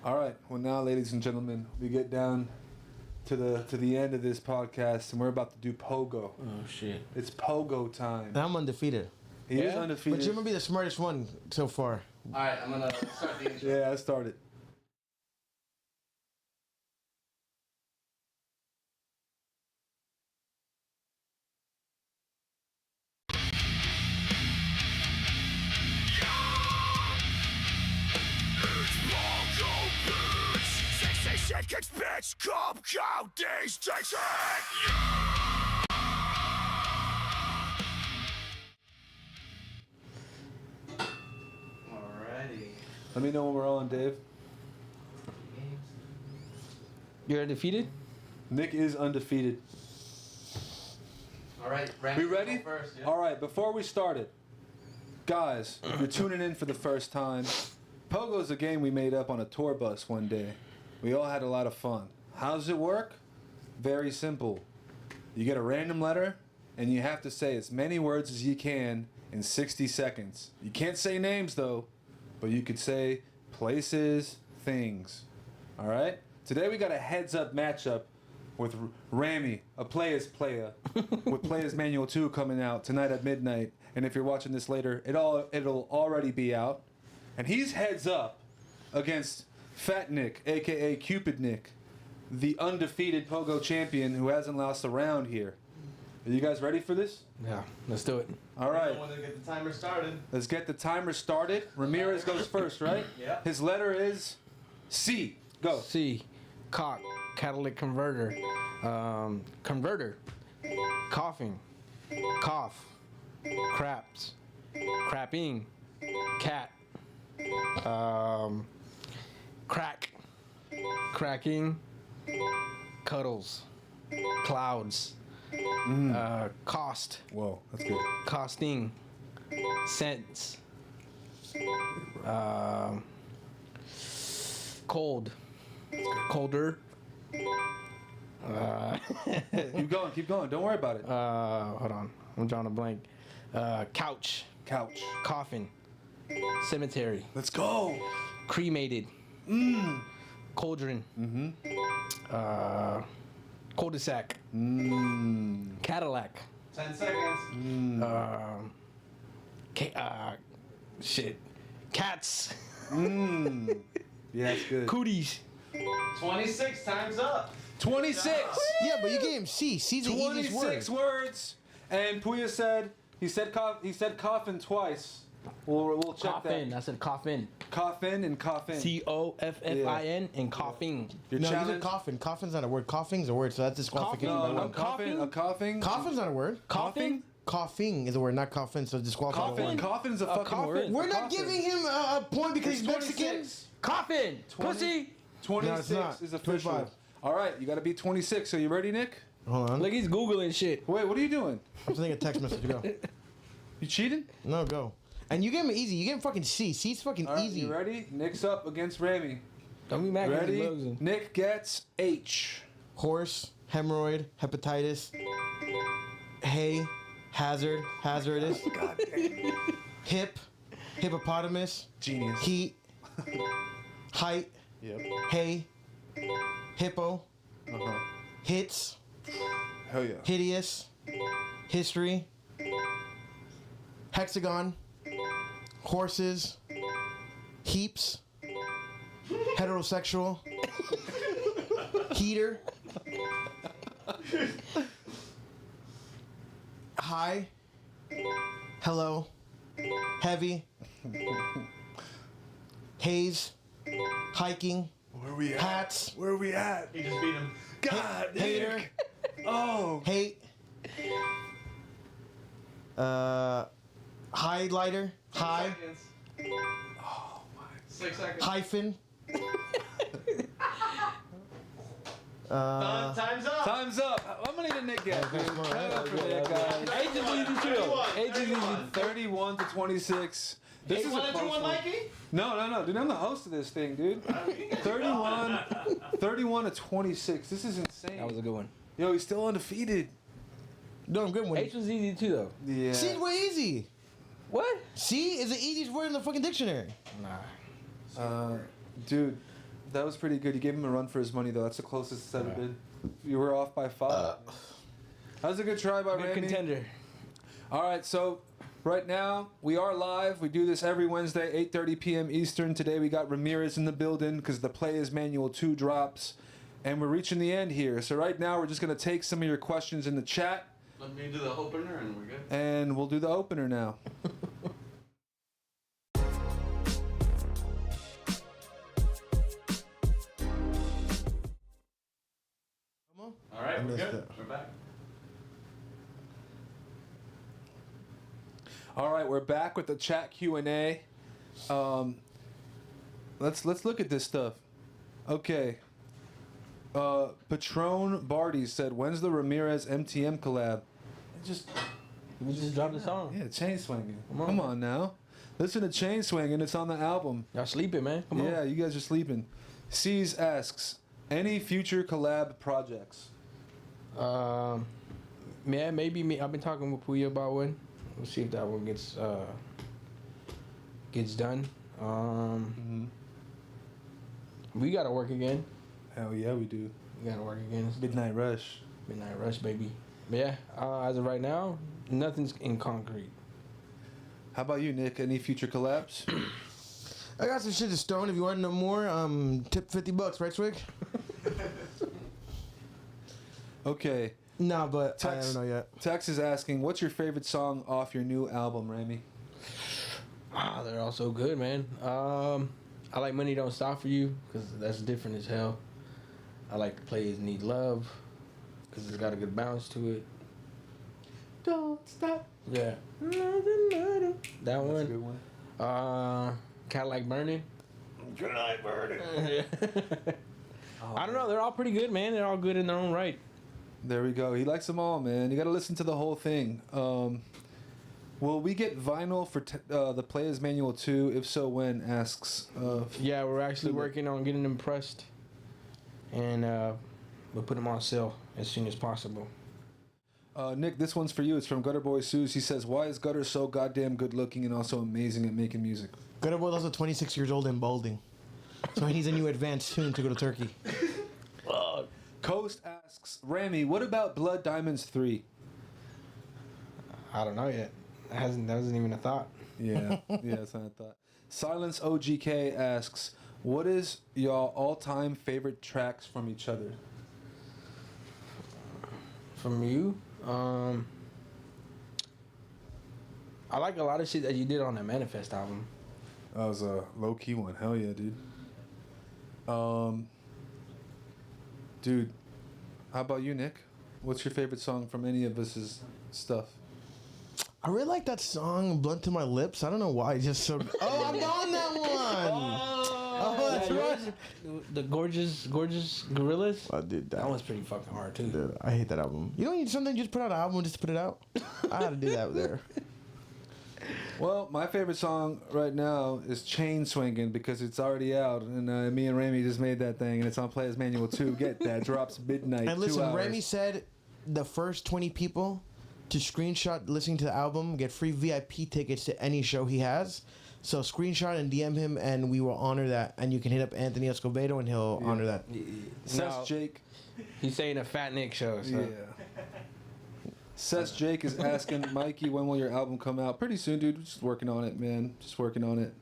All right. Well, now, ladies and gentlemen, we get down to the end of this podcast, and we're about to do pogo. Oh shit! It's pogo time. And I'm undefeated. He is undefeated. But you're gonna be the smartest one so far. All right, I'm gonna start the intro. Yeah, I started. Kicks bitch, come out these takes it. Alrighty. Let me know when we're on, Dave. You're undefeated? Nick is undefeated. All right, Rami, We ready? go first, yeah. All right, before we started, guys, if you're tuning in for the first time, Pogo's a game we made up on a tour bus one day. We all had a lot of fun. How does it work? Very simple. You get a random letter, and you have to say as many words as you can in 60 seconds. You can't say names, though, but you could say places, things. All right? Today we got a heads-up matchup with Rami, a Playas Playa, with Playas Manual 2 coming out tonight at midnight. And if you're watching this later, it'll already be out. And he's heads up against Fat Nick, a.k.a. Cupid Nick, the undefeated Pogo champion who hasn't lost a round here. Are you guys ready for this? Yeah, let's do it. All right. I want to get the timer started. Let's get the timer started. Ramirez goes first, right? Yeah. His letter is C. Go. C. Cock. Catalytic converter. Converter. Coughing. Cough. Craps. Crapping. Cat. Crack. Cracking. Cuddles. Clouds. Cost. Whoa, that's good. Costing. Cents. Cold. Colder. Keep going. Don't worry about it. Hold on. I'm drawing a blank. Couch. Couch. Coffin. Cemetery. Let's go. Cremated. Cauldron. Cul-de-sac. Cadillac. 10 seconds. Shit. Cats. Yeah, that's good. Cooties. 26, time's up. 26. Yeah, but you gave him C. C's the easiest word. 26 words. And Pouya said he said coffin twice. We'll check Coffin. that. I said coffin. Coffin and coffin. Coffin and coughing. Your No, you challenge. said coffin. Coffin's not a word. Coughing's a word, so that's disqualification. No, by no, one. coffin. A coughing. Coffin's not a word. Coughing? Coughing is a word, not coffin, so disqualified. by one. Coffin's a fucking coffin. word. We're not giving him a point because he's Mexican. 26. Coffin. 20. Pussy. 26 No, it's not. is official. 25. All right, you got to be 26. So you ready, Nick? Hold on. Like he's Googling shit. Wait, what are you doing? I'm sending a text message. Go. You cheating? No, go. And you gave him easy. You gave him fucking C. C's fucking All right, easy. you ready? Nick's up against Rami. Don't be mad at Ready? losing. Nick gets H. Horse, hemorrhoid, hepatitis, hay, hazard, hazardous, hip, hippopotamus, Genius. heat, height, Yep. hay, hippo, hits, Hell yeah. hideous, history, hexagon, horses, heaps, heterosexual, heater, Hi. Hello. Heavy. Haze. Hiking. Where we at? Hats. Where we at? He just beat him. God, Hater. Nick. Oh. Hate. Highlighter. High. 6 seconds. Hyphen. Time's up. Time's up. I'm gonna need a Nick get. That's more, right? Age is easy too. Age is easy. 31 to 26. This is a close one. Mikey? No, dude. I'm the host of this thing, dude. 31 to 26. This is insane. That was a good one. Yo, he's still undefeated. No, I'm good one. H was easy too though. Yeah. C is way easy. What? C is the easiest word in the fucking dictionary. Nah. Dude, that was pretty good. You gave him a run for his money, though. That's the closest it's ever been. You were off by 5. That was a good try by Good Rami. contender. All right, so right now we are live. We do this every Wednesday, 8:30 p.m. Eastern. Today we got Ramirez in the building because the Playas Manual 2 drops, and we're reaching the end here. So right now we're just gonna take some of your questions in the chat. Let me do the opener and we're good. And we'll do the opener now. All right, we're good. We're back. All right, we're back with the chat Q&A. Let's look at this stuff. Okay. Patron Barty said, "When's the Ramirez MTM collab?" We just dropped the song. Yeah, chain swinging. Come on now. Listen to chain swinging. It's on the album. Y'all sleeping, man. Come on. Yeah, you guys are sleeping. C's asks, any future collab projects? Yeah, maybe me. I've been talking with Pouya about one. We'll see if that one gets done. We gotta work again. Hell yeah, we do. We gotta work again. Midnight Rush. Midnight Rush, baby. But yeah, as of right now, nothing's in concrete. How about you, Nick? Any future collabs? I got some shit to stone. If you want to know more, tip $50, right, Swig? Okay. No, but Tex, I don't know yet. Tex is asking, what's your favorite song off your new album, Rami? They're all so good, man. I like Money Don't Stop For You because that's different as hell. I like the Playas Need Love because it's got a good bounce to it. Don't stop. Yeah. That That's one. a good one. Cadillac Burning. Cadillac Burning. I don't know. They're all pretty good, man. They're all good in their own right. There we go. He likes them all, man. You got to listen to the whole thing. Will we get vinyl for the Playas Manual 2? If so, when? Asks. Yeah, we're actually working on getting them pressed, and we'll put them on sale as soon as possible. Nick, this one's for you. It's from Gutter Boy Suze. He says, why is Gutter so goddamn good looking and also amazing at making music? Gutter Boy's also 26 years old and balding. So he needs a new advanced tune to go to Turkey. Coast asks, Rami, what about Blood Diamonds 3? I don't know yet. That wasn't even a thought. Yeah, that's not a thought. Silence OGK asks, what is y'all all-time favorite tracks from each other? From you? I like a lot of shit that you did on that Manifest album. That was a low-key one. Hell yeah, dude. Dude, how about you, Nick? What's your favorite song from any of us' stuff? I really like that song, Blunt to My Lips. I don't know why. It's just so... Oh, I'm on that one! Oh, that's right. The Gorgeous Gorillas? I did that. That one's pretty fucking hard, too. Dude, I hate that album. You don't sometimes just put out an album just to put it out? I had to do that there. Well, my favorite song right now is Chain Swinging because it's already out, and me and Rami just made that thing, and it's on Playas Manual 2. Get that. Drops midnight. And listen, 2 hours. Rami said the first 20 people to screenshot listening to the album get free VIP tickets to any show he has. So screenshot and DM him, and we will honor that. And you can hit up Anthony Escobedo, and he'll honor that. Says Jake. He's saying a Fat Nick show. So. Yeah. Says Jake is asking, Mikey, when will your album come out? Pretty soon, dude. Just working on it, man. Just working on it.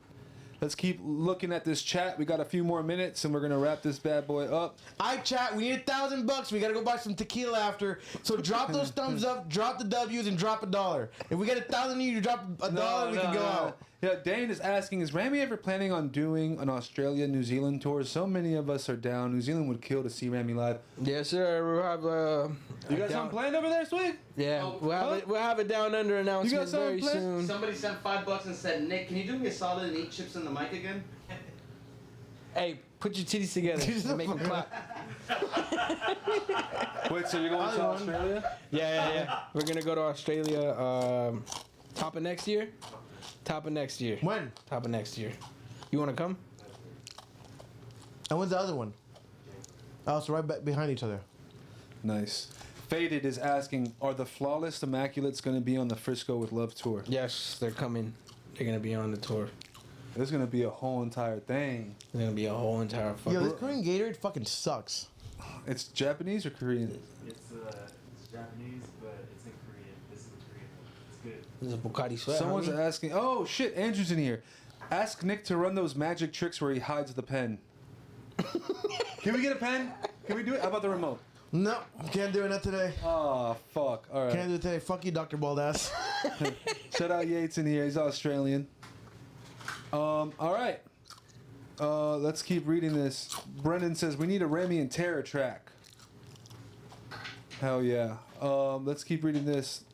Let's keep looking at this chat. We got a few more minutes, and we're gonna wrap this bad boy up. Chat. We need $1,000. We gotta go buy some tequila after. So drop those thumbs up, drop the W's, and drop $1. If we get 1,000 of you to drop $1, we can go out. Yeah, Dane is asking, is Rami ever planning on doing an Australia, New Zealand tour? So many of us are down. New Zealand would kill to see Rami live. Yes, sir. We'll have You got something planned over there, Sweet? Yeah, we'll have a down under announcement very soon. Somebody sent $5 and said, Nick, can you do me a solid and eat chips in the mic again? Hey, put your titties together and make them clap. Wait, so you're going to Australia? Yeah. We're gonna go to Australia. Top of next year. When? Top of next year. You wanna come? And when's the other one? Oh, so right back behind each other. Nice. Faded is asking, are the Flawless Immaculates going to be on the Frisco with Love tour? Yes, they're coming. They're gonna be on the tour. There's going to be a whole entire thing. There's gonna be a whole entire fucking. Yo, this Korean Gatorade fucking sucks. It's Japanese or Korean? It's Japanese, but it's in Korean. This is Korean. It's good. This is a Bucati sweat. Someone's asking, oh shit, Andrew's in here. Ask Nick to run those magic tricks where he hides the pen. Can we get a pen? Can we do it? How about the remote? No, can't do it not today. Oh, fuck. All right. Can't do it today. Fuck you, Dr. Baldass. Shout out Yates in here. He's Australian. All right. Let's keep reading this. Brendan says, we need a Rami and Terror track. Hell yeah. Let's keep reading this.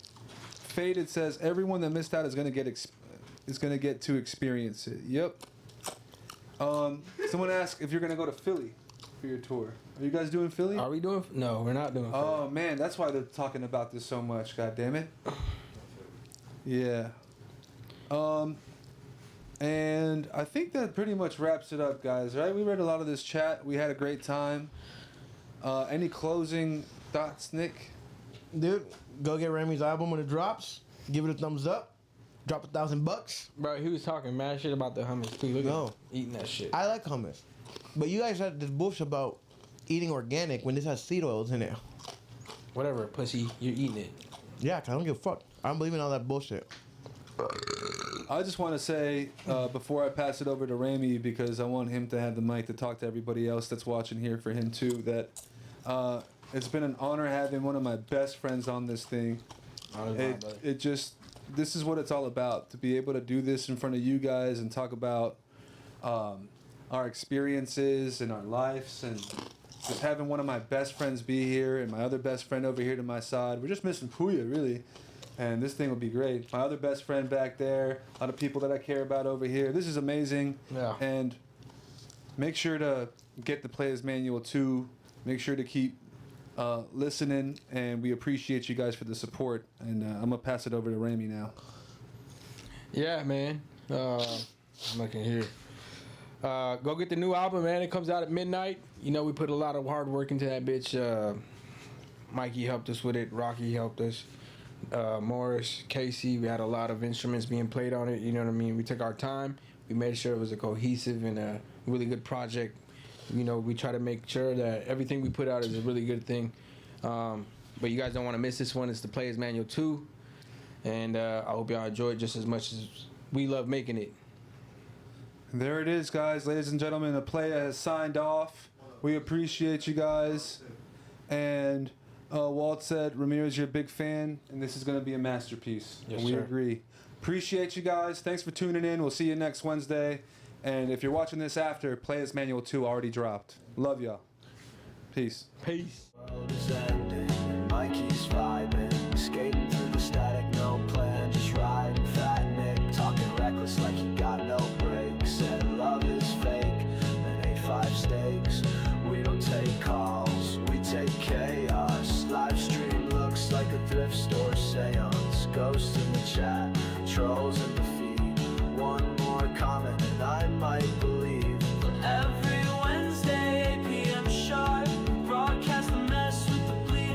Faded says, everyone that missed out is gonna get to experience it. Yep. Someone asked if you're gonna go to Philly for your tour. Are you guys doing Philly? Are we doing? No, we're not doing Philly. Oh man, that's why they're talking about this so much. God damn it. Yeah. And I think that pretty much wraps it up, guys. Right? We read a lot of this chat. We had a great time. Any closing thoughts, Nick? Dude, go get Rami's album when it drops. Give it a thumbs up. Drop $1,000. Bro, he was talking mad shit about the hummus too. Look at him eating that shit. I like hummus. But you guys had this bullshit about eating organic when this has seed oils in it. Whatever, pussy, you're eating it. Yeah, 'cause I don't give a fuck. I don't believe in all that bullshit. I just want to say, before I pass it over to Rami, because I want him to have the mic to talk to everybody else that's watching here for him too, that it's been an honor having one of my best friends on this thing. This is what it's all about, to be able to do this in front of you guys and talk about our experiences and our lives, and just having one of my best friends be here and my other best friend over here to my side. We're just missing Pouya, really. And this thing will be great. My other best friend back there, a lot of people that I care about over here. This is amazing. Yeah. And make sure to get the Playas Manual 2. Make sure to keep listening, and we appreciate you guys for the support. And I'm gonna pass it over to Rami now. Yeah, man. I'm looking here. Go get the new album, man. It comes out at midnight. You know, we put a lot of hard work into that bitch. Mikey helped us with it. Rocky helped us. Morris, Casey, we had a lot of instruments being played on it. You know what I mean? We took our time. We made sure it was a cohesive and a really good project. You know, we try to make sure that everything we put out is a really good thing. But you guys don't want to miss this one. It's the Playas Manual 2. And I hope y'all enjoy it just as much as we love making it. There it is, guys. Ladies and gentlemen, the Playa has signed off. We appreciate you guys. And Walt said, Ramirez, you're a big fan, and this is going to be a masterpiece. Yes, and we sir. agree. Appreciate you guys. Thanks for tuning in. We'll see you next Wednesday. And if you're watching this after, Playas Manual 2 already dropped. Love y'all. Peace. Peace. World is ending, Mikey's vibing, skating through the static, no plan, just riding. Fat Nick talking reckless like he got no brakes. Said love is fake, and ate 5 steaks. We don't take calls, we take chaos. Live stream looks like a thrift store seance. Ghosts in the chat, trolls in the feed. One more comment and I might believe. Every Wednesday, 8 p.m. sharp, broadcast the mess with the bleeding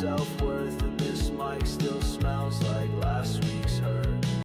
self-worth.